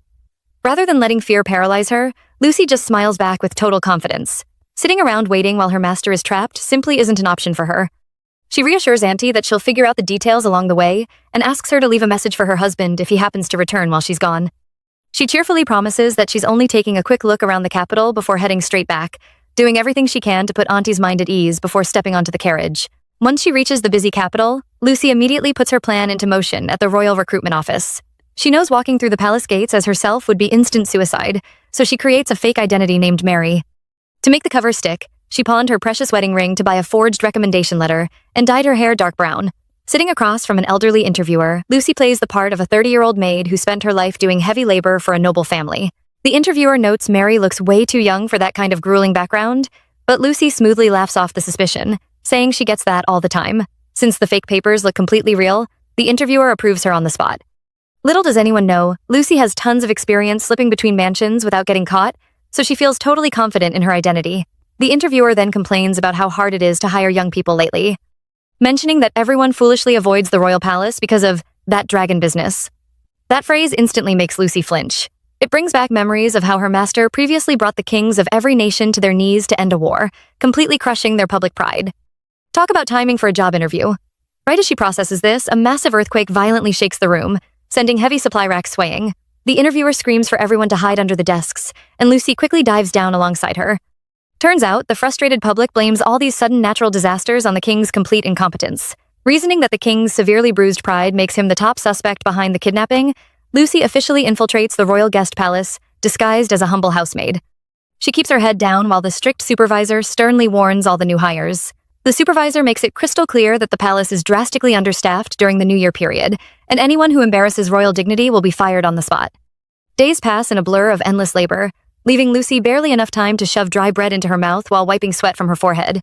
Rather than letting fear paralyze her, Lucy just smiles back with total confidence. Sitting around waiting while her master is trapped simply isn't an option for her. She reassures Auntie that she'll figure out the details along the way and asks her to leave a message for her husband if he happens to return while she's gone. She cheerfully promises that she's only taking a quick look around the capital before heading straight back, doing everything she can to put Auntie's mind at ease before stepping onto the carriage. Once she reaches the busy capital, Lucy immediately puts her plan into motion at the royal recruitment office. She knows walking through the palace gates as herself would be instant suicide, so she creates a fake identity named Mary. To make the cover stick, she pawned her precious wedding ring to buy a forged recommendation letter and dyed her hair dark brown. Sitting across from an elderly interviewer, Lucy plays the part of a 30-year-old maid who spent her life doing heavy labor for a noble family. The interviewer notes Mary looks way too young for that kind of grueling background, but Lucy smoothly laughs off the suspicion, saying she gets that all the time. Since the fake papers look completely real, the interviewer approves her on the spot. Little does anyone know, Lucy has tons of experience slipping between mansions without getting caught, so she feels totally confident in her identity. The interviewer then complains about how hard it is to hire young people lately, mentioning that everyone foolishly avoids the royal palace because of that dragon business. That phrase instantly makes Lucy flinch. It brings back memories of how her master previously brought the kings of every nation to their knees to end a war, completely crushing their public pride. Talk about timing for a job interview. Right as she processes this, a massive earthquake violently shakes the room, sending heavy supply racks swaying. The interviewer screams for everyone to hide under the desks, and Lucy quickly dives down alongside her. Turns out, the frustrated public blames all these sudden natural disasters on the king's complete incompetence. Reasoning that the king's severely bruised pride makes him the top suspect behind the kidnapping, Lucy officially infiltrates the royal guest palace, disguised as a humble housemaid. She keeps her head down while the strict supervisor sternly warns all the new hires. The supervisor makes it crystal clear that the palace is drastically understaffed during the New Year period, and anyone who embarrasses royal dignity will be fired on the spot. Days pass in a blur of endless labor, leaving Lucy barely enough time to shove dry bread into her mouth while wiping sweat from her forehead.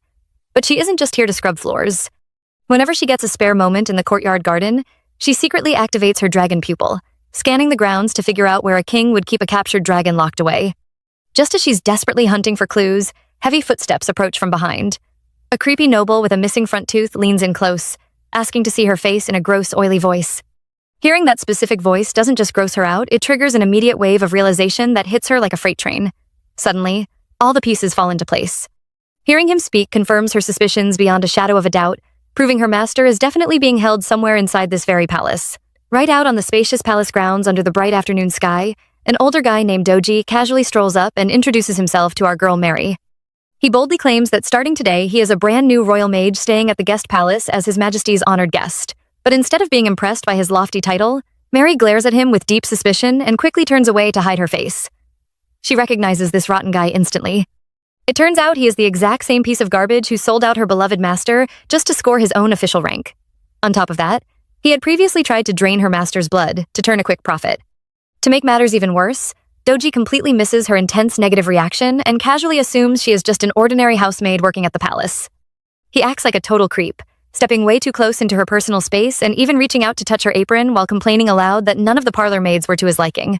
But she isn't just here to scrub floors. Whenever she gets a spare moment in the courtyard garden, she secretly activates her dragon pupil, scanning the grounds to figure out where a king would keep a captured dragon locked away. Just as she's desperately hunting for clues, heavy footsteps approach from behind. A creepy noble with a missing front tooth leans in close, asking to see her face in a gross, oily voice. Hearing that specific voice doesn't just gross her out, it triggers an immediate wave of realization that hits her like a freight train. Suddenly, all the pieces fall into place. Hearing him speak confirms her suspicions beyond a shadow of a doubt, proving her master is definitely being held somewhere inside this very palace. Right out on the spacious palace grounds under the bright afternoon sky, an older guy named Doji casually strolls up and introduces himself to our girl Mary. He boldly claims that starting today, he is a brand new royal mage staying at the guest palace as His Majesty's honored guest. But instead of being impressed by his lofty title, Mary glares at him with deep suspicion and quickly turns away to hide her face. She recognizes this rotten guy instantly. It turns out he is the exact same piece of garbage who sold out her beloved master just to score his own official rank. On top of that, he had previously tried to drain her master's blood to turn a quick profit. To make matters even worse, Doji completely misses her intense negative reaction and casually assumes she is just an ordinary housemaid working at the palace. He acts like a total creep, stepping way too close into her personal space and even reaching out to touch her apron while complaining aloud that none of the parlor maids were to his liking.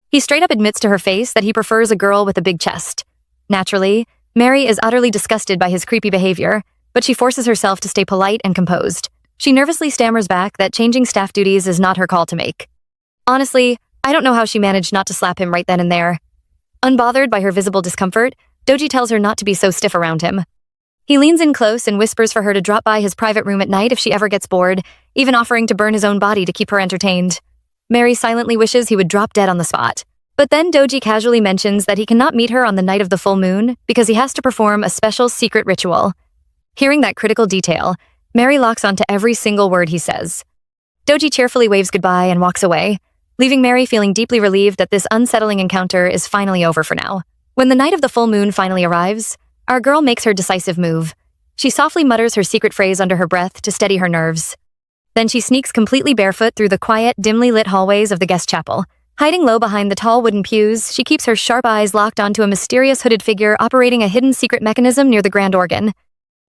He straight up admits to her face that he prefers a girl with a big chest. Naturally, Mary is utterly disgusted by his creepy behavior, but she forces herself to stay polite and composed. She nervously stammers back that changing staff duties is not her call to make. Honestly, I don't know how she managed not to slap him right then and there. Unbothered by her visible discomfort, Doji tells her not to be so stiff around him. He leans in close and whispers for her to drop by his private room at night if she ever gets bored, even offering to burn his own body to keep her entertained. Mary silently wishes he would drop dead on the spot. But then Doji casually mentions that he cannot meet her on the night of the full moon because he has to perform a special secret ritual. Hearing that critical detail, Mary locks onto every single word he says. Doji cheerfully waves goodbye and walks away, leaving Mary feeling deeply relieved that this unsettling encounter is finally over for now. When the night of the full moon finally arrives, our girl makes her decisive move. She softly mutters her secret phrase under her breath to steady her nerves. Then she sneaks completely barefoot through the quiet, dimly lit hallways of the guest chapel. Hiding low behind the tall wooden pews, she keeps her sharp eyes locked onto a mysterious hooded figure operating a hidden secret mechanism near the grand organ.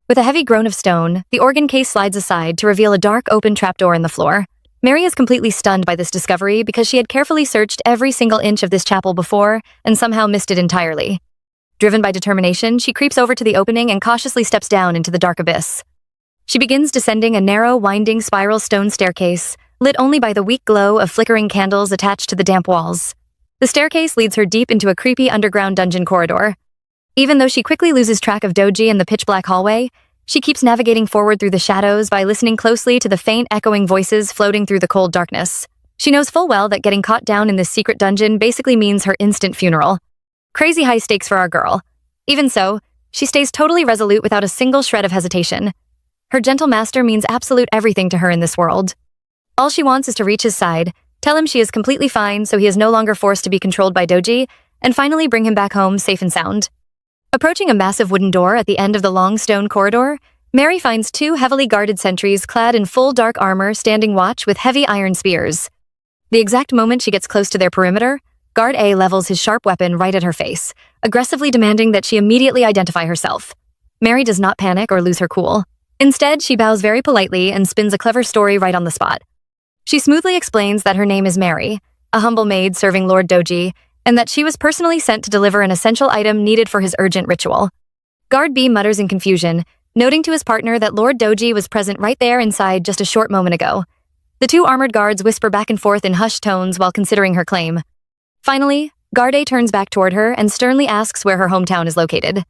With a heavy groan of stone, the organ case slides aside to reveal a dark, open trapdoor in the floor. Mary is completely stunned by this discovery because she had carefully searched every single inch of this chapel before and somehow missed it entirely. Driven by determination, she creeps over to the opening and cautiously steps down into the dark abyss. She begins descending a narrow, winding spiral stone staircase, lit only by the weak glow of flickering candles attached to the damp walls. The staircase leads her deep into a creepy underground dungeon corridor. Even though she quickly loses track of Doji in the pitch-black hallway, she keeps navigating forward through the shadows by listening closely to the faint, echoing voices floating through the cold darkness. She knows full well that getting caught down in this secret dungeon basically means her instant funeral. Crazy high stakes for our girl. Even so, she stays totally resolute without a single shred of hesitation. Her gentle master means absolute everything to her in this world. All she wants is to reach his side, tell him she is completely fine so he is no longer forced to be controlled by Doji, and finally bring him back home safe and sound. Approaching a massive wooden door at the end of the long stone corridor, Mary finds two heavily guarded sentries clad in full dark armor standing watch with heavy iron spears. The exact moment she gets close to their perimeter, Guard A levels his sharp weapon right at her face, aggressively demanding that she immediately identify herself. Mary does not panic or lose her cool. Instead, she bows very politely and spins a clever story right on the spot. She smoothly explains that her name is Mary, a humble maid serving Lord Doji, and that she was personally sent to deliver an essential item needed for his urgent ritual. Guard B mutters in confusion, noting to his partner that Lord Doji was present right there inside just a short moment ago. The two armored guards whisper back and forth in hushed tones while considering her claim. Finally, Guard A turns back toward her and sternly asks where her hometown is located.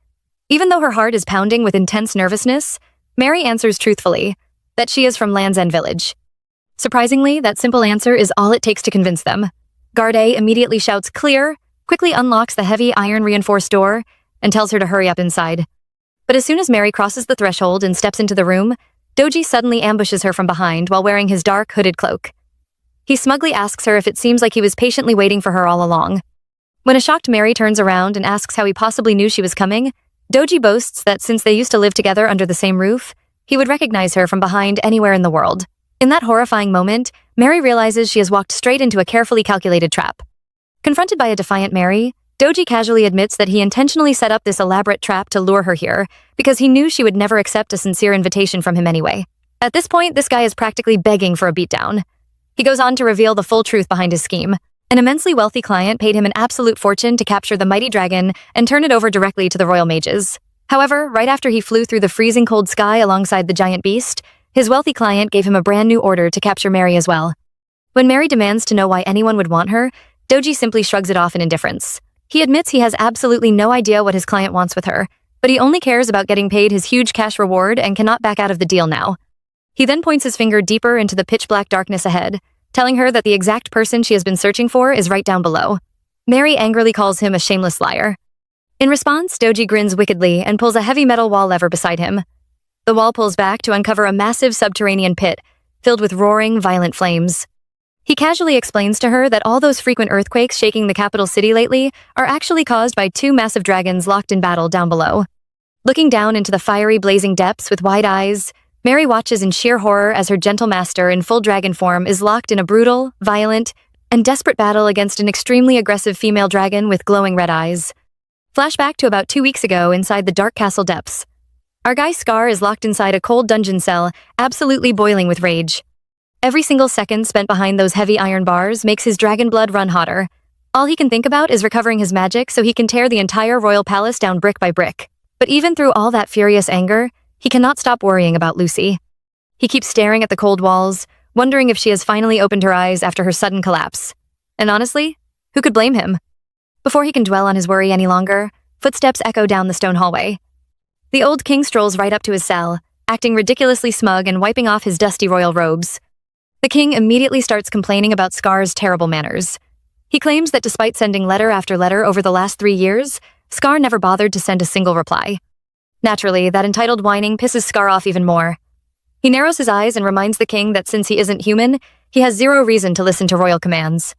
Even though her heart is pounding with intense nervousness, Mary answers truthfully that she is from Land's End Village. Surprisingly, that simple answer is all it takes to convince them. Guard A immediately shouts "Clear," quickly unlocks the heavy iron-reinforced door, and tells her to hurry up inside. But as soon as Mary crosses the threshold and steps into the room, Doji suddenly ambushes her from behind while wearing his dark, hooded cloak. He smugly asks her if it seems like he was patiently waiting for her all along. When a shocked Mary turns around and asks how he possibly knew she was coming, Doji boasts that since they used to live together under the same roof, he would recognize her from behind anywhere in the world. In that horrifying moment, Mary realizes she has walked straight into a carefully calculated trap. Confronted by a defiant Mary, Doji casually admits that he intentionally set up this elaborate trap to lure her here because he knew she would never accept a sincere invitation from him anyway. At this point, this guy is practically begging for a beatdown. He goes on to reveal the full truth behind his scheme. An immensely wealthy client paid him an absolute fortune to capture the mighty dragon and turn it over directly to the royal mages. However, right after he flew through the freezing cold sky alongside the giant beast, his wealthy client gave him a brand new order to capture Mary as well. When Mary demands to know why anyone would want her, Doji simply shrugs it off in indifference. He admits he has absolutely no idea what his client wants with her, but he only cares about getting paid his huge cash reward and cannot back out of the deal now. He then points his finger deeper into the pitch-black darkness ahead, telling her that the exact person she has been searching for is right down below. Mary angrily calls him a shameless liar. In response, Doji grins wickedly and pulls a heavy metal wall lever beside him. The wall pulls back to uncover a massive subterranean pit, filled with roaring, violent flames. He casually explains to her that all those frequent earthquakes shaking the capital city lately are actually caused by two massive dragons locked in battle down below. Looking down into the fiery, blazing depths with wide eyes, Mary watches in sheer horror as her gentle master in full dragon form is locked in a brutal, violent, and desperate battle against an extremely aggressive female dragon with glowing red eyes. Flashback to about 2 weeks ago inside the dark castle depths. Our guy Scar is locked inside a cold dungeon cell, absolutely boiling with rage. Every single second spent behind those heavy iron bars makes his dragon blood run hotter. All he can think about is recovering his magic so he can tear the entire royal palace down brick by brick. But even through all that furious anger, he cannot stop worrying about Lucy. He keeps staring at the cold walls, wondering if she has finally opened her eyes after her sudden collapse. And honestly, who could blame him? Before he can dwell on his worry any longer, footsteps echo down the stone hallway. The old king strolls right up to his cell, acting ridiculously smug and wiping off his dusty royal robes. The king immediately starts complaining about Scar's terrible manners. He claims that despite sending letter after letter over the last 3 years, Scar never bothered to send a single reply. Naturally, that entitled whining pisses Scar off even more. He narrows his eyes and reminds the king that since he isn't human, he has zero reason to listen to royal commands.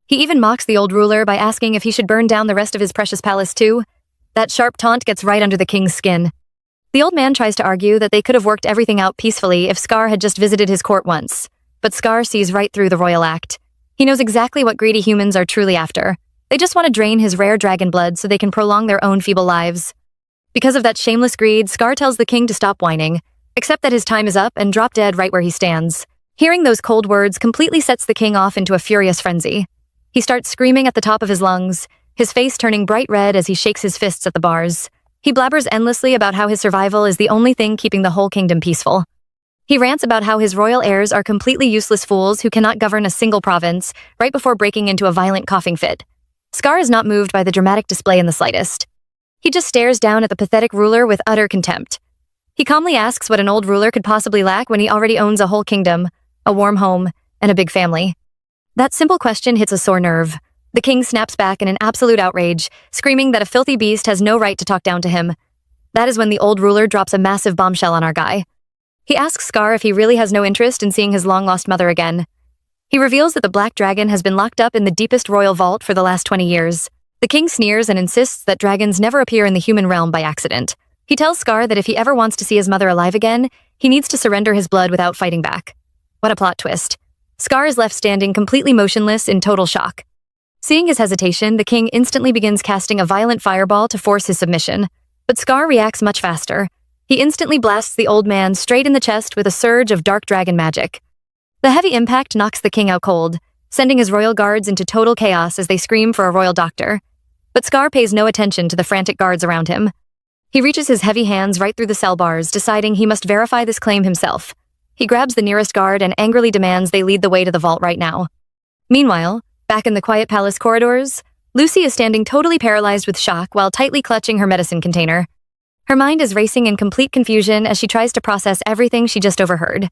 He even mocks the old ruler by asking if he should burn down the rest of his precious palace too. That sharp taunt gets right under the king's skin. The old man tries to argue that they could have worked everything out peacefully if Scar had just visited his court once. But Scar sees right through the royal act. He knows exactly what greedy humans are truly after. They just want to drain his rare dragon blood so they can prolong their own feeble lives. Because of that shameless greed, Scar tells the king to stop whining, except that his time is up and drop dead right where he stands. Hearing those cold words completely sets the king off into a furious frenzy. He starts screaming at the top of his lungs, his face turning bright red as he shakes his fists at the bars. He blabbers endlessly about how his survival is the only thing keeping the whole kingdom peaceful. He rants about how his royal heirs are completely useless fools who cannot govern a single province, right before breaking into a violent coughing fit. Scar is not moved by the dramatic display in the slightest. He just stares down at the pathetic ruler with utter contempt. He calmly asks what an old ruler could possibly lack when he already owns a whole kingdom, a warm home, and a big family. That simple question hits a sore nerve. The king snaps back in an absolute outrage, screaming that a filthy beast has no right to talk down to him. That is when the old ruler drops a massive bombshell on our guy. He asks Scar if he really has no interest in seeing his long-lost mother again. He reveals that the Black Dragon has been locked up in the deepest royal vault for the last 20 years. The king sneers and insists that dragons never appear in the human realm by accident. He tells Scar that if he ever wants to see his mother alive again, he needs to surrender his blood without fighting back. What a plot twist. Scar is left standing completely motionless in total shock. Seeing his hesitation, the king instantly begins casting a violent fireball to force his submission. But Scar reacts much faster. He instantly blasts the old man straight in the chest with a surge of dark dragon magic. The heavy impact knocks the king out cold, sending his royal guards into total chaos as they scream for a royal doctor. But Scar pays no attention to the frantic guards around him. He reaches his heavy hands right through the cell bars, deciding he must verify this claim himself. He grabs the nearest guard and angrily demands they lead the way to the vault right now. Meanwhile, back in the quiet palace corridors, Lucy is standing totally paralyzed with shock while tightly clutching her medicine container. Her mind is racing in complete confusion as she tries to process everything she just overheard.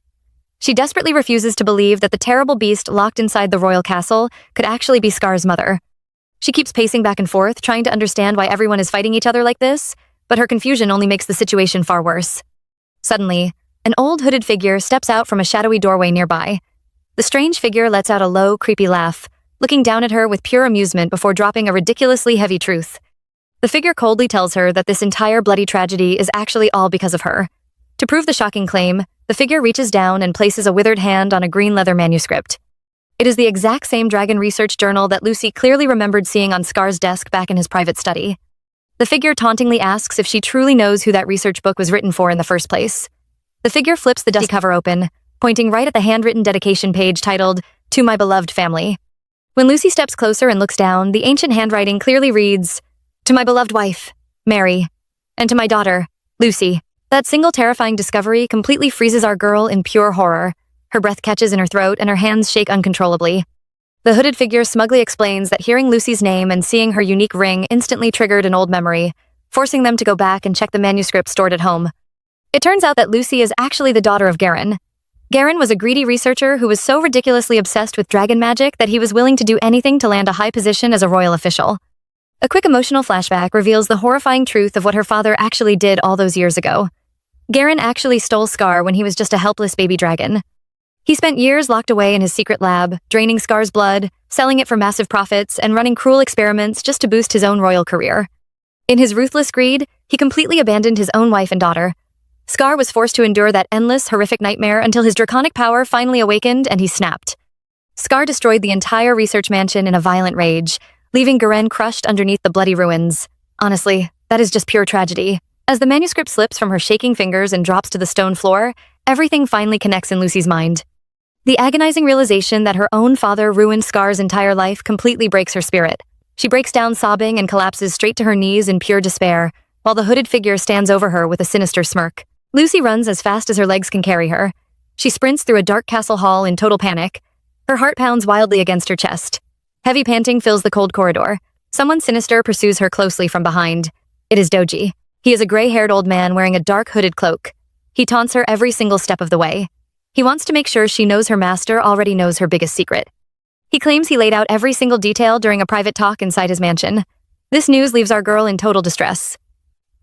She desperately refuses to believe that the terrible beast locked inside the royal castle could actually be Scar's mother. She keeps pacing back and forth, trying to understand why everyone is fighting each other like this, but her confusion only makes the situation far worse. Suddenly, an old hooded figure steps out from a shadowy doorway nearby. The strange figure lets out a low, creepy laugh, looking down at her with pure amusement before dropping a ridiculously heavy truth. The figure coldly tells her that this entire bloody tragedy is actually all because of her. To prove the shocking claim, the figure reaches down and places a withered hand on a green leather manuscript. It is the exact same dragon research journal that Lucy clearly remembered seeing on Scar's desk back in his private study. The figure tauntingly asks if she truly knows who that research book was written for in the first place. The figure flips the dusty cover open, pointing right at the handwritten dedication page titled, "To My Beloved Family." When Lucy steps closer and looks down, the ancient handwriting clearly reads, "To my beloved wife, Mary, and to my daughter, Lucy." That single terrifying discovery completely freezes our girl in pure horror. Her breath catches in her throat and her hands shake uncontrollably. The hooded figure smugly explains that hearing Lucy's name and seeing her unique ring instantly triggered an old memory, forcing them to go back and check the manuscript stored at home. It turns out that Lucy is actually the daughter of Garen. Garen was a greedy researcher who was so ridiculously obsessed with dragon magic that he was willing to do anything to land a high position as a royal official. A quick emotional flashback reveals the horrifying truth of what her father actually did all those years ago. Garen actually stole Scar when he was just a helpless baby dragon. He spent years locked away in his secret lab, draining Scar's blood, selling it for massive profits, and running cruel experiments just to boost his own royal career. In his ruthless greed, he completely abandoned his own wife and daughter. Scar was forced to endure that endless, horrific nightmare until his draconic power finally awakened and he snapped. Scar destroyed the entire research mansion in a violent rage, leaving Garen crushed underneath the bloody ruins. Honestly, that is just pure tragedy. As the manuscript slips from her shaking fingers and drops to the stone floor, everything finally connects in Lucy's mind. The agonizing realization that her own father ruined Scar's entire life completely breaks her spirit. She breaks down sobbing and collapses straight to her knees in pure despair, while the hooded figure stands over her with a sinister smirk. Lucy runs as fast as her legs can carry her. She sprints through a dark castle hall in total panic. Her heart pounds wildly against her chest. Heavy panting fills the cold corridor. Someone sinister pursues her closely from behind. It is Doji. He is a gray-haired old man wearing a dark hooded cloak. He taunts her every single step of the way. He wants to make sure she knows her master already knows her biggest secret. He claims he laid out every single detail during a private talk inside his mansion. This news leaves our girl in total distress.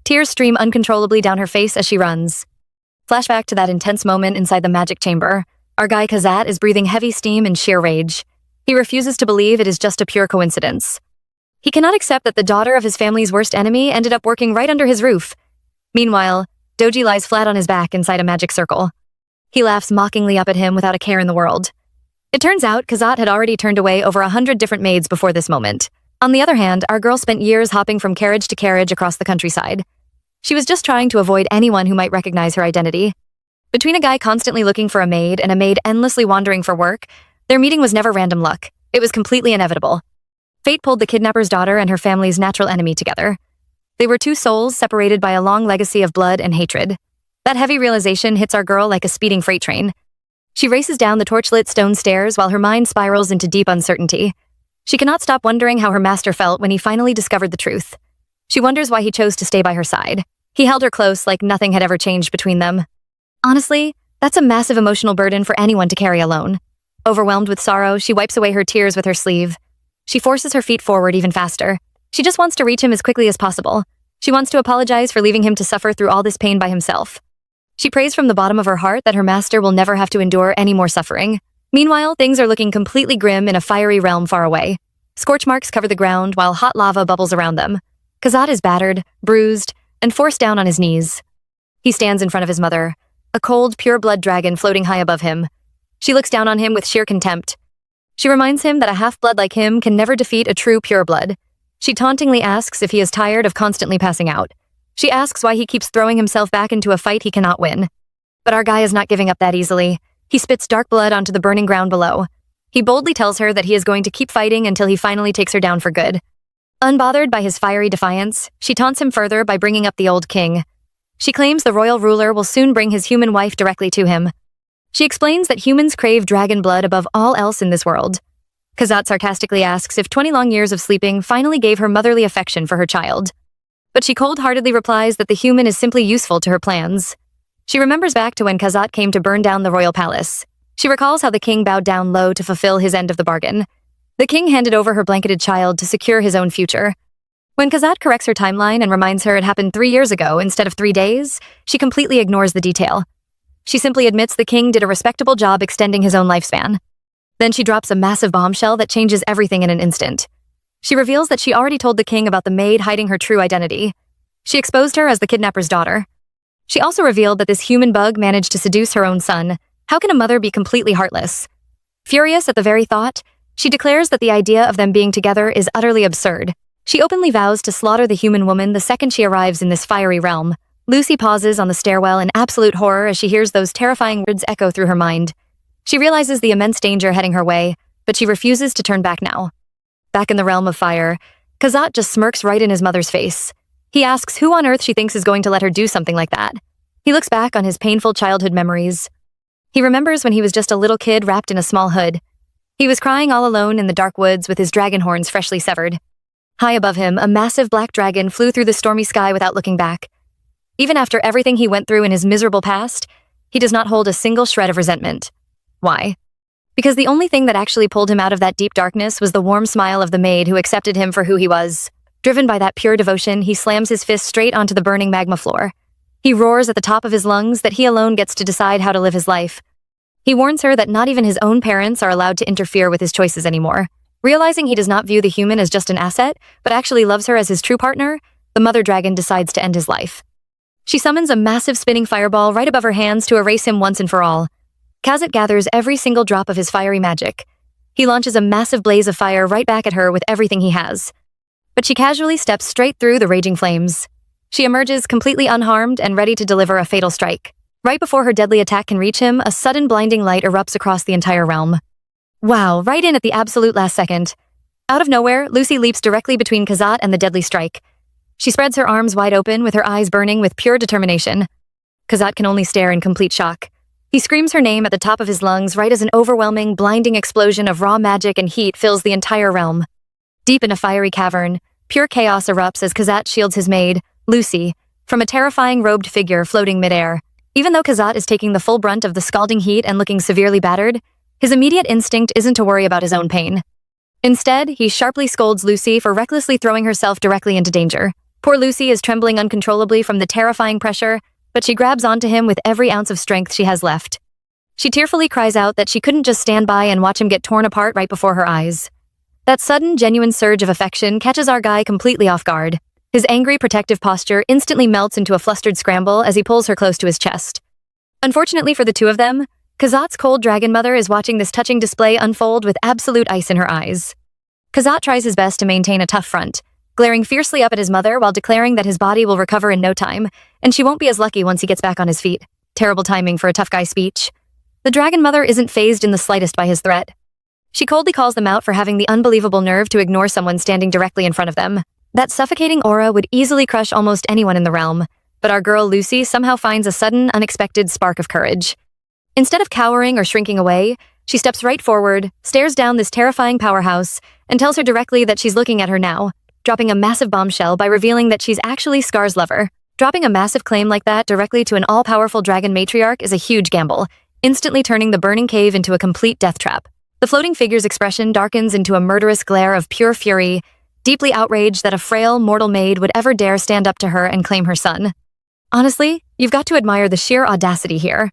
Tears stream uncontrollably down her face as she runs. Flashback to that intense moment inside the magic chamber. Our guy Kazat is breathing heavy steam in sheer rage. He refuses to believe it is just a pure coincidence. He cannot accept that the daughter of his family's worst enemy ended up working right under his roof. Meanwhile, Doji lies flat on his back inside a magic circle. He laughs mockingly up at him without a care in the world. It turns out Kazat had already turned away over 100 different maids before this moment. On the other hand, our girl spent years hopping from carriage to carriage across the countryside. She was just trying to avoid anyone who might recognize her identity. Between a guy constantly looking for a maid and a maid endlessly wandering for work, their meeting was never random luck. It was completely inevitable. Fate pulled the kidnapper's daughter and her family's natural enemy together. They were two souls separated by a long legacy of blood and hatred. That heavy realization hits our girl like a speeding freight train. She races down the torchlit stone stairs while her mind spirals into deep uncertainty. She cannot stop wondering how her master felt when he finally discovered the truth. She wonders why he chose to stay by her side. He held her close like nothing had ever changed between them. Honestly, that's a massive emotional burden for anyone to carry alone. Overwhelmed with sorrow, she wipes away her tears with her sleeve. She forces her feet forward even faster. She just wants to reach him as quickly as possible. She wants to apologize for leaving him to suffer through all this pain by himself. She prays from the bottom of her heart that her master will never have to endure any more suffering. Meanwhile, things are looking completely grim in a fiery realm far away. Scorch marks cover the ground while hot lava bubbles around them. Kazat is battered, bruised, and forced down on his knees. He stands in front of his mother, a cold, pure-blood dragon floating high above him. She looks down on him with sheer contempt. She reminds him that a half-blood like him can never defeat a true pureblood. She tauntingly asks if he is tired of constantly passing out. She asks why he keeps throwing himself back into a fight he cannot win. But our guy is not giving up that easily. He spits dark blood onto the burning ground below. He boldly tells her that he is going to keep fighting until he finally takes her down for good. Unbothered by his fiery defiance, she taunts him further by bringing up the old king. She claims the royal ruler will soon bring his human wife directly to him. She explains that humans crave dragon blood above all else in this world. Kazat sarcastically asks if 20 long years of sleeping finally gave her motherly affection for her child. But she cold-heartedly replies that the human is simply useful to her plans. She remembers back to when Kazat came to burn down the royal palace. She recalls how the king bowed down low to fulfill his end of the bargain. The king handed over her blanketed child to secure his own future. When Kazat corrects her timeline and reminds her it happened 3 years ago instead of 3 days, she completely ignores the detail. She simply admits the king did a respectable job extending his own lifespan. Then she drops a massive bombshell that changes everything in an instant. She reveals that she already told the king about the maid hiding her true identity. She exposed her as the kidnapper's daughter. She also revealed that this human bug managed to seduce her own son. How can a mother be completely heartless? Furious at the very thought, she declares that the idea of them being together is utterly absurd. She openly vows to slaughter the human woman the second she arrives in this fiery realm. Lucy pauses on the stairwell in absolute horror as she hears those terrifying words echo through her mind. She realizes the immense danger heading her way, but she refuses to turn back now. Back in the realm of fire, Kazat just smirks right in his mother's face. He asks who on earth she thinks is going to let her do something like that. He looks back on his painful childhood memories. He remembers when he was just a little kid wrapped in a small hood. He was crying all alone in the dark woods with his dragon horns freshly severed. High above him, a massive black dragon flew through the stormy sky without looking back. Even after everything he went through in his miserable past, he does not hold a single shred of resentment. Why? Because the only thing that actually pulled him out of that deep darkness was the warm smile of the maid who accepted him for who he was. Driven by that pure devotion, he slams his fist straight onto the burning magma floor. He roars at the top of his lungs that he alone gets to decide how to live his life. He warns her that not even his own parents are allowed to interfere with his choices anymore. Realizing he does not view the human as just an asset, but actually loves her as his true partner, the mother dragon decides to end his life. She summons a massive spinning fireball right above her hands to erase him once and for all. Kazat gathers every single drop of his fiery magic. He launches a massive blaze of fire right back at her with everything he has. But she casually steps straight through the raging flames. She emerges completely unharmed and ready to deliver a fatal strike. Right before her deadly attack can reach him, a sudden blinding light erupts across the entire realm. Wow, right in at the absolute last second. Out of nowhere, Lucy leaps directly between Kazat and the deadly strike. She spreads her arms wide open with her eyes burning with pure determination. Kazat can only stare in complete shock. He screams her name at the top of his lungs right as an overwhelming, blinding explosion of raw magic and heat fills the entire realm. Deep in a fiery cavern, pure chaos erupts as Kazat shields his maid, Lucy, from a terrifying robed figure floating midair. Even though Kazat is taking the full brunt of the scalding heat and looking severely battered, his immediate instinct isn't to worry about his own pain. Instead, he sharply scolds Lucy for recklessly throwing herself directly into danger. Poor Lucy is trembling uncontrollably from the terrifying pressure, but she grabs onto him with every ounce of strength she has left. She tearfully cries out that she couldn't just stand by and watch him get torn apart right before her eyes. That sudden, genuine surge of affection catches our guy completely off guard. His angry, protective posture instantly melts into a flustered scramble as he pulls her close to his chest. Unfortunately for the two of them, Kazat's cold dragon mother is watching this touching display unfold with absolute ice in her eyes. Kazat tries his best to maintain a tough front, glaring fiercely up at his mother while declaring that his body will recover in no time, and she won't be as lucky once he gets back on his feet. Terrible timing for a tough guy speech. The dragon mother isn't fazed in the slightest by his threat. She coldly calls them out for having the unbelievable nerve to ignore someone standing directly in front of them. That suffocating aura would easily crush almost anyone in the realm, but our girl Lucy somehow finds a sudden, unexpected spark of courage. Instead of cowering or shrinking away, she steps right forward, stares down this terrifying powerhouse, and tells her directly that she's looking at her now, dropping a massive bombshell by revealing that she's actually Scar's lover. Dropping a massive claim like that directly to an all-powerful dragon matriarch is a huge gamble, instantly turning the burning cave into a complete death trap. The floating figure's expression darkens into a murderous glare of pure fury, deeply outraged that a frail, mortal maid would ever dare stand up to her and claim her son. Honestly, you've got to admire the sheer audacity here.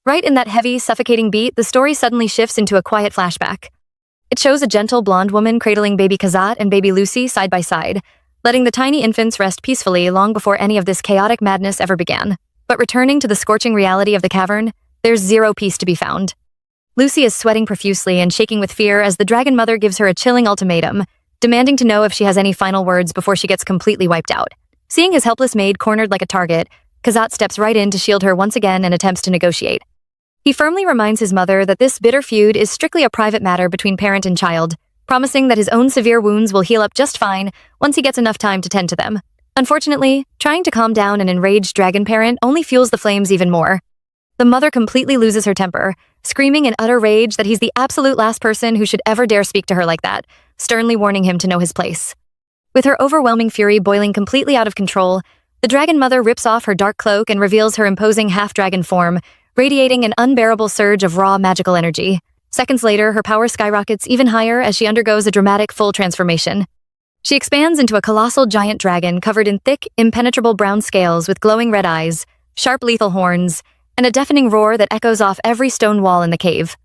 Right in that heavy, suffocating beat, the story suddenly shifts into a quiet flashback. It shows a gentle blonde woman cradling baby Kazat and baby Lucy side by side, letting the tiny infants rest peacefully long before any of this chaotic madness ever began. But returning to the scorching reality of the cavern, there's zero peace to be found. Lucy is sweating profusely and shaking with fear as the dragon mother gives her a chilling ultimatum, demanding to know if she has any final words before she gets completely wiped out. Seeing his helpless maid cornered like a target, Kazat steps right in to shield her once again and attempts to negotiate. He firmly reminds his mother that this bitter feud is strictly a private matter between parent and child, promising that his own severe wounds will heal up just fine once he gets enough time to tend to them. Unfortunately, trying to calm down an enraged dragon parent only fuels the flames even more. The mother completely loses her temper, screaming in utter rage that he's the absolute last person who should ever dare speak to her like that, sternly warning him to know his place. With her overwhelming fury boiling completely out of control, the dragon mother rips off her dark cloak and reveals her imposing half-dragon form, radiating an unbearable surge of raw magical energy. Seconds later, her power skyrockets even higher as she undergoes a dramatic full transformation. She expands into a colossal giant dragon covered in thick, impenetrable brown scales with glowing red eyes, sharp lethal horns, and a deafening roar that echoes off every stone wall in the cave.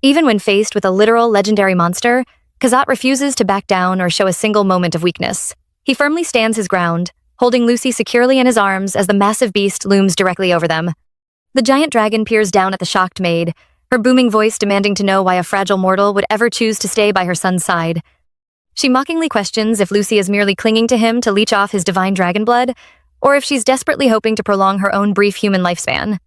Even when faced with a literal legendary monster, Kazat refuses to back down or show a single moment of weakness. He firmly stands his ground, holding Lucy securely in his arms as the massive beast looms directly over them. The giant dragon peers down at the shocked maid, her booming voice demanding to know why a fragile mortal would ever choose to stay by her son's side. She mockingly questions if Lucy is merely clinging to him to leech off his divine dragon blood, or if she's desperately hoping to prolong her own brief human lifespan.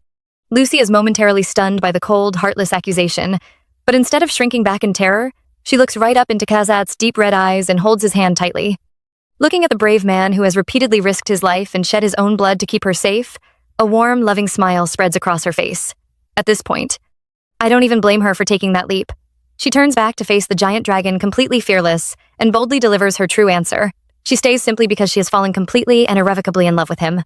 Lucy is momentarily stunned by the cold, heartless accusation, but instead of shrinking back in terror, she looks right up into Kazat's deep red eyes and holds his hand tightly. Looking at the brave man who has repeatedly risked his life and shed his own blood to keep her safe, a warm, loving smile spreads across her face. At this point, I don't even blame her for taking that leap. She turns back to face the giant dragon completely fearless and boldly delivers her true answer. She stays simply because she has fallen completely and irrevocably in love with him.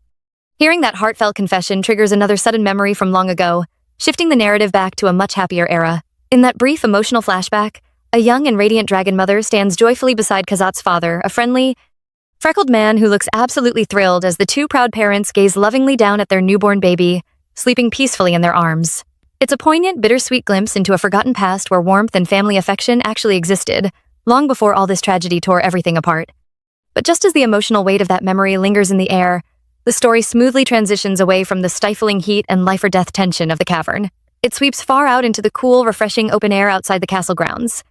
Hearing that heartfelt confession triggers another sudden memory from long ago, shifting the narrative back to a much happier era. In that brief emotional flashback, a young and radiant dragon mother stands joyfully beside Kazat's father, a friendly, freckled man who looks absolutely thrilled as the two proud parents gaze lovingly down at their newborn baby, sleeping peacefully in their arms. It's a poignant, bittersweet glimpse into a forgotten past where warmth and family affection actually existed, long before all this tragedy tore everything apart. But just as the emotional weight of that memory lingers in the air, the story smoothly transitions away from the stifling heat and life-or-death tension of the cavern. It sweeps far out into the cool, refreshing open air outside the castle grounds.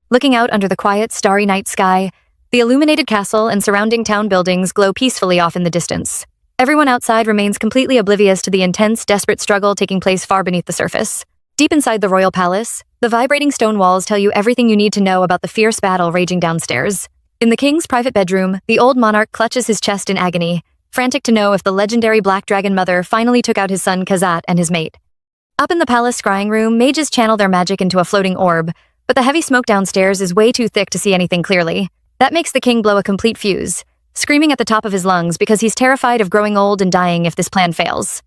Looking out under the quiet, starry night sky, the illuminated castle and surrounding town buildings glow peacefully off in the distance. Everyone outside remains completely oblivious to the intense, desperate struggle taking place far beneath the surface. Deep inside the royal palace, the vibrating stone walls tell you everything you need to know about the fierce battle raging downstairs. In the king's private bedroom, the old monarch clutches his chest in agony, frantic to know if the legendary Black Dragon Mother finally took out his son Kazat and his mate. Up in the palace scrying room, mages channel their magic into a floating orb, but the heavy smoke downstairs is way too thick to see anything clearly. That makes the king blow a complete fuse, screaming at the top of his lungs because he's terrified of growing old and dying if this plan fails.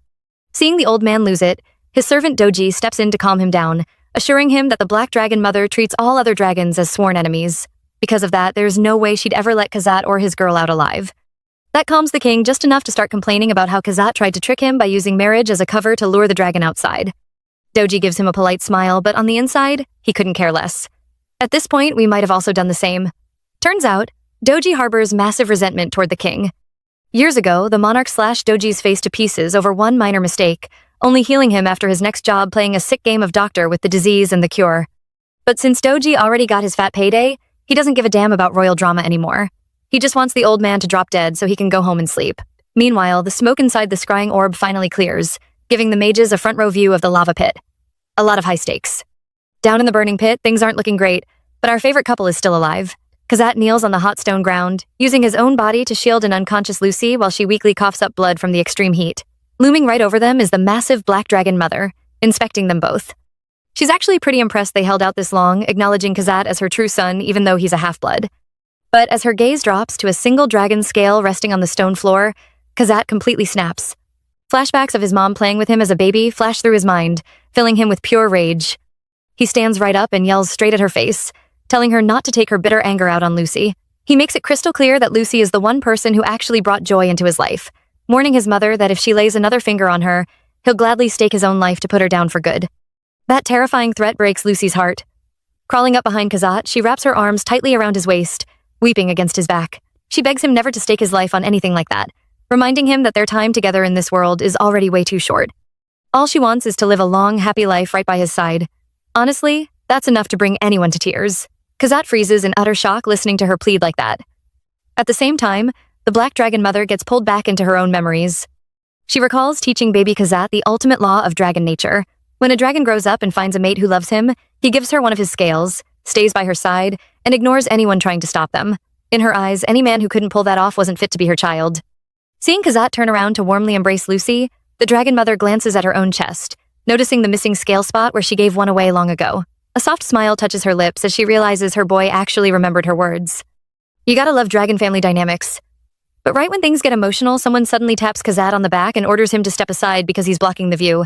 Seeing the old man lose it, his servant Doji steps in to calm him down, assuring him that the Black Dragon Mother treats all other dragons as sworn enemies. Because of that, there's no way she'd ever let Kazat or his girl out alive. That calms the king just enough to start complaining about how Kazat tried to trick him by using marriage as a cover to lure the dragon outside. Doji gives him a polite smile, but on the inside, he couldn't care less. At this point, we might have also done the same. Turns out, Doji harbors massive resentment toward the king. Years ago, the monarch slashed Doji's face to pieces over one minor mistake, only healing him after his next job playing a sick game of doctor with the disease and the cure. But since Doji already got his fat payday, he doesn't give a damn about royal drama anymore. He just wants the old man to drop dead so he can go home and sleep. Meanwhile, the smoke inside the scrying orb finally clears, giving the mages a front row view of the lava pit. A lot of high stakes. Down in the burning pit, things aren't looking great, but our favorite couple is still alive. Kazat kneels on the hot stone ground, using his own body to shield an unconscious Lucy while she weakly coughs up blood from the extreme heat. Looming right over them is the massive Black Dragon Mother, inspecting them both. She's actually pretty impressed they held out this long, acknowledging Kazat as her true son even though he's a half-blood. But as her gaze drops to a single dragon scale resting on the stone floor, Kazat completely snaps. Flashbacks of his mom playing with him as a baby flash through his mind, filling him with pure rage. He stands right up and yells straight at her face, telling her not to take her bitter anger out on Lucy. He makes it crystal clear that Lucy is the one person who actually brought joy into his life, warning his mother that if she lays another finger on her, he'll gladly stake his own life to put her down for good. That terrifying threat breaks Lucy's heart. Crawling up behind Kazat, she wraps her arms tightly around his waist, weeping against his back. She begs him never to stake his life on anything like that, reminding him that their time together in this world is already way too short. All she wants is to live a long, happy life right by his side. Honestly, that's enough to bring anyone to tears. Kazat freezes in utter shock listening to her plead like that. At the same time, the Black Dragon Mother gets pulled back into her own memories. She recalls teaching baby Kazat the ultimate law of dragon nature. When a dragon grows up and finds a mate who loves him, he gives her one of his scales, stays by her side, and ignores anyone trying to stop them. In her eyes, any man who couldn't pull that off wasn't fit to be her child. Seeing Kazat turn around to warmly embrace Lucy, the Dragon Mother glances at her own chest, noticing the missing scale spot where she gave one away long ago. A soft smile touches her lips as she realizes her boy actually remembered her words. You gotta love dragon family dynamics. But right when things get emotional, someone suddenly taps Kazat on the back and orders him to step aside because he's blocking the view.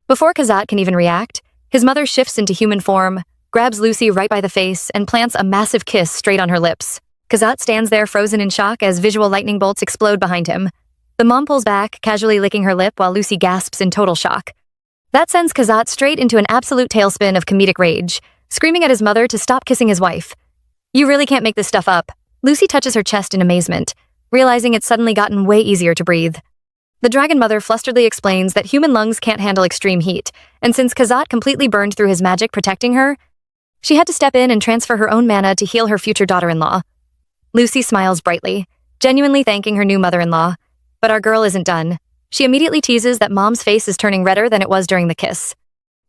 Before Kazat can even react, his mother shifts into human form, grabs Lucy right by the face, and plants a massive kiss straight on her lips. Kazat stands there frozen in shock as visual lightning bolts explode behind him. The mom pulls back, casually licking her lip while Lucy gasps in total shock. That sends Kazat straight into an absolute tailspin of comedic rage, screaming at his mother to stop kissing his wife. You really can't make this stuff up. Lucy touches her chest in amazement, realizing it's suddenly gotten way easier to breathe. The Dragon Mother flusteredly explains that human lungs can't handle extreme heat, and since Kazat completely burned through his magic protecting her, she had to step in and transfer her own mana to heal her future daughter-in-law. Lucy smiles brightly, genuinely thanking her new mother-in-law, but our girl isn't done. She immediately teases that Mom's face is turning redder than it was during the kiss.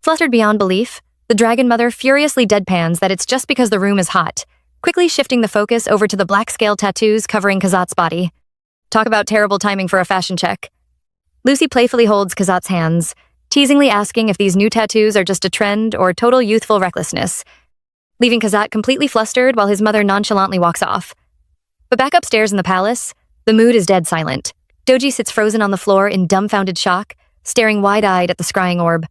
Fluttered beyond belief, the Dragon Mother furiously deadpans that it's just because the room is hot, quickly shifting the focus over to the black scale tattoos covering Kazat's body. Talk about terrible timing for a fashion check. Lucy playfully holds Kazat's hands, teasingly asking if these new tattoos are just a trend or total youthful recklessness, leaving Kazat completely flustered while his mother nonchalantly walks off. But back upstairs in the palace, the mood is dead silent. Doji sits frozen on the floor in dumbfounded shock, staring wide-eyed at the scrying orb.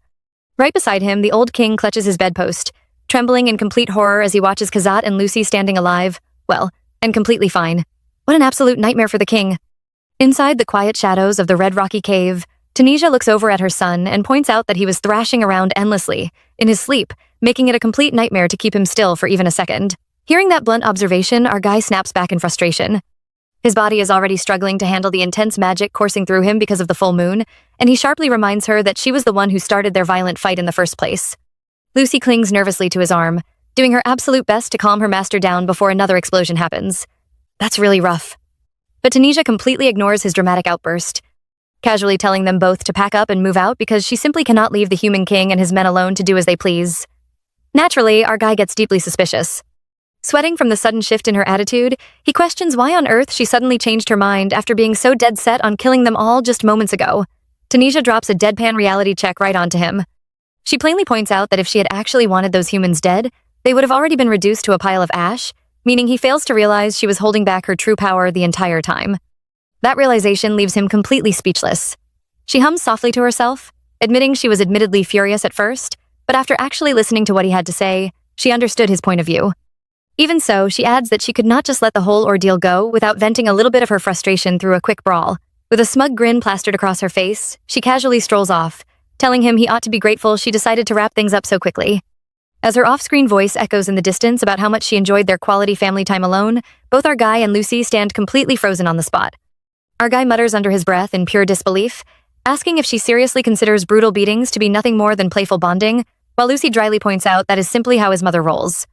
Right beside him, the old king clutches his bedpost, trembling in complete horror as he watches Kazat and Lucy standing alive, well, and completely fine. What an absolute nightmare for the king. Inside the quiet shadows of the red rocky cave, Tunisia looks over at her son and points out that he was thrashing around endlessly, in his sleep, making it a complete nightmare to keep him still for even a second. Hearing that blunt observation, our guy snaps back in frustration. His body is already struggling to handle the intense magic coursing through him because of the full moon, and he sharply reminds her that she was the one who started their violent fight in the first place. Lucy clings nervously to his arm, doing her absolute best to calm her master down before another explosion happens. That's really rough. But Tunisia completely ignores his dramatic outburst, casually telling them both to pack up and move out because she simply cannot leave the human king and his men alone to do as they please. Naturally, our guy gets deeply suspicious. Sweating from the sudden shift in her attitude, he questions why on earth she suddenly changed her mind after being so dead set on killing them all just moments ago. Tunisia drops a deadpan reality check right onto him. She plainly points out that if she had actually wanted those humans dead, they would have already been reduced to a pile of ash, meaning he fails to realize she was holding back her true power the entire time. That realization leaves him completely speechless. She hums softly to herself, admitting she was admittedly furious at first, but after actually listening to what he had to say, she understood his point of view. Even so, she adds that she could not just let the whole ordeal go without venting a little bit of her frustration through a quick brawl. With a smug grin plastered across her face, she casually strolls off, telling him he ought to be grateful she decided to wrap things up so quickly. As her off-screen voice echoes in the distance about how much she enjoyed their quality family time alone, both our guy and Lucy stand completely frozen on the spot. Our guy mutters under his breath in pure disbelief, asking if she seriously considers brutal beatings to be nothing more than playful bonding, while Lucy dryly points out that is simply how his mother rolls.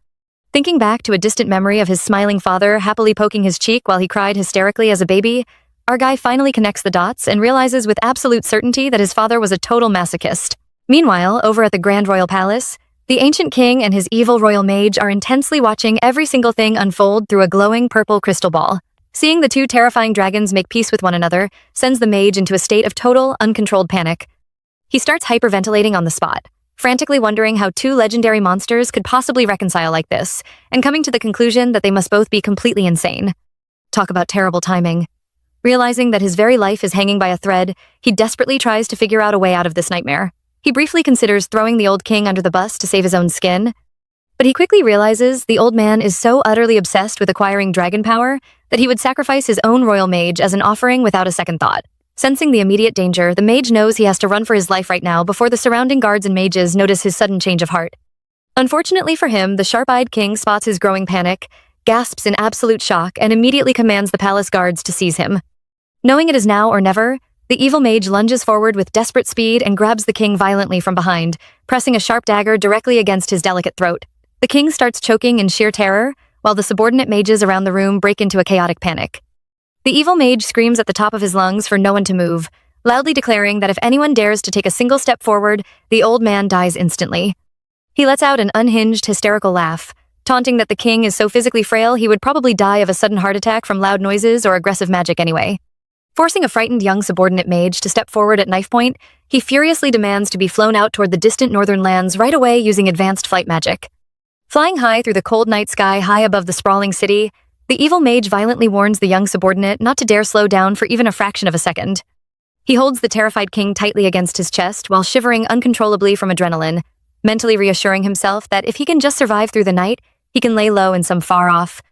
Thinking back to a distant memory of his smiling father happily poking his cheek while he cried hysterically as a baby, our guy finally connects the dots and realizes with absolute certainty that his father was a total masochist. Meanwhile, over at the Grand Royal Palace, the ancient king and his evil royal mage are intensely watching every single thing unfold through a glowing purple crystal ball. Seeing the two terrifying dragons make peace with one another sends the mage into a state of total, uncontrolled panic. He starts hyperventilating on the spot, frantically wondering how two legendary monsters could possibly reconcile like this, and coming to the conclusion that they must both be completely insane. Talk about terrible timing. Realizing that his very life is hanging by a thread, he desperately tries to figure out a way out of this nightmare. He briefly considers throwing the old king under the bus to save his own skin, but he quickly realizes the old man is so utterly obsessed with acquiring dragon power that he would sacrifice his own royal mage as an offering without a second thought. Sensing the immediate danger, the mage knows he has to run for his life right now before the surrounding guards and mages notice his sudden change of heart. Unfortunately for him, the sharp-eyed king spots his growing panic, gasps in absolute shock, and immediately commands the palace guards to seize him. Knowing it is now or never, the evil mage lunges forward with desperate speed and grabs the king violently from behind, pressing a sharp dagger directly against his delicate throat. The king starts choking in sheer terror, while the subordinate mages around the room break into a chaotic panic. The evil mage screams at the top of his lungs for no one to move, loudly declaring that if anyone dares to take a single step forward, the old man dies instantly. He lets out an unhinged, hysterical laugh, taunting that the king is so physically frail he would probably die of a sudden heart attack from loud noises or aggressive magic anyway. Forcing a frightened young subordinate mage to step forward at knife point, he furiously demands to be flown out toward the distant northern lands right away using advanced flight magic. Flying high through the cold night sky high above the sprawling city, the evil mage violently warns the young subordinate not to dare slow down for even a fraction of a second. He holds the terrified king tightly against his chest while shivering uncontrollably from adrenaline, mentally reassuring himself that if he can just survive through the night, he can lay low in some far-off,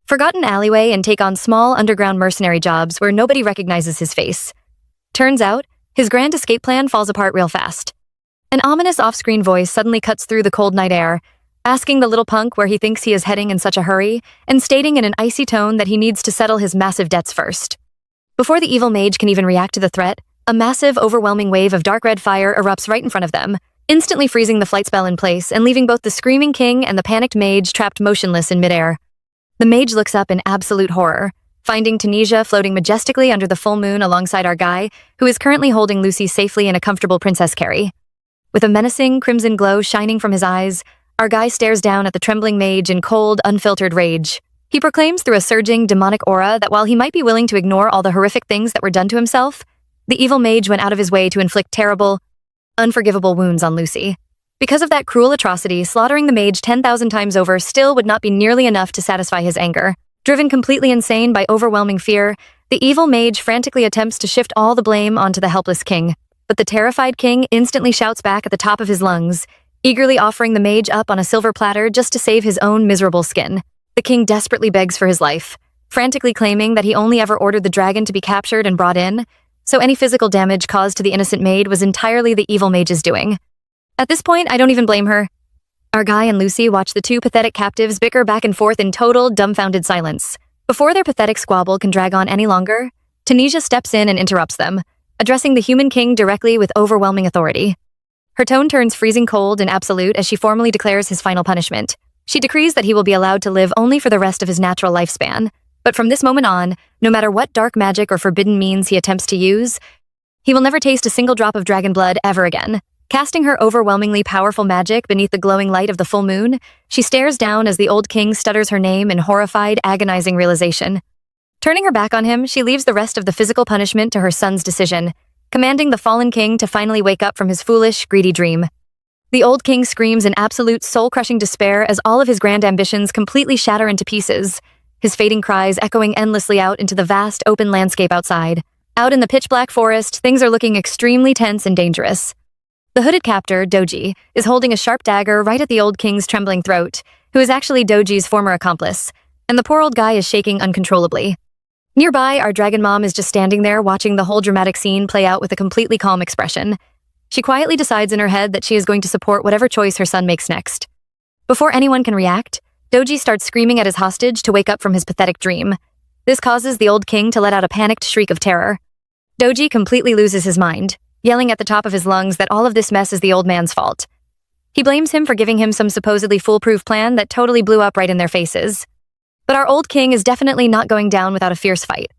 forgotten alleyway and take on small underground mercenary jobs where nobody recognizes his face. Turns out, his grand escape plan falls apart real fast. An ominous off-screen voice suddenly cuts through the cold night air, asking the little punk where he thinks he is heading in such a hurry, and stating in an icy tone that he needs to settle his massive debts first. Before the evil mage can even react to the threat, a massive, overwhelming wave of dark red fire erupts right in front of them, instantly freezing the flight spell in place and leaving both the screaming king and the panicked mage trapped motionless in midair. The mage looks up in absolute horror, finding Tunisia floating majestically under the full moon alongside our guy, who is currently holding Lucy safely in a comfortable princess carry. With a menacing crimson glow shining from his eyes, our guy stares down at the trembling mage in cold, unfiltered rage. He proclaims through a surging, demonic aura that while he might be willing to ignore all the horrific things that were done to himself, the evil mage went out of his way to inflict terrible, unforgivable wounds on Lucy. Because of that cruel atrocity, slaughtering the mage 10,000 times over still would not be nearly enough to satisfy his anger. Driven completely insane by overwhelming fear, the evil mage frantically attempts to shift all the blame onto the helpless king. But the terrified king instantly shouts back at the top of his lungs, eagerly offering the mage up on a silver platter just to save his own miserable skin. The king desperately begs for his life, frantically claiming that he only ever ordered the dragon to be captured and brought in, so any physical damage caused to the innocent maid was entirely the evil mage's doing. At this point, I don't even blame her. Our guy and Lucy watch the two pathetic captives bicker back and forth in total, dumbfounded silence. Before their pathetic squabble can drag on any longer, Tunisia steps in and interrupts them, addressing the human king directly with overwhelming authority. Her tone turns freezing cold and absolute as she formally declares his final punishment. She decrees that he will be allowed to live only for the rest of his natural lifespan, but from this moment on, no matter what dark magic or forbidden means he attempts to use, he will never taste a single drop of dragon blood ever again. Casting her overwhelmingly powerful magic beneath the glowing light of the full moon, she stares down as the old king stutters her name in horrified, agonizing realization. Turning her back on him, she leaves the rest of the physical punishment to her son's decision, commanding the fallen king to finally wake up from his foolish, greedy dream. The old king screams in absolute soul-crushing despair as all of his grand ambitions completely shatter into pieces, his fading cries echoing endlessly out into the vast, open landscape outside. Out in the pitch-black forest, things are looking extremely tense and dangerous. The hooded captor, Doji, is holding a sharp dagger right at the old king's trembling throat, who is actually Doji's former accomplice, and the poor old guy is shaking uncontrollably. Nearby, our dragon mom is just standing there watching the whole dramatic scene play out with a completely calm expression. She quietly decides in her head that she is going to support whatever choice her son makes next. Before anyone can react, Doji starts screaming at his hostage to wake up from his pathetic dream. This causes the old king to let out a panicked shriek of terror. Doji completely loses his mind, yelling at the top of his lungs that all of this mess is the old man's fault. He blames him for giving him some supposedly foolproof plan that totally blew up right in their faces. But our old king is definitely not going down without a fierce fight.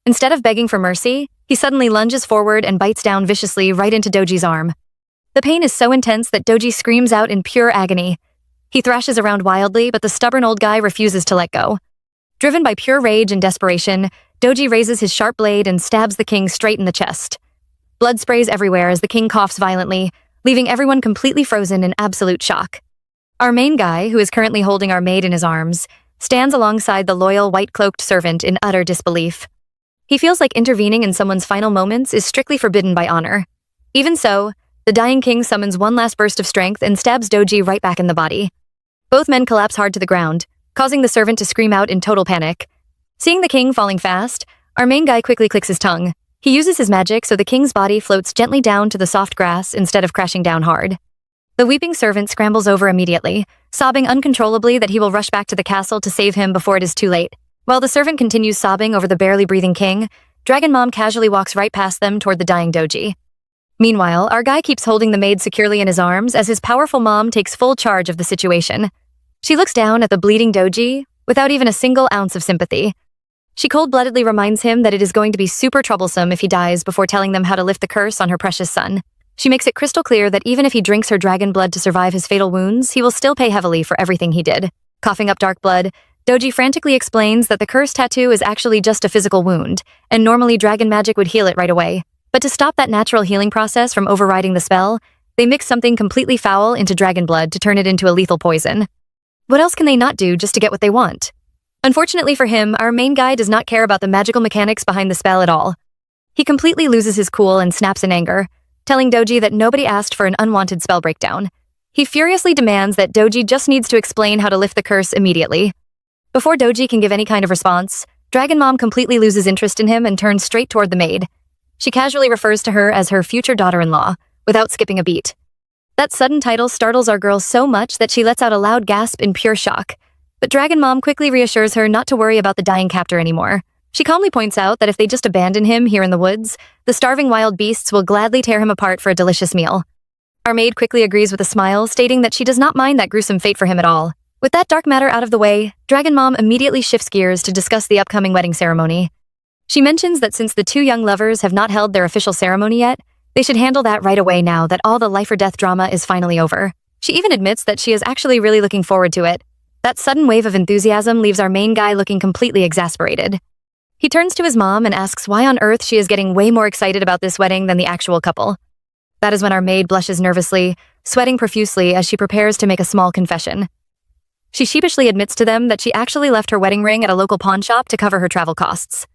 Instead of begging for mercy, he suddenly lunges forward and bites down viciously right into Doji's arm. The pain is so intense that Doji screams out in pure agony. He thrashes around wildly, but the stubborn old guy refuses to let go. Driven by pure rage and desperation, Doji raises his sharp blade and stabs the king straight in the chest. Blood sprays everywhere as the king coughs violently, leaving everyone completely frozen in absolute shock. Our main guy, who is currently holding our maid in his arms, stands alongside the loyal white-cloaked servant in utter disbelief. He feels like intervening in someone's final moments is strictly forbidden by honor. Even so, the dying king summons one last burst of strength and stabs Doji right back in the body. Both men collapse hard to the ground, causing the servant to scream out in total panic. Seeing the king falling fast, our main guy quickly clicks his tongue. He uses his magic so the king's body floats gently down to the soft grass instead of crashing down hard. The weeping servant scrambles over immediately, sobbing uncontrollably that he will rush back to the castle to save him before it is too late. While the servant continues sobbing over the barely breathing king, Dragon Mom casually walks right past them toward the dying doji. Meanwhile, our guy keeps holding the maid securely in his arms as his powerful mom takes full charge of the situation. She looks down at the bleeding doji without even a single ounce of sympathy. She cold-bloodedly reminds him that it is going to be super troublesome if he dies before telling them how to lift the curse on her precious son. She makes it crystal clear that even if he drinks her dragon blood to survive his fatal wounds, he will still pay heavily for everything he did. Coughing up dark blood, Doji frantically explains that the curse tattoo is actually just a physical wound, and normally dragon magic would heal it right away. But to stop that natural healing process from overriding the spell, they mix something completely foul into dragon blood to turn it into a lethal poison. What else can they not do just to get what they want? Unfortunately for him, our main guy does not care about the magical mechanics behind the spell at all. He completely loses his cool and snaps in anger, telling Doji that nobody asked for an unwanted spell breakdown. He furiously demands that Doji just needs to explain how to lift the curse immediately. Before Doji can give any kind of response, Dragon Mom completely loses interest in him and turns straight toward the maid. She casually refers to her as her future daughter-in-law, without skipping a beat. That sudden title startles our girl so much that she lets out a loud gasp in pure shock. But Dragon Mom quickly reassures her not to worry about the dying captor anymore. She calmly points out that if they just abandon him here in the woods, the starving wild beasts will gladly tear him apart for a delicious meal. Our maid quickly agrees with a smile, stating that she does not mind that gruesome fate for him at all. With that dark matter out of the way, Dragon Mom immediately shifts gears to discuss the upcoming wedding ceremony. She mentions that since the two young lovers have not held their official ceremony yet, they should handle that right away now that all the life or death drama is finally over. She even admits that she is actually really looking forward to it. That sudden wave of enthusiasm leaves our main guy looking completely exasperated. He turns to his mom and asks why on earth she is getting way more excited about this wedding than the actual couple. That is when our maid blushes nervously, sweating profusely as she prepares to make a small confession. She sheepishly admits to them that she actually left her wedding ring at a local pawn shop to cover her travel costs.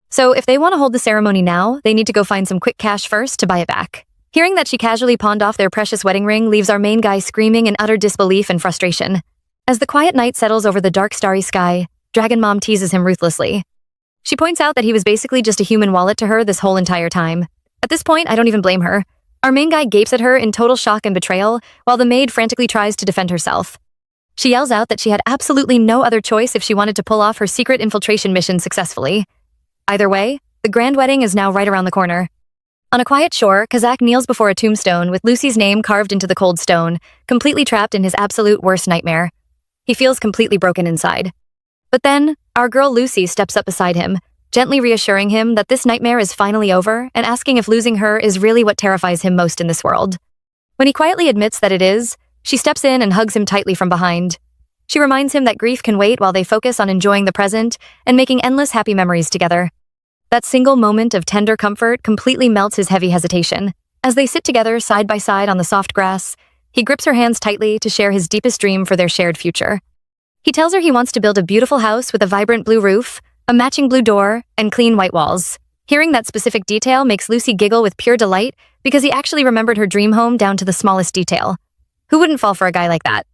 So if they want to hold the ceremony now, they need to go find some quick cash first to buy it back. Hearing that she casually pawned off their precious wedding ring leaves our main guy screaming in utter disbelief and frustration. As the quiet night settles over the dark starry sky, Dragon Mom teases him ruthlessly. She points out that he was basically just a human wallet to her this whole entire time. At this point, I don't even blame her. Our main guy gapes at her in total shock and betrayal, while the maid frantically tries to defend herself. She yells out that she had absolutely no other choice if she wanted to pull off her secret infiltration mission successfully. Either way, the grand wedding is now right around the corner. On a quiet shore, Kazak kneels before a tombstone with Lucy's name carved into the cold stone, completely trapped in his absolute worst nightmare. He feels completely broken inside. But then, our girl Lucy steps up beside him, gently reassuring him that this nightmare is finally over and asking if losing her is really what terrifies him most in this world. When he quietly admits that it is, she steps in and hugs him tightly from behind. She reminds him that grief can wait while they focus on enjoying the present and making endless happy memories together. That single moment of tender comfort completely melts his heavy hesitation. As they sit together side by side on the soft grass, he grips her hands tightly to share his deepest dream for their shared future. He tells her he wants to build a beautiful house with a vibrant blue roof, a matching blue door, and clean white walls. Hearing that specific detail makes Lucy giggle with pure delight because he actually remembered her dream home down to the smallest detail. Who wouldn't fall for a guy like that?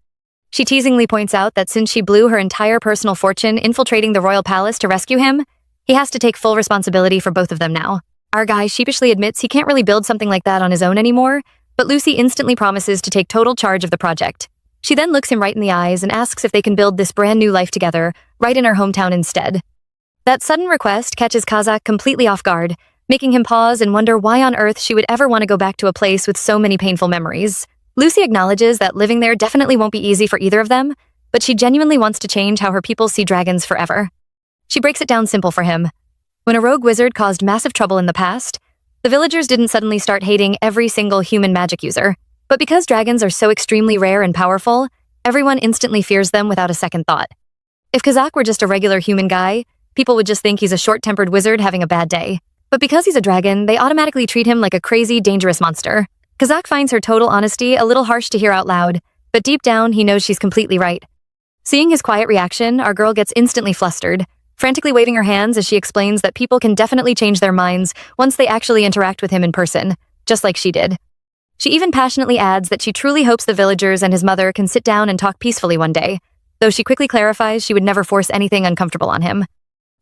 She teasingly points out that since she blew her entire personal fortune infiltrating the royal palace to rescue him, he has to take full responsibility for both of them now. Our guy sheepishly admits he can't really build something like that on his own anymore, but Lucy instantly promises to take total charge of the project. She then looks him right in the eyes and asks if they can build this brand new life together, right in her hometown instead. That sudden request catches Kazak completely off guard, making him pause and wonder why on earth she would ever want to go back to a place with so many painful memories. Lucy acknowledges that living there definitely won't be easy for either of them, but she genuinely wants to change how her people see dragons forever. She breaks it down simple for him. When a rogue wizard caused massive trouble in the past, the villagers didn't suddenly start hating every single human magic user. But because dragons are so extremely rare and powerful, everyone instantly fears them without a second thought. If Kazak were just a regular human guy, people would just think he's a short-tempered wizard having a bad day. But because he's a dragon, they automatically treat him like a crazy, dangerous monster. Kazak finds her total honesty a little harsh to hear out loud, but deep down, he knows she's completely right. Seeing his quiet reaction, our girl gets instantly flustered, frantically waving her hands as she explains that people can definitely change their minds once they actually interact with him in person, just like she did. She even passionately adds that she truly hopes the villagers and his mother can sit down and talk peacefully one day, though she quickly clarifies she would never force anything uncomfortable on him.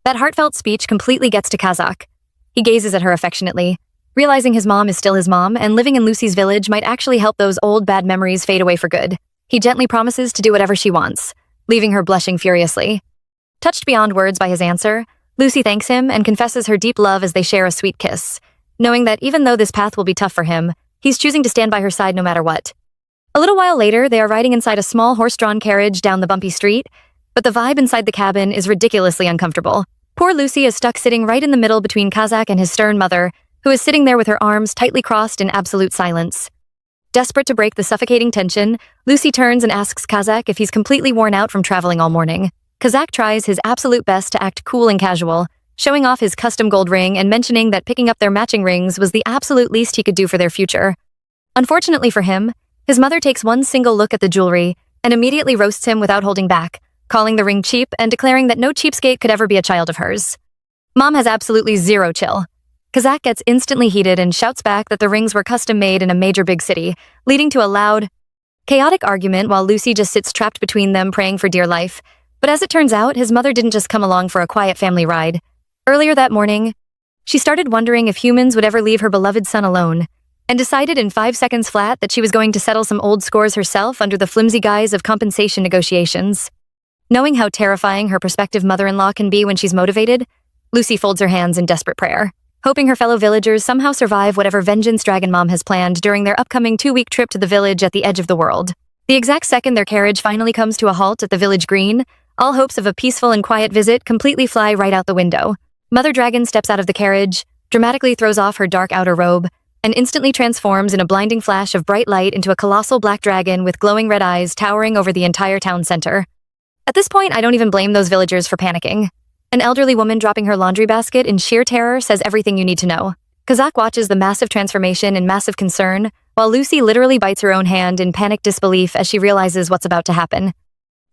That heartfelt speech completely gets to Kazak. He gazes at her affectionately, Realizing his mom is still his mom and living in Lucy's village might actually help those old bad memories fade away for good, he gently promises to do whatever she wants, leaving her blushing furiously. Touched beyond words by his answer, Lucy thanks him and confesses her deep love as they share a sweet kiss, knowing that even though this path will be tough for him, he's choosing to stand by her side no matter what. A little while later, they are riding inside a small horse-drawn carriage down the bumpy street, but the vibe inside the cabin is ridiculously uncomfortable. Poor Lucy is stuck sitting right in the middle between Kazakh and his stern mother, who is sitting there with her arms tightly crossed in absolute silence. Desperate to break the suffocating tension, Lucy turns and asks Kazakh if he's completely worn out from traveling all morning. Kazakh tries his absolute best to act cool and casual, showing off his custom gold ring and mentioning that picking up their matching rings was the absolute least he could do for their future. Unfortunately for him, his mother takes one single look at the jewelry and immediately roasts him without holding back, calling the ring cheap and declaring that no cheapskate could ever be a child of hers. Mom has absolutely zero chill. Kazakh gets instantly heated and shouts back that the rings were custom made in a major big city, leading to a loud, chaotic argument while Lucy just sits trapped between them praying for dear life. But as it turns out, his mother didn't just come along for a quiet family ride. Earlier that morning, she started wondering if humans would ever leave her beloved son alone, and decided in 5 seconds flat that she was going to settle some old scores herself under the flimsy guise of compensation negotiations. Knowing how terrifying her prospective mother-in-law can be when she's motivated, Lucy folds her hands in desperate prayer, hoping her fellow villagers somehow survive whatever vengeance Dragon Mom has planned during their upcoming 2-week trip to the village at the edge of the world. The exact second their carriage finally comes to a halt at the village green, all hopes of a peaceful and quiet visit completely fly right out the window. Mother Dragon steps out of the carriage, dramatically throws off her dark outer robe, and instantly transforms in a blinding flash of bright light into a colossal black dragon with glowing red eyes towering over the entire town center. At this point, I don't even blame those villagers for panicking. An elderly woman dropping her laundry basket in sheer terror says everything you need to know. Kazakh watches the massive transformation in massive concern, while Lucy literally bites her own hand in panicked disbelief as she realizes what's about to happen.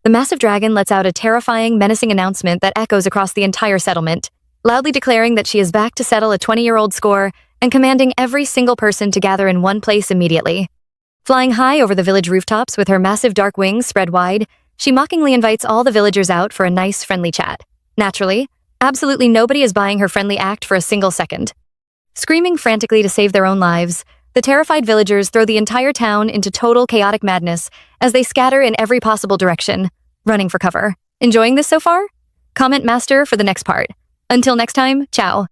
The massive dragon lets out a terrifying, menacing announcement that echoes across the entire settlement, loudly declaring that she is back to settle a 20-year-old score and commanding every single person to gather in one place immediately. Flying high over the village rooftops with her massive dark wings spread wide, she mockingly invites all the villagers out for a nice, friendly chat. Naturally, absolutely nobody is buying her friendly act for a single second. Screaming frantically to save their own lives, the terrified villagers throw the entire town into total chaotic madness as they scatter in every possible direction, running for cover. Enjoying this so far? Comment master for the next part. Until next time, ciao.